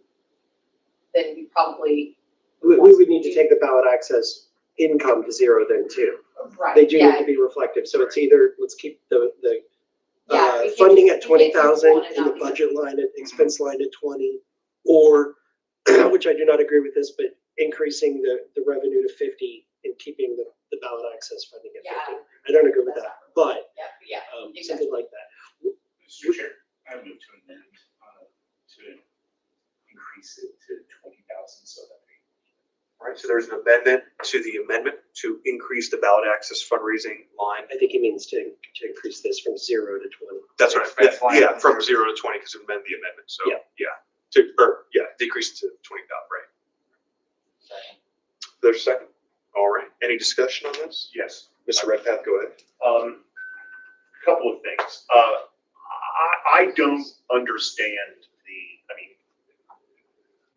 then we probably. We would need to take the ballot access income to 0 then too. Right. They do need to be reflective. So it's either, let's keep the we funding can't at just- we can't do 20,000 one and and the not the other. budget line at expense line at 20, or, which I do not agree with this, but increasing the revenue to 50 and keeping the ballot access funding at 50. I don't agree with that, but something like that. Mr. Chair, I move to amend, to increase it to 20,000 so that All right, so there's an amendment to the amendment to increase the ballot access fundraising line. I think he means to increase this from 0 to 20. That's right. Yeah, from 0 to 20 because we amend the amendment. So decrease it to 20,000. Right. Second. There's a second. All right. Any discussion on this? Yes. Mr. Redpath, go ahead. Couple of things. I don't understand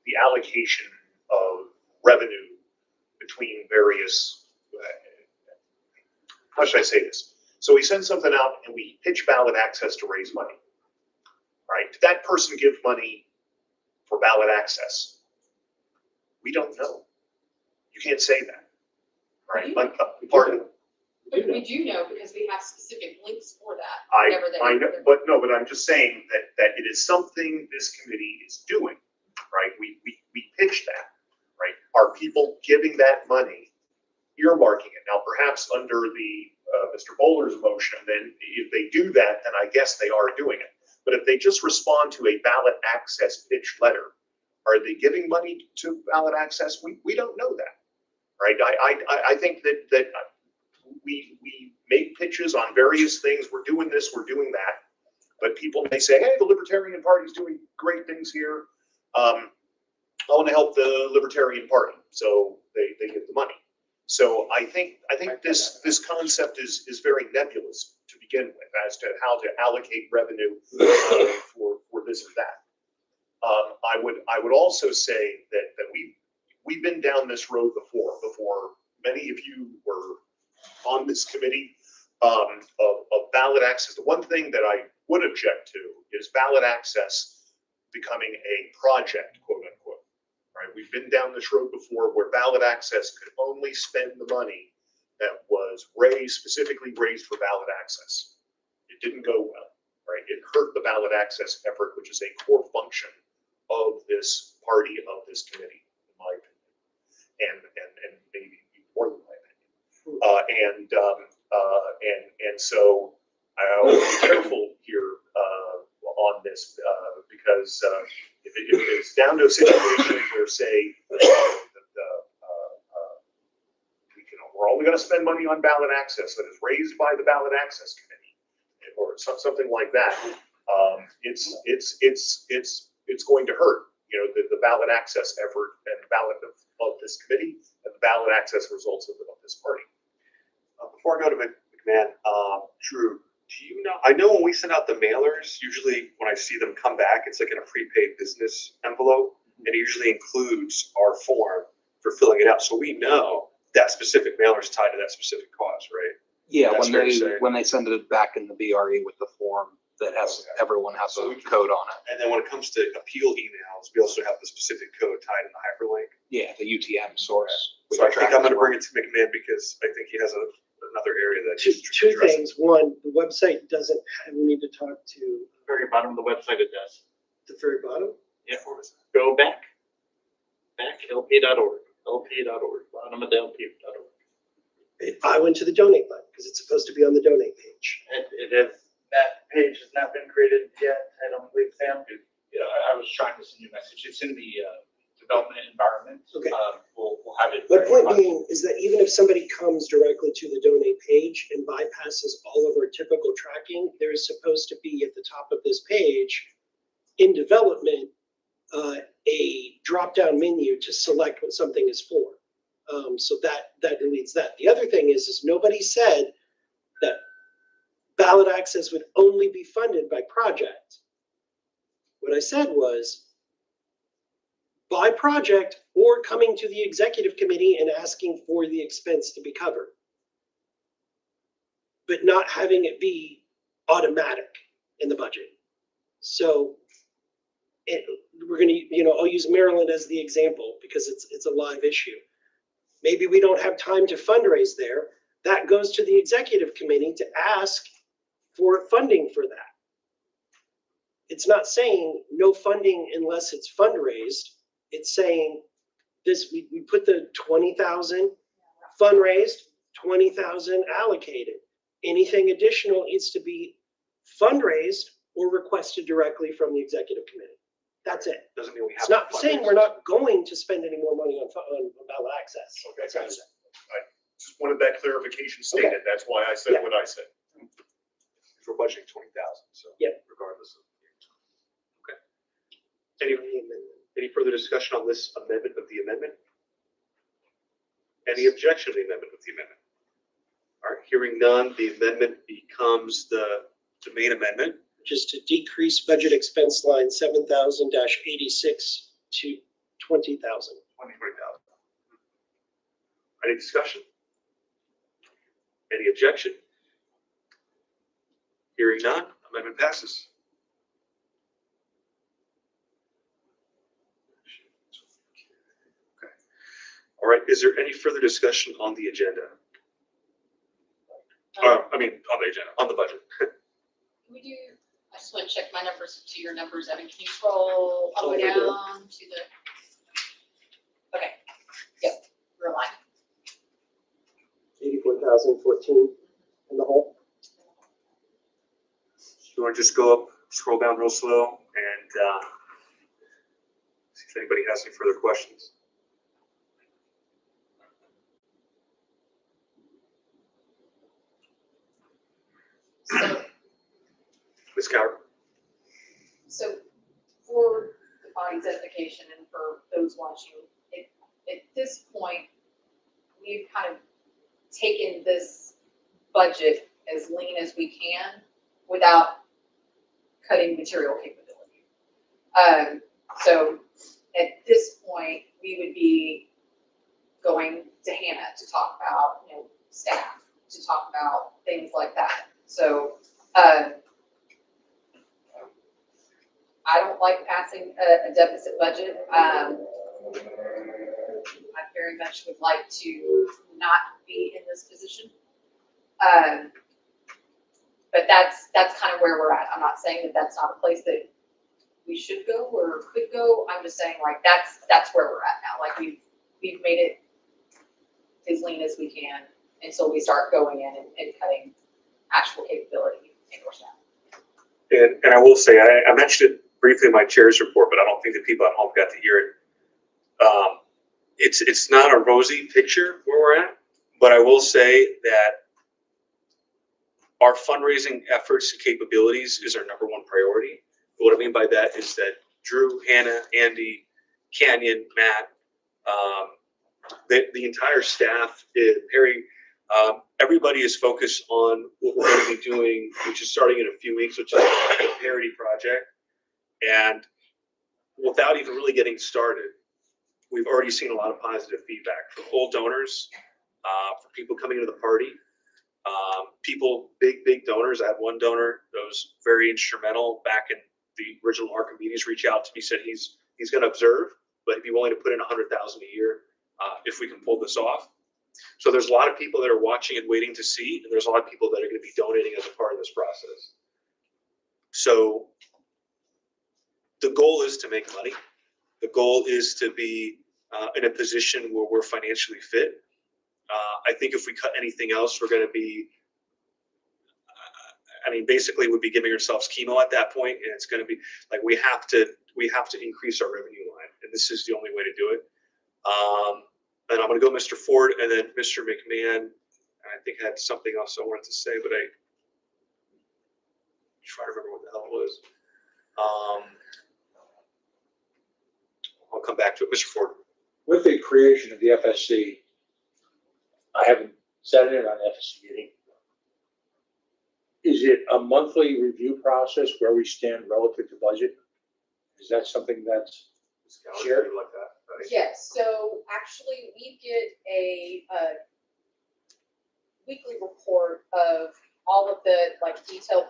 the allocation of revenue between various how should I say this? So we send something out and we pitch ballot access to raise money, right? Did that person give money for ballot access? We don't know. You can't say that, right? Like, pardon? But we do know because we have specific links for that. I whenever know, but I'm just saying that it is something this committee is doing, right? We pitch that, right? Are people giving that money, earmarking it? Now, perhaps under the Mr. Bowler's motion, then if they do that, then I guess they are doing it. But if they just respond to a ballot access pitch letter, are they giving money to ballot access? We don't know that, right? I think that we make pitches on various things. We're doing this, we're doing that. But people may say, hey, the Libertarian Party's doing great things here. I want to help the Libertarian Party. So they give the money. So I think this concept is very nebulous to begin with as to how to allocate revenue for this or that. I would also say that we've been down this road before many of you were on this committee of ballot access. The one thing that I would object to is ballot access becoming a project, quote unquote. Right? We've been down this road before where ballot access could only spend the money that was specifically raised for ballot access. It didn't go well, right? It hurt the ballot access effort, which is a core function of this party, of this committee, in my opinion, and maybe more than my opinion. And so I will be careful here on this because if it's down to a situation where, say, we're only going to spend money on ballot access that is raised by the ballot access committee, or something like that, it's going to hurt, the ballot access effort and ballot of this committee and the ballot access results of this party. Before I go to McMahon, Drew, do you know, I know when we send out the mailers, usually when I see them come back, it's like in a prepaid business envelope, and it usually includes our form for filling it out. So we know that specific mailer is tied to that specific cause, right? Yeah, That's fair to say. when they send it back in the BRE with the form that has, everyone has a code on it. And then when it comes to appeal emails, we also have the specific code tied in the hyperlink. Yeah, the UTM source. So I think I'm going to bring it to McMahon because I think he has another area that he's Two addressing. things. One, the website doesn't have, we need to talk to Very bottom of the website it does. the very bottom. Yeah, go back, lp.org, bottom of the lp.org. I went to the donate button because it's supposed to be on the donate page. It is, that page has not been created yet, I don't believe, Sam. Yeah, I was trying to send you a message. It's in the development environment. Okay. We'll have it. My point being is that even if somebody comes directly to the donate page and bypasses all of our typical tracking, there is supposed to be at the top of this page in development, a drop-down menu to select what something is for. So that deletes that. The other thing is nobody said that ballot access would only be funded by project. What I said was by project or coming to the executive committee and asking for the expense to be covered, but not having it be automatic in the budget. So we're going to, I'll use Maryland as the example because it's a live issue. Maybe we don't have time to fundraise there. That goes to the executive committee to ask for funding for that. It's not saying no funding unless it's fundraised. It's saying this, we put the 20,000 fundraised, 20,000 allocated. Anything additional needs to be fundraised or requested directly from the executive committee. That's it. Doesn't mean we have. It's not saying we're not going to spend any more money on ballot access. Okay, guys. I just wanted that clarification stated. That's why I said what I said. We're budgeting 20,000, so. Yeah. Regardless of. Okay. Any further discussion on this amendment of the amendment? Any objection to the amendment of the amendment? All right, hearing none, the amendment becomes the main amendment. Which is to decrease budget expense line 7,000-86 to 20,000. 20,000. Any discussion? Any objection? Hearing none, amendment passes. Okay. All right, is there any further discussion on the agenda? On the agenda, on the budget. Can we do, I just want to check my numbers to your numbers. Evan, can you scroll all the way down to the? Okay, yep, we're aligned. 84,014 in the hole. You want to just go up, scroll down real slow, and see if anybody has any further questions. So, Ms. Coward? so for the body's edification and for those watching, at this point, we've kind of taken this budget as lean as we can without cutting material capability. So at this point, we would be going to Hannah to talk about, staff, to talk about things like that. So, I don't like passing a deficit budget. I very much would like to not be in this position. But that's kind of where we're at. I'm not saying that that's not a place that we should go or could go. I'm just saying like that's where we're at now. Like we've made it as lean as we can until we start going in and cutting actual capability in our staff. And I will say, I mentioned it briefly in my chair's report, but I don't think the people at home got to hear it. It's not a rosy picture where we're at, but I will say that our fundraising efforts and capabilities is our #1 priority. What I mean by that is that Drew, Hannah, Andy, Canyon, Matt, the entire staff, Perry, everybody is focused on what we're going to be doing, which is starting in a few weeks, which is the Parity Project. And without even really getting started, we've already seen a lot of positive feedback from old donors, for people coming into the party, people, big donors. I had one donor that was very instrumental back in the original Archimedes, reach out to me, said he's going to observe, but he'd be willing to put in 100,000 a year if we can pull this off. So there's a lot of people that are watching and waiting to see, and there's a lot of people that are going to be donating as a part of this process. So the goal is to make money. The goal is to be in a position where we're financially fit. I think if we cut anything else, we're going to be, basically we'd be giving ourselves chemo at that point, and it's going to be like we have to increase our revenue line, and this is the only way to do it. And I'm going to go Mr. Ford and then Mr. McMahon. I think I had something else I wanted to say, but I try to remember what the hell it was. I'll come back to it. Mr. Ford. With the creation of the FSC, I haven't sat in on the FSC meeting. Is it a monthly review process where we stand relative to budget? Is that something that's shared? Like that, right? Yes, so actually we get a weekly report of all of the detailed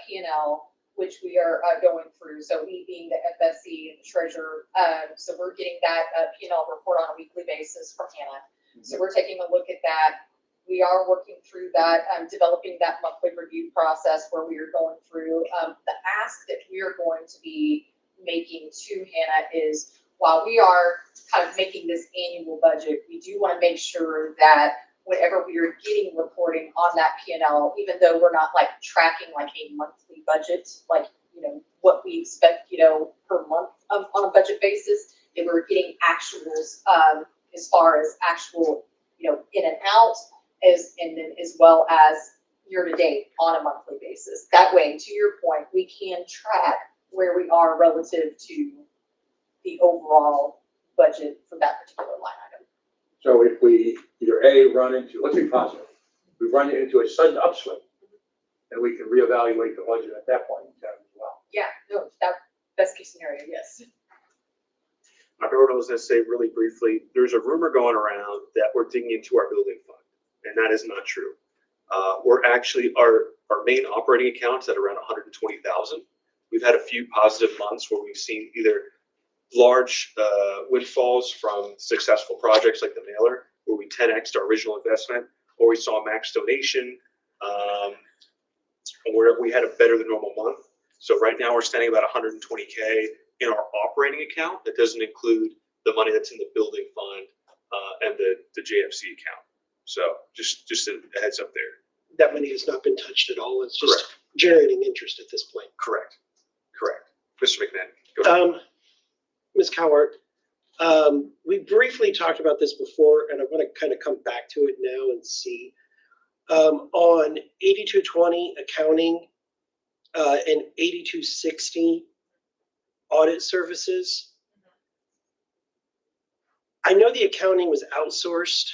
P&L, which we are going through. So we being the FSC and the treasurer, so we're getting that P&L report on a weekly basis from Hannah. So we're taking a look at that. We are working through that, developing that monthly review process where we are going through. The ask that we are going to be making to Hannah is, while we are kind of making this annual budget, we do want to make sure that whenever we are getting reporting on that P&L, even though we're not tracking a monthly budget, what we expect, per month on a budget basis, that we're getting actuals as far as actual, in and out, and then as well as year to date on a monthly basis. That way, to your point, we can track where we are relative to the overall budget for that particular line item. So if we either run into, let's be positive, we run into a sudden upswing, then we can reevaluate the budget at that point in time as well. Yeah, no, that best case scenario, yes. I remember what I was going to say really briefly. There's a rumor going around that we're digging into our building fund, and that is not true. We're actually, our main operating account's at around 120,000. We've had a few positive months where we've seen either large windfalls from successful projects like the mailer, where we 10x'd our original investment, or we saw a max donation, where we had a better than normal month. So right now we're standing about 120K in our operating account. That doesn't include the money that's in the building fund and the JFC account. So just a heads up there. That money has not been touched at all. It's just Correct. generating interest at this point. Correct. Mr. McMahon, go ahead. Ms. Cowart, we briefly talked about this before, and I want to kind of come back to it now and see. On 8220 accounting and 8260 audit services, I know the accounting was outsourced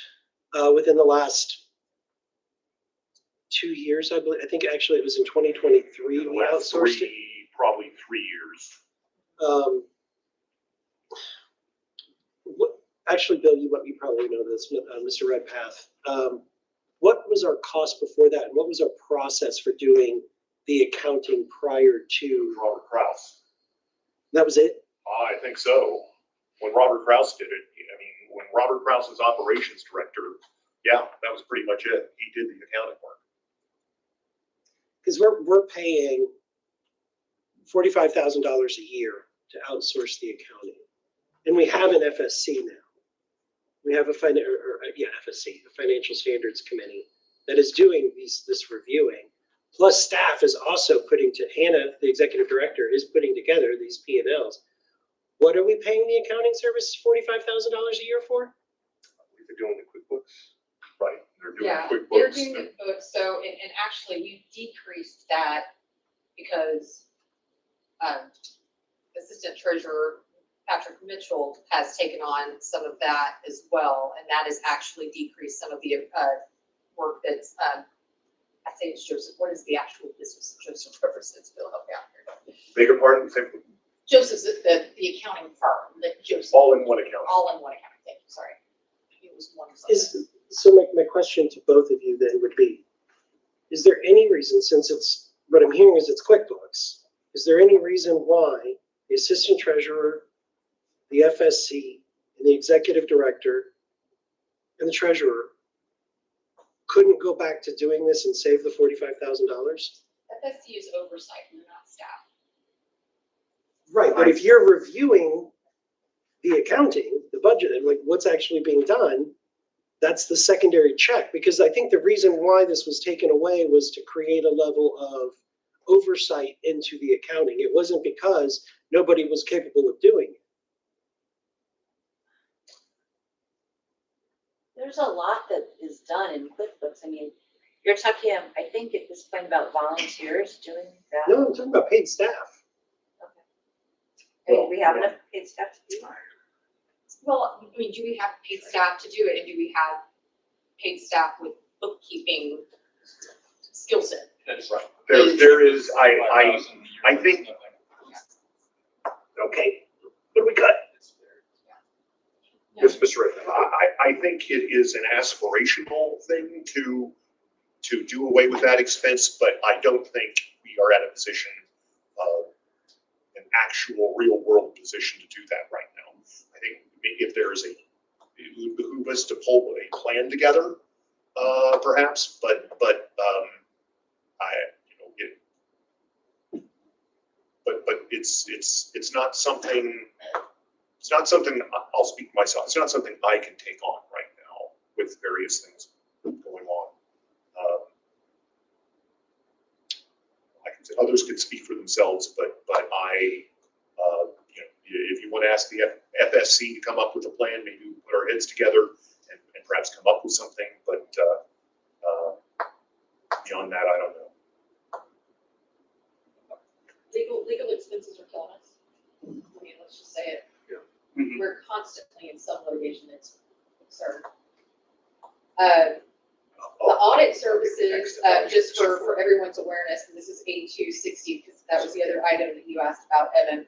within the last 2 years, I believe. I think actually it was in 2023 we outsourced it. Probably 3 years. Actually, Bill, you probably know this, Mr. Redpath. What was our cost before that, and what was our process for doing the accounting prior to? Robert Kraus. That was it? I think so. When Robert Kraus did it, I mean, when Robert Kraus was operations director, yeah, that was pretty much it. He did the accounting work. Because we're paying $45,000 a year to outsource the accounting, and we have an FSC now. We have a FSC, the Financial Standards Committee, that is doing this reviewing. Plus, staff is also Hannah, the executive director, is putting together these P&Ls. What are we paying the accounting service $45,000 a year for? They're doing the QuickBooks. Right. They're doing Yeah, QuickBooks. they're doing the books, so, and actually, we decreased that because Assistant Treasurer Patrick Mitchell has taken on some of that as well, and that has actually decreased some of the work that's, I think it's Joseph, what is the actual business of Joseph Jefferson's Bill? Help me out here. Beg your pardon? Joseph's the accounting firm that Joseph. All in one account. All in one accounting, thank you, sorry. It was one something. So my question to both of you then would be, is there any reason, since it's, what I'm hearing is it's QuickBooks, is there any reason why the assistant treasurer, the FSC, and the executive director, and the treasurer couldn't go back to doing this and save the $45,000? FSC is oversight, and not staff. Right, but if you're reviewing the accounting, the budget, and like what's actually being done, that's the secondary check. Because I think the reason why this was taken away was to create a level of oversight into the accounting. It wasn't because nobody was capable of doing it. There's a lot that is done in QuickBooks. I mean, you're talking, I think at this point about volunteers doing that. No, I'm talking about paid staff. I mean, we have enough paid staff to do that. Well, I mean, do we have paid staff to do it, and do we have paid staff with bookkeeping skill set? That's right. There is, I think, okay, what do we got? Yes, Mr. Redmond, I think it is an aspirational thing to do away with that expense, but I don't think we are at a position an actual real world position to do that right now. I think if there is it would behoove us to pull a plan together, perhaps, but it's not something. It's not something, I'll speak for myself, it's not something I can take on right now with various things going on. I can say others could speak for themselves, but I, if you want to ask the FSC to come up with a plan, maybe we put our heads together and perhaps come up with something, but beyond that, I don't know. Legal expenses are killing us. I mean, let's just say it. Mm-hmm. We're constantly in some litigation that's absurd. The audit services, just for everyone's awareness, and this is 8260, because that was the other item that you asked about, Evan.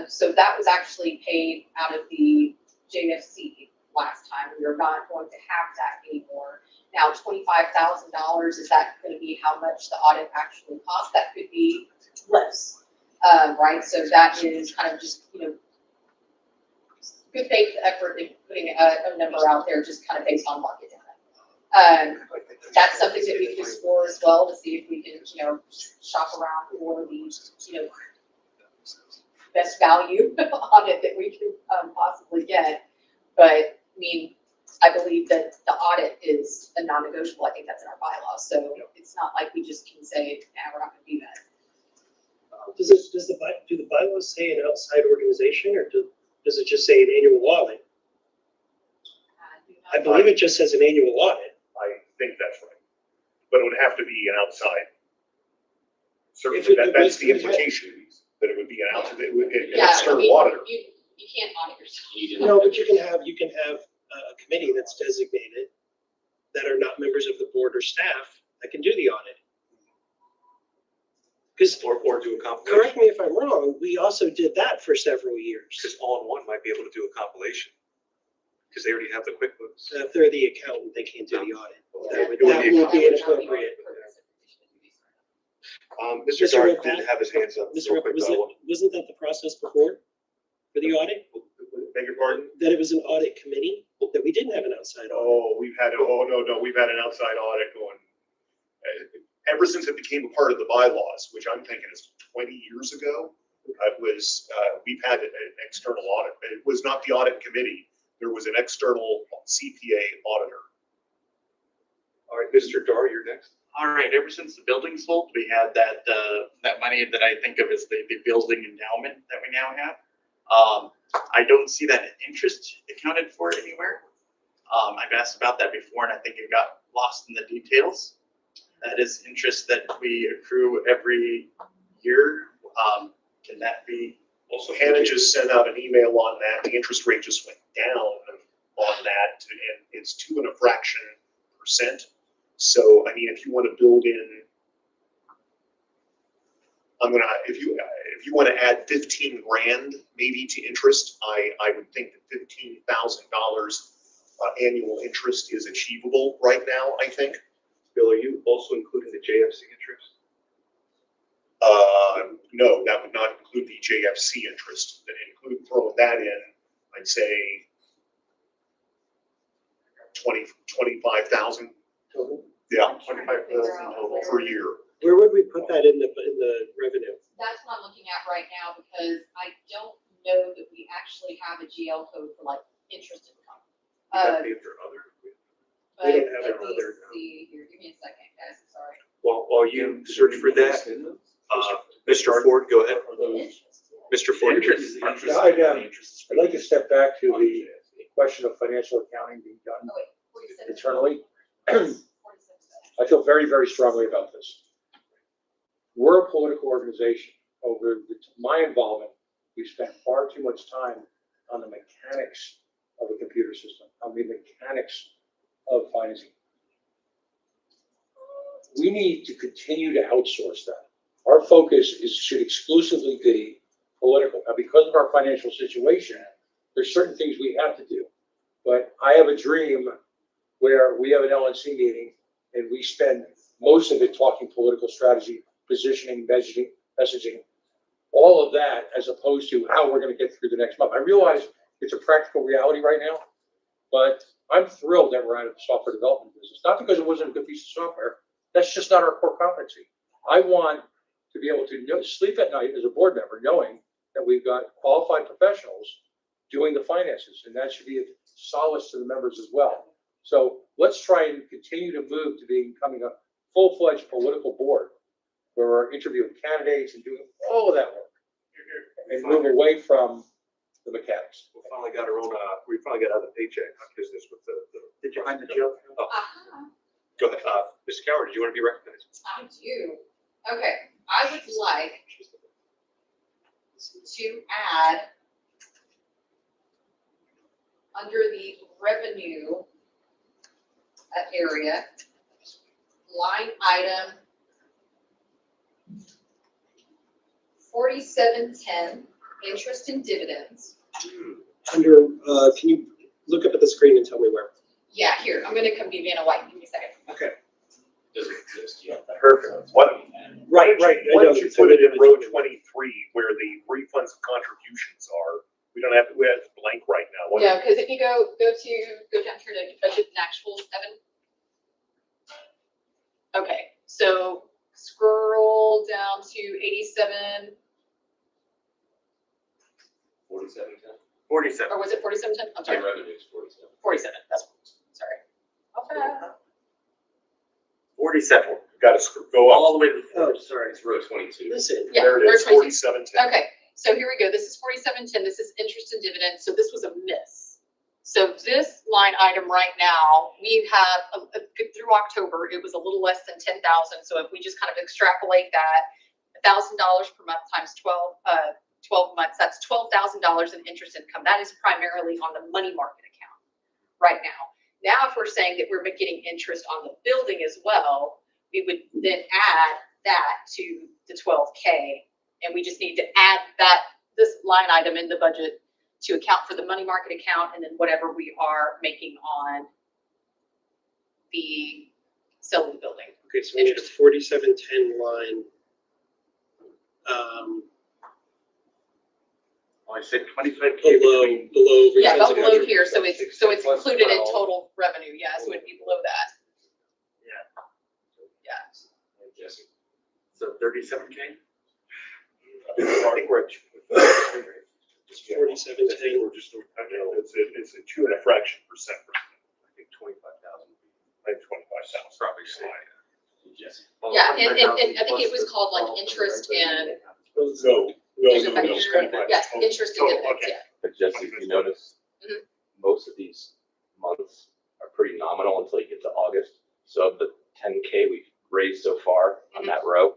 So that was actually paid out of the JFC last time. We are not going to have that anymore. Now, $25,000, is that gonna be how much the audit actually costs? That could be less, right? So that is kind of just, good faith effort in putting a number out there, just kind of based on market data. That's something that we can explore as well to see if we can, shop around for the, best value audit that we can possibly get. But I mean, I believe that the audit is a non-negotiable. I think that's in our bylaws. So it's not like we just can say, nah, we're not gonna do that. Do the bylaws say an outside organization, or does it just say an annual audit? I believe it just says an annual audit. I think that's right. But it would have to be an outside. Certainly, If it- that's if the it- implication, that it would be an outside, an Yeah, external auditor. You can't audit yourself. No, but you can have a committee that's designated that are not members of the board or staff that can do the audit. Because, Or do a compilation. correct me if I'm wrong, we also did that for several years. Because All-in-One might be able to do a compilation. Because they already have the QuickBooks. So if they're the accountant, they can't do the audit. That would That be inappropriate. Mr. Mr. Dark Rocco? did have his hands up. Mr. real Rep, quick, was though. wasn't that the process before for the audit? Beg your pardon? That it was an audit committee, that we didn't have an outside audit? Oh, we've had an outside audit going. Ever since it became a part of the bylaws, which I'm thinking is 20 years ago, we've had an external audit. It was not the audit committee. There was an external CPA auditor. All right, Mr. Dar, you're next. All right, ever since the building sold, we had that money that I think of as the building endowment that we now have. I don't see that interest accounted for anywhere. I've asked about that before and I think it got lost in the details. That is interest that we accrue every year. Can that be? Also, Hannah just sent out an email on that. The interest rate just went down on that, and it's 2 and a fraction %. So, I mean, if you want to build in, if you want to add 15 grand maybe to interest, I would think that $15,000 annual interest is achievable right now, I think. Bill, are you also including the JFC interest? No, that would not include the JFC interest. That include throwing that in, I'd say 25,000. Total? Yeah, 25,000 total per year. Where would we put that in the revenue? That's what I'm looking at right now because I don't know that we actually have a GL code for like interest income. That'd be under other. But We don't have let it me other. see here, give me a second, guys, I'm sorry. While you search for that, Mr. Ford, go ahead. Mr. Ford. I'd like to step back to the question of financial accounting being done Oh, wait, 47. internally. 47. I feel very, very strongly about this. We're a political organization. Over my involvement, we've spent far too much time on the mechanics of the computer system, on the mechanics of financing. We need to continue to outsource that. Our focus should exclusively be political. Now, because of our financial situation, there's certain things we have to do. But I have a dream where we have an LNC meeting and we spend most of it talking political strategy, positioning, messaging, all of that, as opposed to how we're going to get through the next month. I realize it's a practical reality right now, but I'm thrilled that we're out of the software development business. Not because it wasn't a good piece of software. That's just not our core competency. I want to be able to sleep at night as a board member, knowing that we've got qualified professionals doing the finances, and that should be a solace to the members as well. So let's try and continue to move to becoming a full-fledged political board where we're interviewing candidates and doing all of that work and move away from the mechanics. We finally got our own, we finally got out of the paycheck business with Did you find the jail? Oh, Uh-huh. go ahead. Ms. Coward, did you want to be recognized? I do. Okay, I would like to add under the revenue area, line item 4710, interest and dividends. Under, can you look up at the screen and tell me where? Yeah, here, I'm gonna come give you in a white, give me a second. Okay. Does it exist yet? Perfect. What? Right, right. I Why know. don't you put it in row 23 where the refunds and contributions are? We have blank right now. What- No, because if you go down here to budget and actual 7. Okay, so scroll down to 87, 4710? 47. or was it 4710? I'm sorry, revenue is 47. 47, that's, sorry. Okay. 47. Got to go up. All the way to the Oh, sorry. It's row 22. Listen, Yeah, There it is, row 22. 4710. Okay, so here we go. This is 4710. This is interest and dividends. So this was a miss. So this line item right now, we have through October, it was a little less than 10,000. So if we just kind of extrapolate that, $1,000 per month times 12 months, that's $12,000 in interest income. That is primarily on the money market account right now. Now, if we're saying that we're getting interest on the building as well, we would then add that to the 12K, and we just need to add this line item in the budget to account for the money market account, and then whatever we are making on the sale of the building. okay, so we need a 4710 line. I said 25K. Below. Yeah, refunds about and below here, so it's contributions. included in total revenue, yeah, so it'd be below that. Yeah. Jesse. So 37K? I think we're at 4710. I think we're just, I know, it's a 2 and a fraction percent. I think 25,000 would be I think 25,000. probably safe. Jesse. Yeah, and I think it was called like interest and, No. yes, interest and dividends, Okay. yeah. But Jesse, if you notice, Mhm. most of these months are pretty nominal until you get to August. So of the 10K we've raised so far on that row,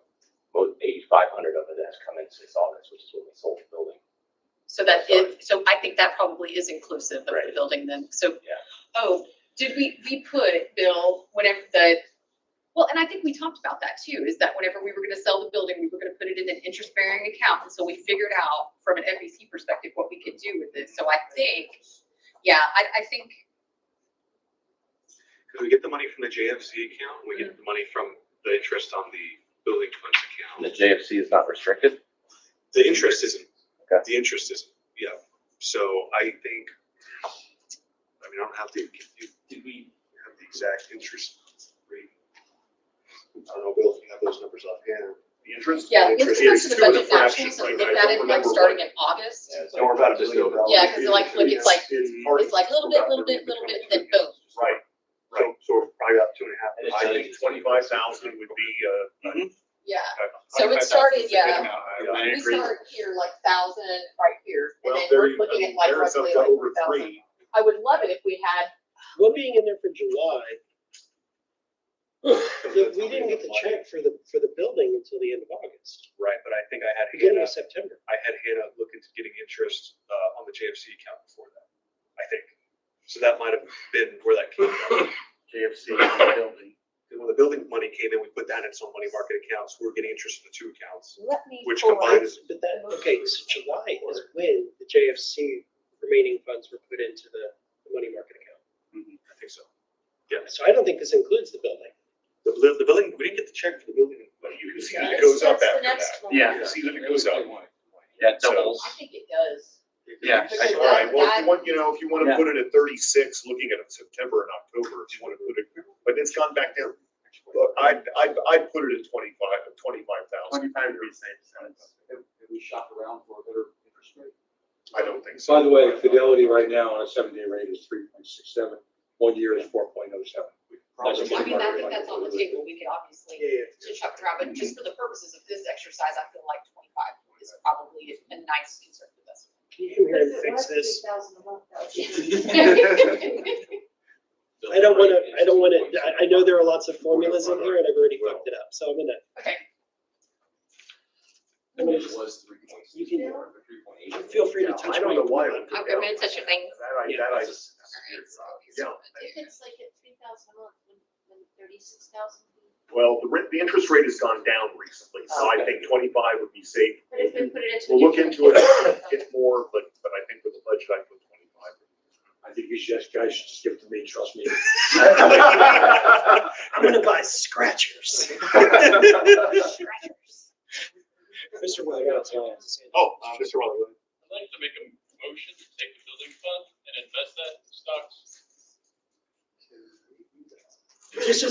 about 8,500 of it has come in since August, which is when we sold the building. So that is, so I think that probably is inclusive of the Right. building then, so. Yeah. Oh, did we put, Bill, whenever well, and I think we talked about that too, is that whenever we were gonna sell the building, we were gonna put it in an interest-bearing account, and so we figured out from an FEC perspective what we could do with this, so I think, yeah, I think, Because we get the money from the JFC account, and we get the money from the interest on the building funds And the account. JFC is not restricted? The interest isn't. Okay. The interest isn't, yeah. So I think, I mean, I don't have the, did we have the exact interest rate? I don't know, Bill, if you have those numbers offhand. The interest? yeah, The let's interest go to is the 2 and a budget fraction, actually, so right? look I at don't it like remember starting what- in August. Yeah, it's Don't worry about it, just Billy. over. Yeah, 'cause look, it's like part It's like a little bit, then boom. Right, right. So we're probably about 2.5. And I it's think 25,000 would be, Yeah, a so it 25,000 started, is a good yeah, amount. I we agree. start here like 1,000 right here, and well, then there, we're I looking mean, at like there is up roughly to like over 4,000. 3. I would love it if we had, Well, being in there for July, we didn't get the check for the building until the end of August, right, but I think I had beginning Hannah, of September. I had Hannah look into getting interest on the JFC account before that, I think. So that might have been where that came from. JFC building. And when the building money came in, we put that in some money market accounts. We were getting interest in the 2 accounts, let me. which pull combined up- is, But that, okay, so July is when the JFC remaining funds were put into the money market account. I think so. Yeah, So I don't think this includes the building. the building, we didn't get the check for the building. But you can see that it goes up That's the after next that. one. You Yeah. can see that it goes up. Yeah, it doubles. I think it does. Yeah. Because All right, well, if that- you want, if you want to Yeah. put it at 36, looking at September and October, if you want to put it, but it's gone back down. Look, I'd put it at 25,000. 25 would be safe. Have we shopped around for a better interest rate? I don't think so. By the way, Fidelity right now on a 7-day rate is 3.67. 1 year is 4.07. That's a I money mean, I market think rate. that's on the table, we could obviously to shop around, but just for the purposes of this exercise, I feel like 25 is probably a nice conservative estimate. Can you come here and fix this? 3,000 a month, though. I don't wanna, I know there are lots of formulas in here and I've already fucked it up, so I'm gonna, Okay, I'm gonna It just, was 3.6. you can, or 3.8. feel free to touch I don't my. know why. I'm gonna touch your thing. Yeah. If it's like at 3,000 a month, when 36,000. Well, the interest rate has gone down recently, so I think 25 would be safe. But if we put it into. We'll look into it, get more, but I think with the budget, I put 25. I think you should these guys should just give it to me, trust me. I'm gonna buy scratchers. Mr. Williams. Oh, Mr. Rutherford. I'd like to make a motion to take the building fund and invest that in stocks. Just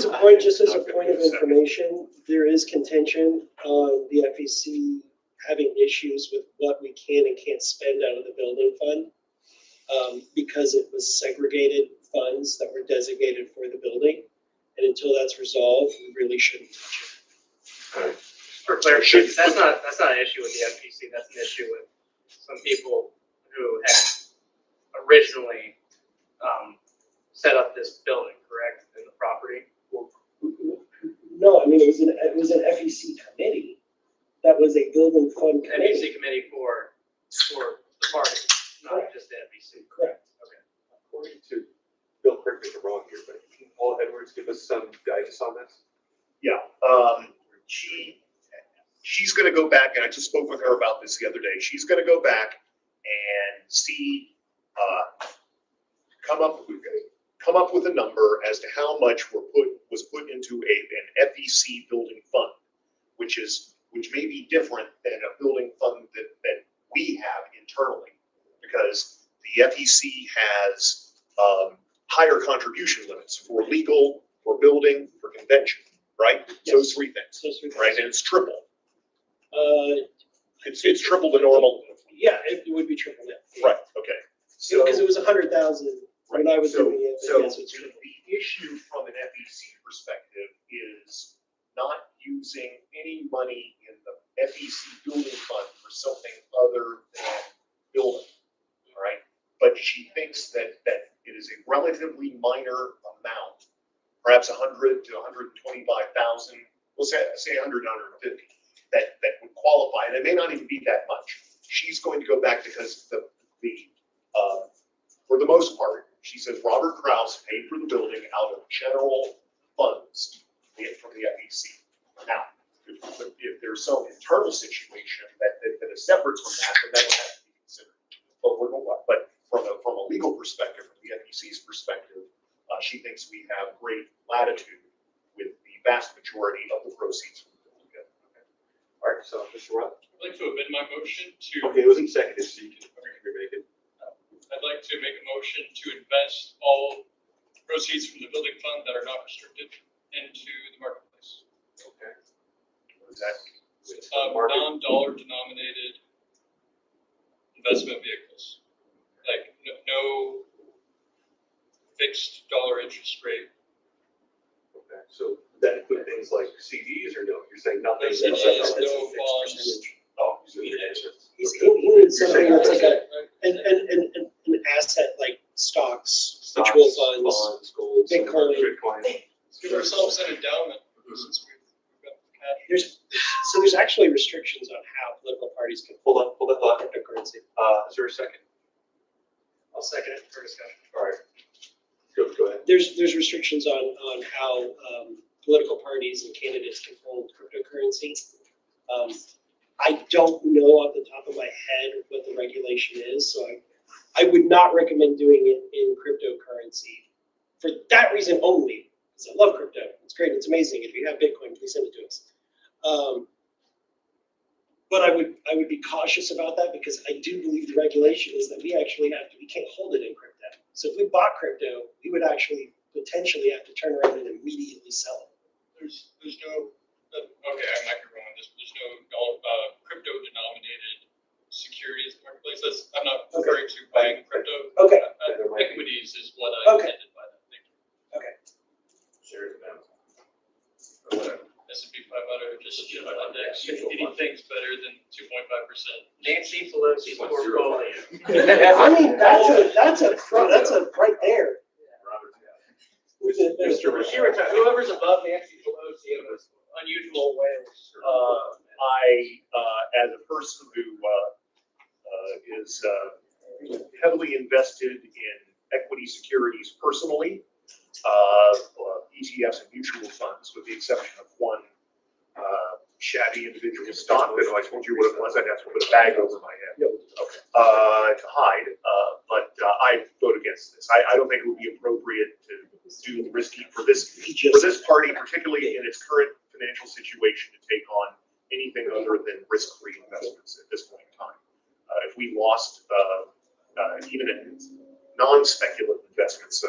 as a point of information, there is contention on the FEC having issues with what we can and can't spend out of the building fund. Because it was segregated funds that were designated for the building. And until that's resolved, we really shouldn't touch it. For clarification, that's not an issue with the FPC, that's an issue with some people who had originally, set up this building, correct, in the property? No, I mean, it was an FEC committee. That was a building fund committee. FPC committee for the party, not just the FPC. Correct. According to Bill, correct me if I'm wrong here, but can Paul Edwards give us some guidance on this? Yeah, she's gonna go back, and I just spoke with her about this the other day. She's gonna go back and see, come up with a number as to how much was put into an FEC building fund, which may be different than a building fund that we have internally, because the FEC has higher contribution limits for legal, for building, for convention, right? Yes. Those three things, right? And it's triple. It's triple the normal. Yeah, it would be triple net. Right, okay. So, Because it was 100,000 when I was doing it. So Yes, it's triple. the issue from an FEC perspective is not using any money in the FEC building fund for something other than building, all right? But she thinks that it is a relatively minor amount, perhaps 100 to 125,000, we'll say 100 to 150, that would qualify, and it may not even be that much. She's going to go back because for the most part, she says Robert Kraus paid for the building out of general funds from the FEC. Now, if there's some internal situation that is separate from that, then that would have to be considered. But from a legal perspective, from the FEC's perspective, she thinks we have great latitude with the vast majority of the proceeds from the building. All right, so Mr. Rupp. I'd like to amend my motion to. Okay, it wasn't seconded, so you can remake it. I'd like to make a motion to invest all proceeds from the building fund that are not restricted into the marketplace. Okay. What is that? Non-dollar denominated investment vehicles, like no fixed dollar interest rate. Okay, so that include things like CDs or no? You're saying nothing? No CDs, no bonds. Oh, so you need answers. He needs something that's like an asset like stocks, mutual funds, bonds, gold, Bitcoin. Give ourselves an endowment since we've got the cash. There's actually restrictions on how political parties can Hold that thought. cryptocurrency. Is there a second? I'll second it for discussion. All right. Go ahead. There's restrictions on how political parties and candidates can hold cryptocurrency. I don't know off the top of my head what the regulation is, so I would not recommend doing it in cryptocurrency for that reason only, because I love crypto. It's great. It's amazing. If you have Bitcoin, please send it to us. But I would be cautious about that because I do believe the regulation is that we can't hold it in crypto. So if we bought crypto, we would actually potentially have to turn around and immediately sell it. There's no, okay, I might be wrong on this, but there's no crypto denominated securities marketplace. I'm not referring to buying crypto. Okay. Equities is what I intended by that. Thank you. Okay. Shares of S&P 500, just index, anything's better than 2.5%. Nancy Pelosi's portfolio. I mean, that's a right there. Whoever's above Nancy Pelosi in this unusual way. As a person who is heavily invested in equity securities personally, ETFs and mutual funds, with the exception of one shabby individual stock that I told you what it was, I'd have to put a bag over my head. Okay. To hide, but I vote against this. I don't think it would be appropriate to do risky for this party, particularly in its current financial situation, to take on anything other than risk-free investments at this point in time. If we lost even in non-speculative investments,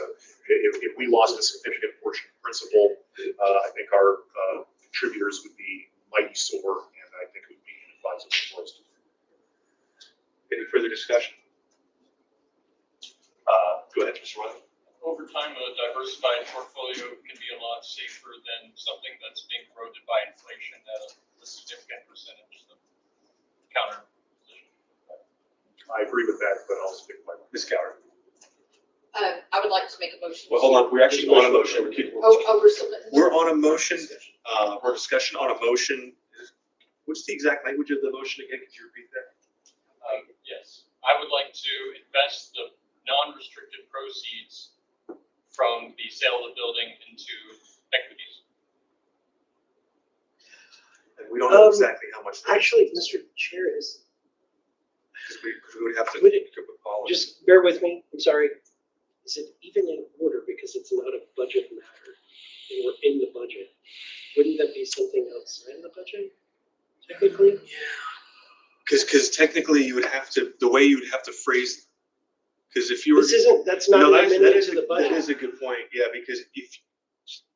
if we lost a significant portion of principal, I think our contributors would be mighty sore, and I think it would be advisable for us to. Any further discussion? Go ahead, Mr. Ryan. Over time, a diversified portfolio can be a lot safer than something that's being eroded by inflation at a significant percentage. So counter. I agree with that, but I'll speak my Ms. Coward. I would like to make a motion. Well, hold on, we're actually on a motion. We're still. We're on a motion, or discussion on a motion. What's the exact language of the motion again? Could you repeat that? Yes, I would like to invest the non-restricted proceeds from the sale of the building into equities. And we don't know exactly how much. Actually, Mr. Chair is, Because we would have to. Would it- go with policy. just bear with me, I'm sorry. Is it even in order because it's not a budget matter and we're in the budget? Wouldn't that be something outside the budget technically? Because technically you would have to, the way you would have to phrase, because if you were. This isn't, that's not No, an that amendment is, to the that budget. is a good point, yeah, because if,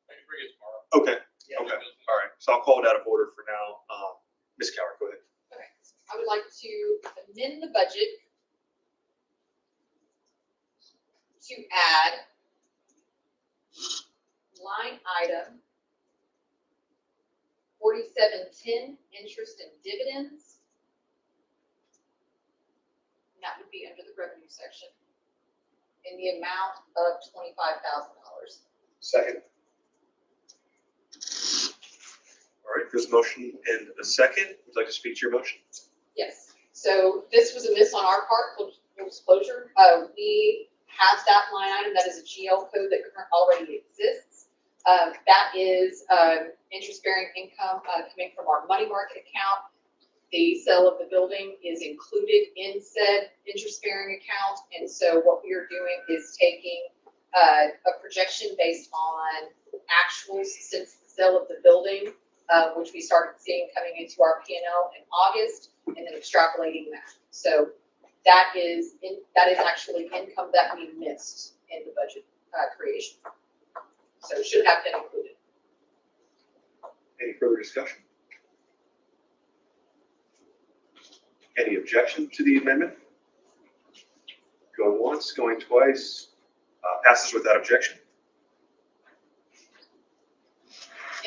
I can bring it tomorrow. okay, okay, all right, so I'll call it out of order for now. Ms. Coward, go ahead. Okay, I would like to amend the budget to add line item 4710, interest and dividends. And that would be under the revenue section in the amount of $25,000. Second. All right, there's a motion and a second. Would you like to speak to your motion? Yes, so this was a miss on our part, full disclosure. We have that line item, that is a GL code that already exists. That is interest-bearing income coming from our money market account. The sale of the building is included in said interest-bearing account, and so what we are doing is taking a projection based on actuals since the sale of the building, which we started seeing coming into our P&L in August, and then extrapolating that. So that is actually income that we missed in the budget creation. So it should have been included. Any further discussion? Any objection to the amendment? Going once, going twice, passes without objection.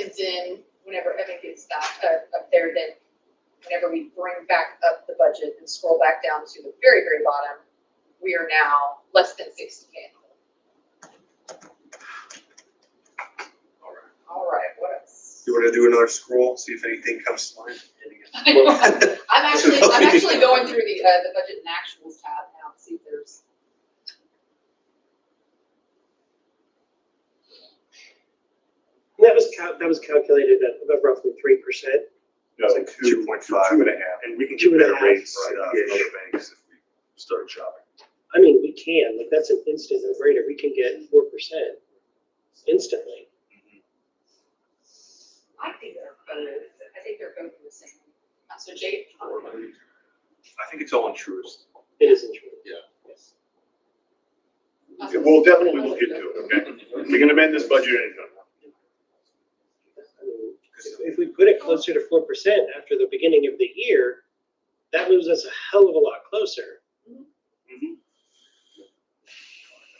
And then whenever Evan gets that up there, then whenever we bring back up the budget and scroll back down to the very, very bottom, we are now less than 60K. All right, what else? You want to do another scroll, see if anything comes to mind? I'm actually going through the budget and actuals tab now to see if there's. That was calculated at about roughly 3%. No, It's like 2.5 and a half. And we can Two get and a better half, rates right, from ish. other banks if we started shopping. I mean, we can, like, that's an instant no-brainer. We can get 4% instantly. I think they're both the same. So Jake. I think it's all in truest. It is true. Yeah. Yes. We'll definitely look into it, okay? We can amend this budget anytime. I mean, if we put it closer to 4% after the beginning of the year, that moves us a hell of a lot closer.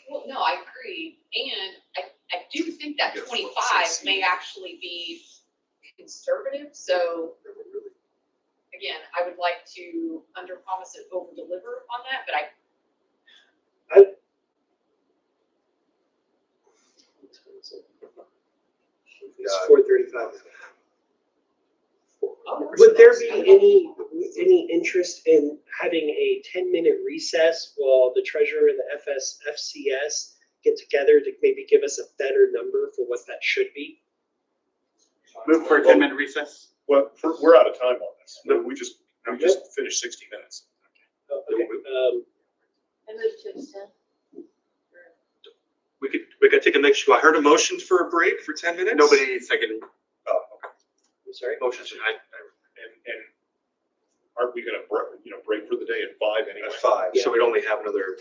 Well, no, I agree. And I do think that 25 may actually be conservative. So again, I would like to under promise and over deliver on that, but It's 435. Would there be any interest in having a 10-minute recess while the treasurer and the FCS get together to maybe give us a better number for what that should be? Move for a 10-minute recess. Well, we're out of time on this. We just finished 60 minutes. Okay. I move to extend. We gotta take a next, I heard a motion for a break for 10 minutes? Nobody seconded. Oh, okay. I'm sorry. Motion's And aren't we gonna, break for the day at 5 anyway? at 5, so we'd only have another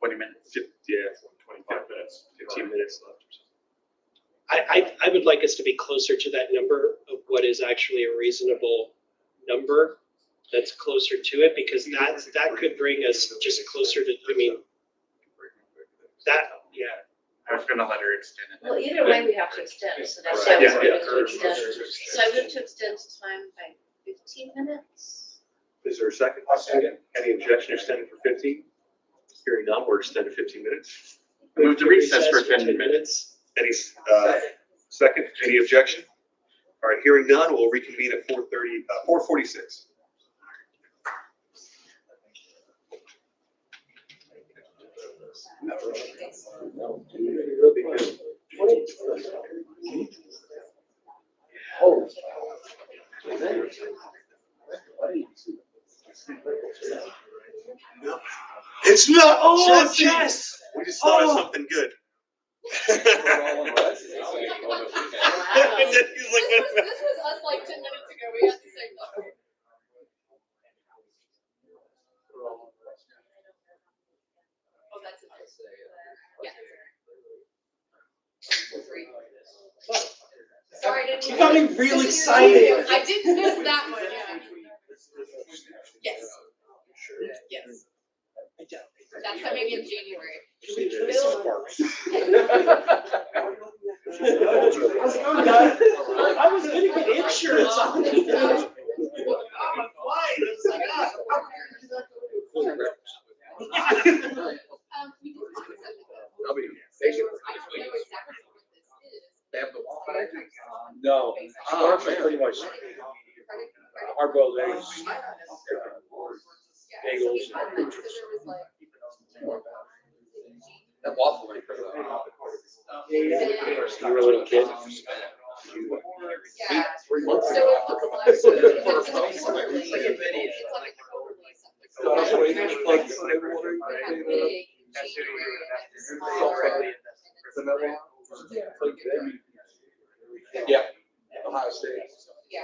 20 minutes. 25 minutes. 15 minutes left. I would like us to be closer to that number of what is actually a reasonable number that's closer to it, because that could bring us just closer to, yeah. I was gonna let her extend it. Well, either way, we have to extend, so that's Right. why Yeah, we're yeah. going to extend. So I move to extend time by 15 minutes. Is there a second? Any objection to extending for 15? Hearing none, we're extended 15 minutes. Move to recess for 10 10 minutes. Any, second, any objection? All right, hearing none, we'll reconvene at 4:46. It's not, oh, yes! We just thought of something good. This was us like 10 minutes ago. We had the same thought. Oh, that's it. Yeah. Sorry, I didn't. You got me real excited. I didn't miss that one, yeah. Yes. Yes. That's how maybe in January. I was gonna get insurance on it. No, ours is pretty much hard-boiled eggs, bagels. That waffle maker. You were a little kid. Yeah. So it looks like. It's like a video. Yeah. Ohio State. Yeah,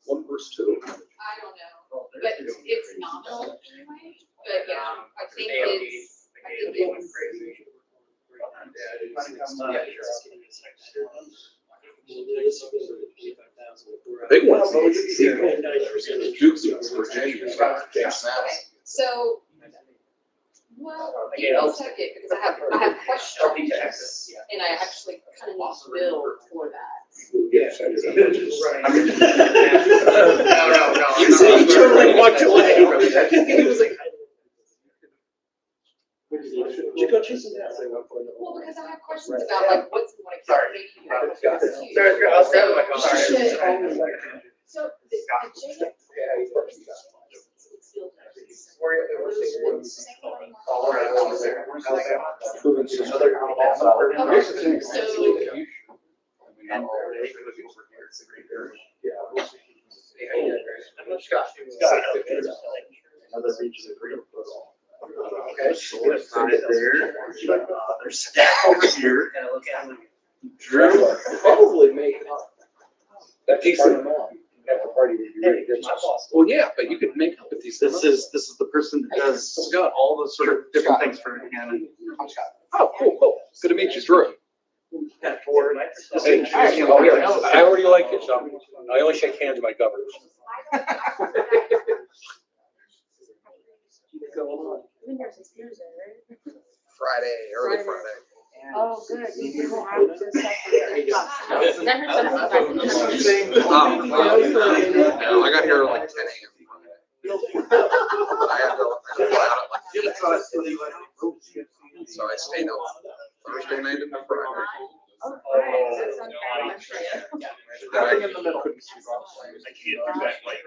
One versus two. I don't know, but it's nominal anyway, but yeah, I think it's. Big one. Duke's Virginia. So, well, you can check it, because I have questions, and I actually kind of need to build for that. No. He totally walked away. He was like, did you go chase him down? Well, because I have questions about like what's in what exactly. So the J. Another region agreement. Okay, so it's right there. There's staff over here. Drew probably make That piece of At the party would be really good. Well, yeah, but you could make up with these. This is the person that does Scott. all the sort of different things for Hannah. Oh, cool. Good to meet you, Drew. Hey, Oh, yeah. I already like you, so I only shake hands with my governors. Friday, early Friday. Oh, good. You can go out to I got here at like 10 a.m. I had to fly out at like 8. So I stayed up Thursday night and Friday. I can't do that like,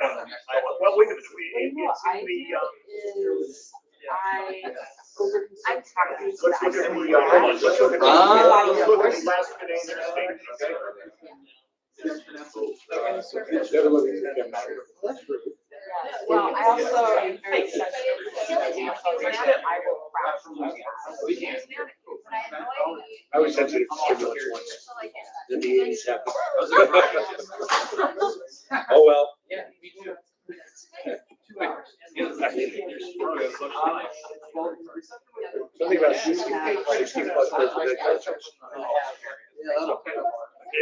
well, wait a minute, let's look at the, hold on, let's look at the last Canadian state. Well, I also am very sensitive to the I will crash. sensitive to stimulants once. Then the 80s happened. Oh, well. Yeah, me too. 2 hours. Something about 60 plus presidential.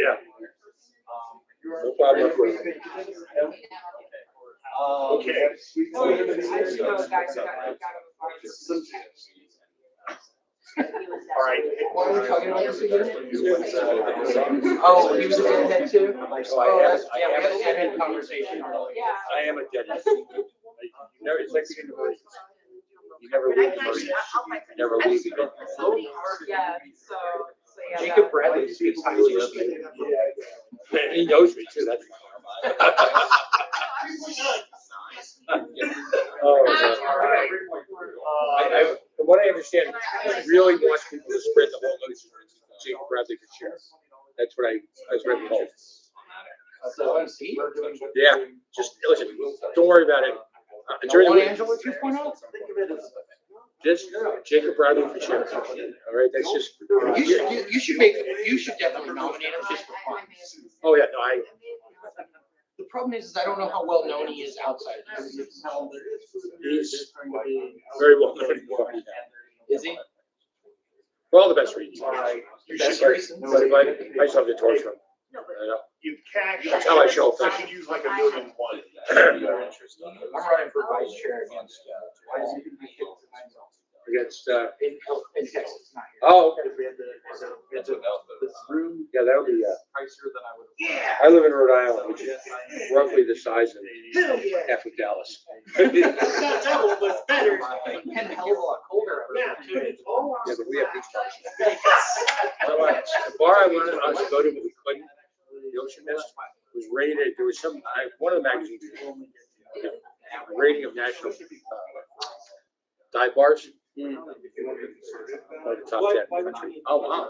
Yeah. No problem. Okay. All right. What are we talking about this again? Oh, he was a deadhead too? So I have, Yeah, we had a deadhead conversation. I am a deadhead. No, it's like being in the you never leave the Marines. You never leave the Yeah, so yeah. Jacob Bradley speaks highly of me. He knows me too, that's. From what I understand, he really wants people to spread the whole notion of Jacob Bradley for chair. That's what I was ready told. Yeah, just listen, don't worry about it. During the week, Angela 2.0? just Jacob Bradley for chair. All right, that's just. You should definitely nominate him just for fun. Oh, yeah, no, The problem is I don't know how well known he is outside of this. he's very well known. Is he? For all the best reasons. Best reasons? But I still have to torture him. I know. You cash. That's how I show I up. could use like 1,000,001. I'm running for vice chair against, Against, in Texas, not here. oh, okay. It's a room Yeah, that'll be, nicer than I would have. I live in Rhode Island, which is roughly the size of half of Dallas. That one was better. And a hell of a lot colder. Yeah, Yeah, but we have beach bars. The bar I wanted us to go to, but we couldn't, the Ocean Mist, was rated, there was some, one of the magazines, rating of national dive bars. One of the top 10 in the country. Oh, wow.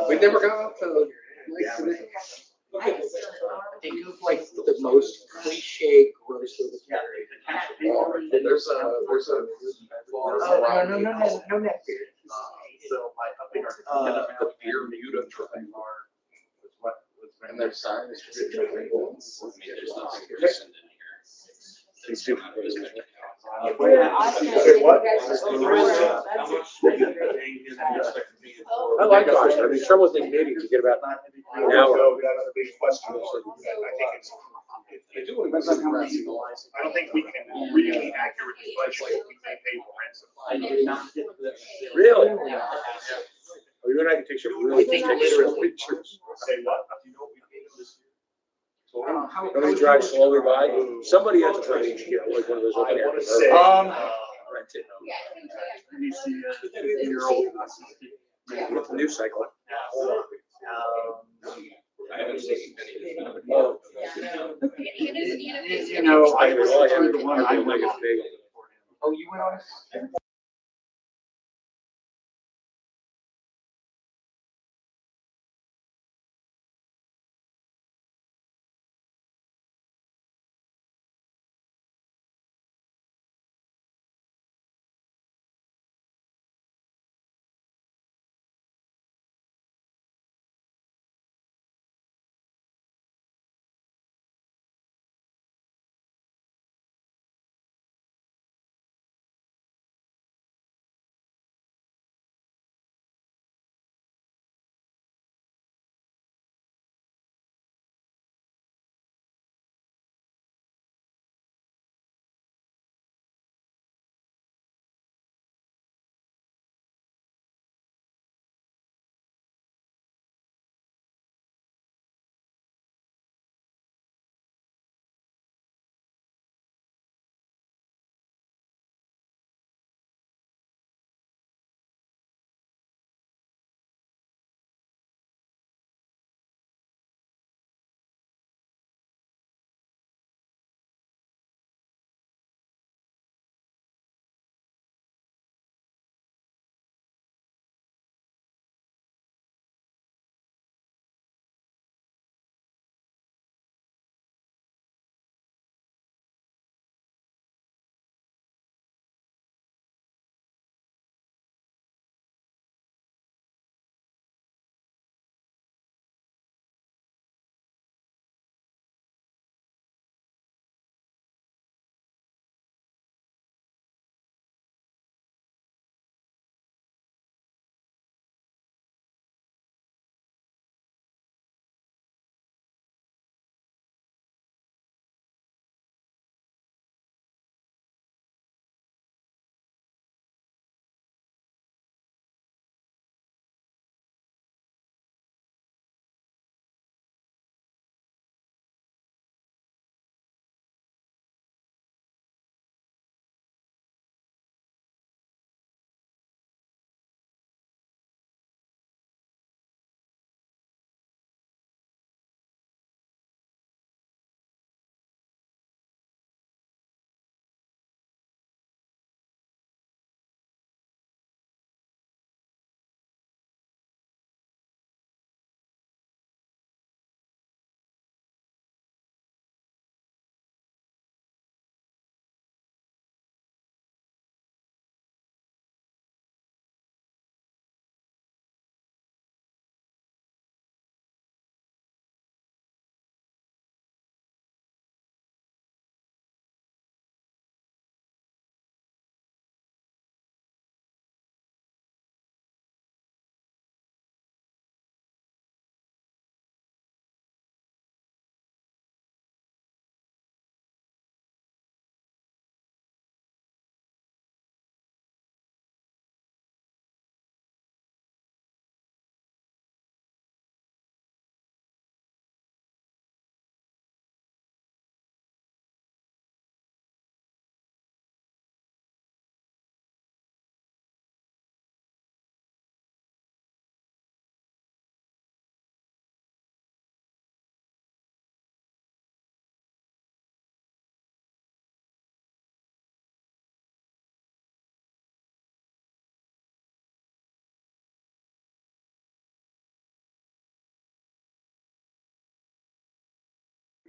We've never gone up to I think of like the most cliche gross of the category. There's a no neck beard. The beer muta dry bar. And their sign is. I like Oxford. I mean, the trouble with these meetings, you get about an hour. We got another big question. I don't think we can really accurately budget what we may pay for ransom. Really? Oh, you and I can take some really literal pictures. Say what? Let me drive slowly by. Somebody has to like one of those open air. Rent it. With the news cycle. I haven't seen any. You know, I was the one I went on. Oh, you went on?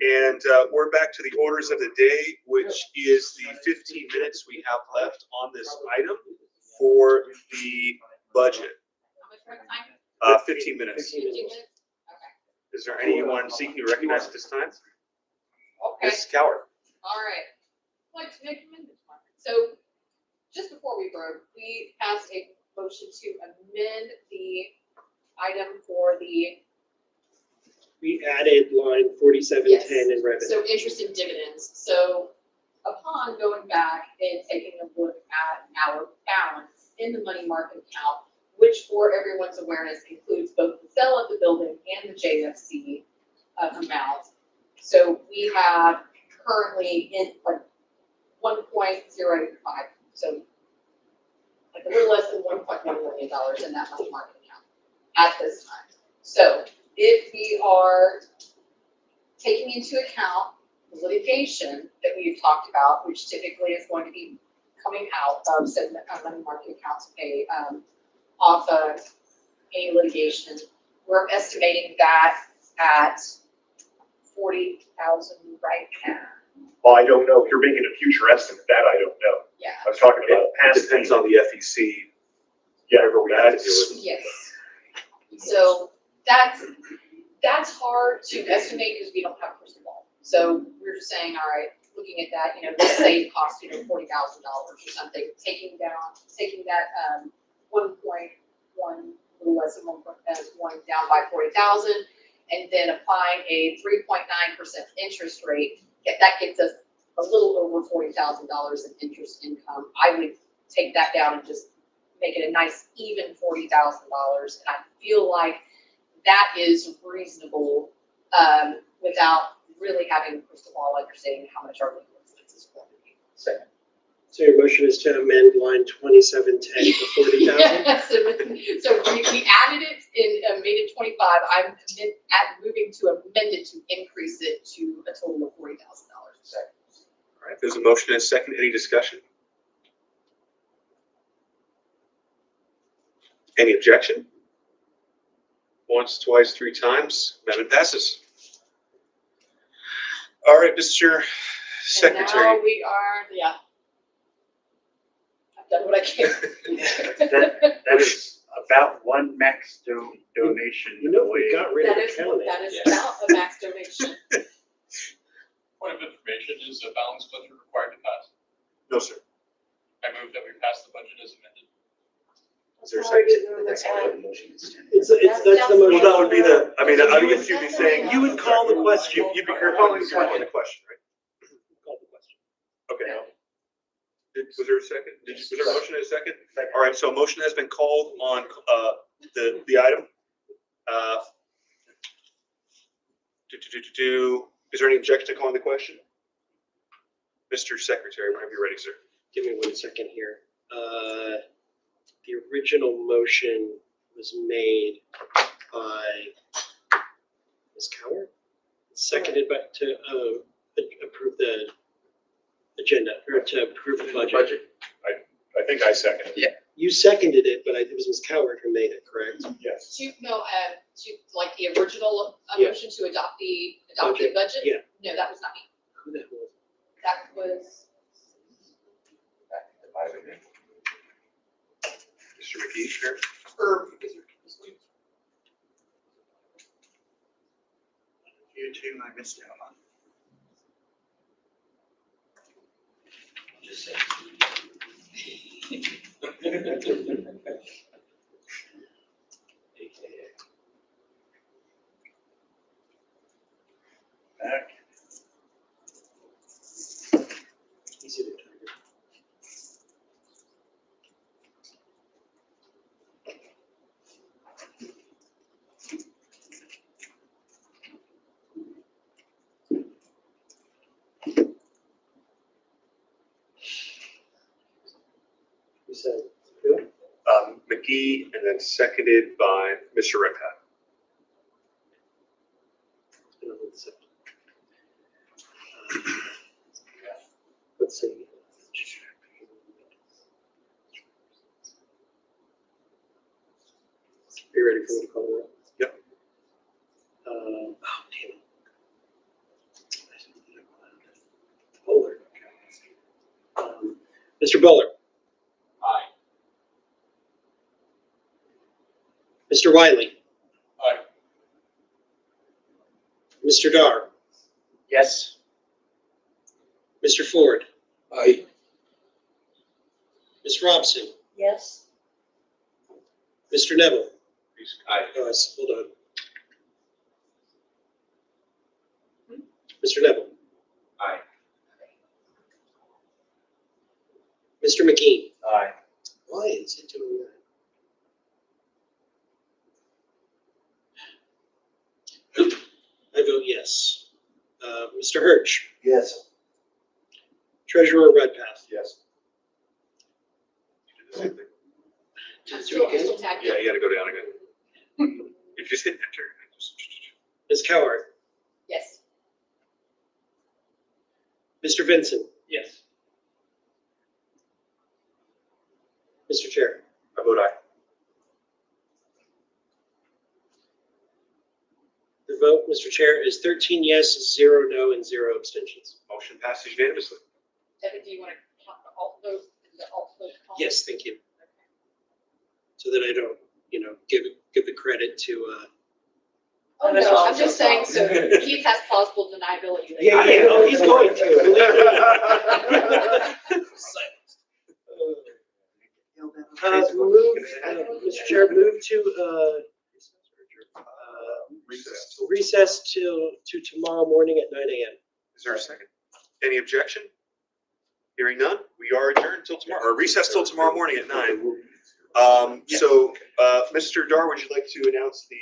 And we're back to the orders of the day, which is the 15 minutes we have left on this item for the budget. How much more time? 15 minutes. 15 minutes? Is there anyone seeking to be recognized at this time? Okay. Ms. Coward. All right. I'd like to make amendments. So just before we broke, we passed a motion to amend the item for the, We added line 4710 in revenue. so interest and dividends. So upon going back and taking a look at our balance in the money market account, which for everyone's awareness includes both the sale of the building and the JFC amount. So we have currently in like 1.085, so like a little less than $1.1 million in that money market account at this time. So if we are taking into account the litigation that we've talked about, which typically is going to be coming out of said money market account to pay off of any litigation, we're estimating that at 40,000 right now. Well, I don't know if you're making a future estimate, that I don't know. Yeah. I was talking about It past. depends on the FEC. Yeah, whatever we have to do with. Yes. So that's hard to estimate because we don't have a crystal ball. So we're just saying, all right, looking at that, let's say it costs, $40,000 or something, taking that 1.1, a little less than 1.1 down by 40,000, and then applying a 3.9% interest rate, that gets us a little over $40,000 in interest income. I would take that down and just make it a nice even $40,000, and I feel like that is reasonable without really having a crystal ball understanding how much our legal expenses are going to be. Second. So your motion is to amend line 2710 to 40,000? Yes, so we added it and made it 25. I'm moving to amend it to increase it to a total of $40,000. All right, there's a motion and a second. Any discussion? Any objection? Once, twice, three times, amendment passes. All right, Mr. And Secretary. now we are, yeah. I've done what I can. That is about one max donation We away. got rid of That the is, county. that is about a max donation. Point of information, is a balanced budget required to pass? No, sir. I move that we pass the budget as amended. Is there a second? That's the motion. Well, that would be the, I mean, I guess you'd be saying, you would call the question, you'd be calling the question, right? Call the question. Okay. Was there a second? Was there a motion and a second? All right, so a motion has been called on the item. Is there any objection to calling the question? Mr. Secretary, whenever you're ready, sir. Give me 1 second here. The original motion was made by Ms. Coward, seconded by to approve the agenda, or to approve the budget. I think I second. Yeah. You seconded it, but it was Ms. Coward who made it, correct? Yes. To like the original Yeah. motion to adopt the budget? Yeah. No, that was not me. Who that was? That was, Mr. McGee, sure. or, You two, I missed out on. Just back. Easy to target. You said, who? McGee, and then seconded by Mr. Redpath. It's been a little second. Let's see. Are you ready for me to call the roll? Yep. Oh, damn it. Mr. Buller. Aye. Mr. Wiley. Aye. Mr. Dar. Yes. Mr. Ford. Aye. Ms. Robson. Yes. Mr. Neville. Aye. Oh, hold on. Mr. Neville. Aye. Mr. McGee. Aye. Why is it doing that? I vote yes. Mr. Hirsch. Yes. Treasurer Redpath. Yes. You did the same thing. Still tacky. Yeah, you gotta go down again. You just hit enter. Ms. Coward. Yes. Mr. Vincent. Yes. Mr. Chair. I vote aye. The vote, Mr. Chair, is 13 yes, 0 no, and 0 abstentions. Motion passes unanimously. Devin, do you want to alt vote, the alt vote? column? Yes, thank you. So that I don't, give the credit to, Oh, no, I'm just saying, so Keith has plausible deniability. oh, he's going to. Mr. Chair, move to, recess to tomorrow morning at 9 a.m. Is there a second? Any objection? Hearing none, we are adjourned till tomorrow, or recess till tomorrow morning at 9. So, Mr. Dar, would you like to announce the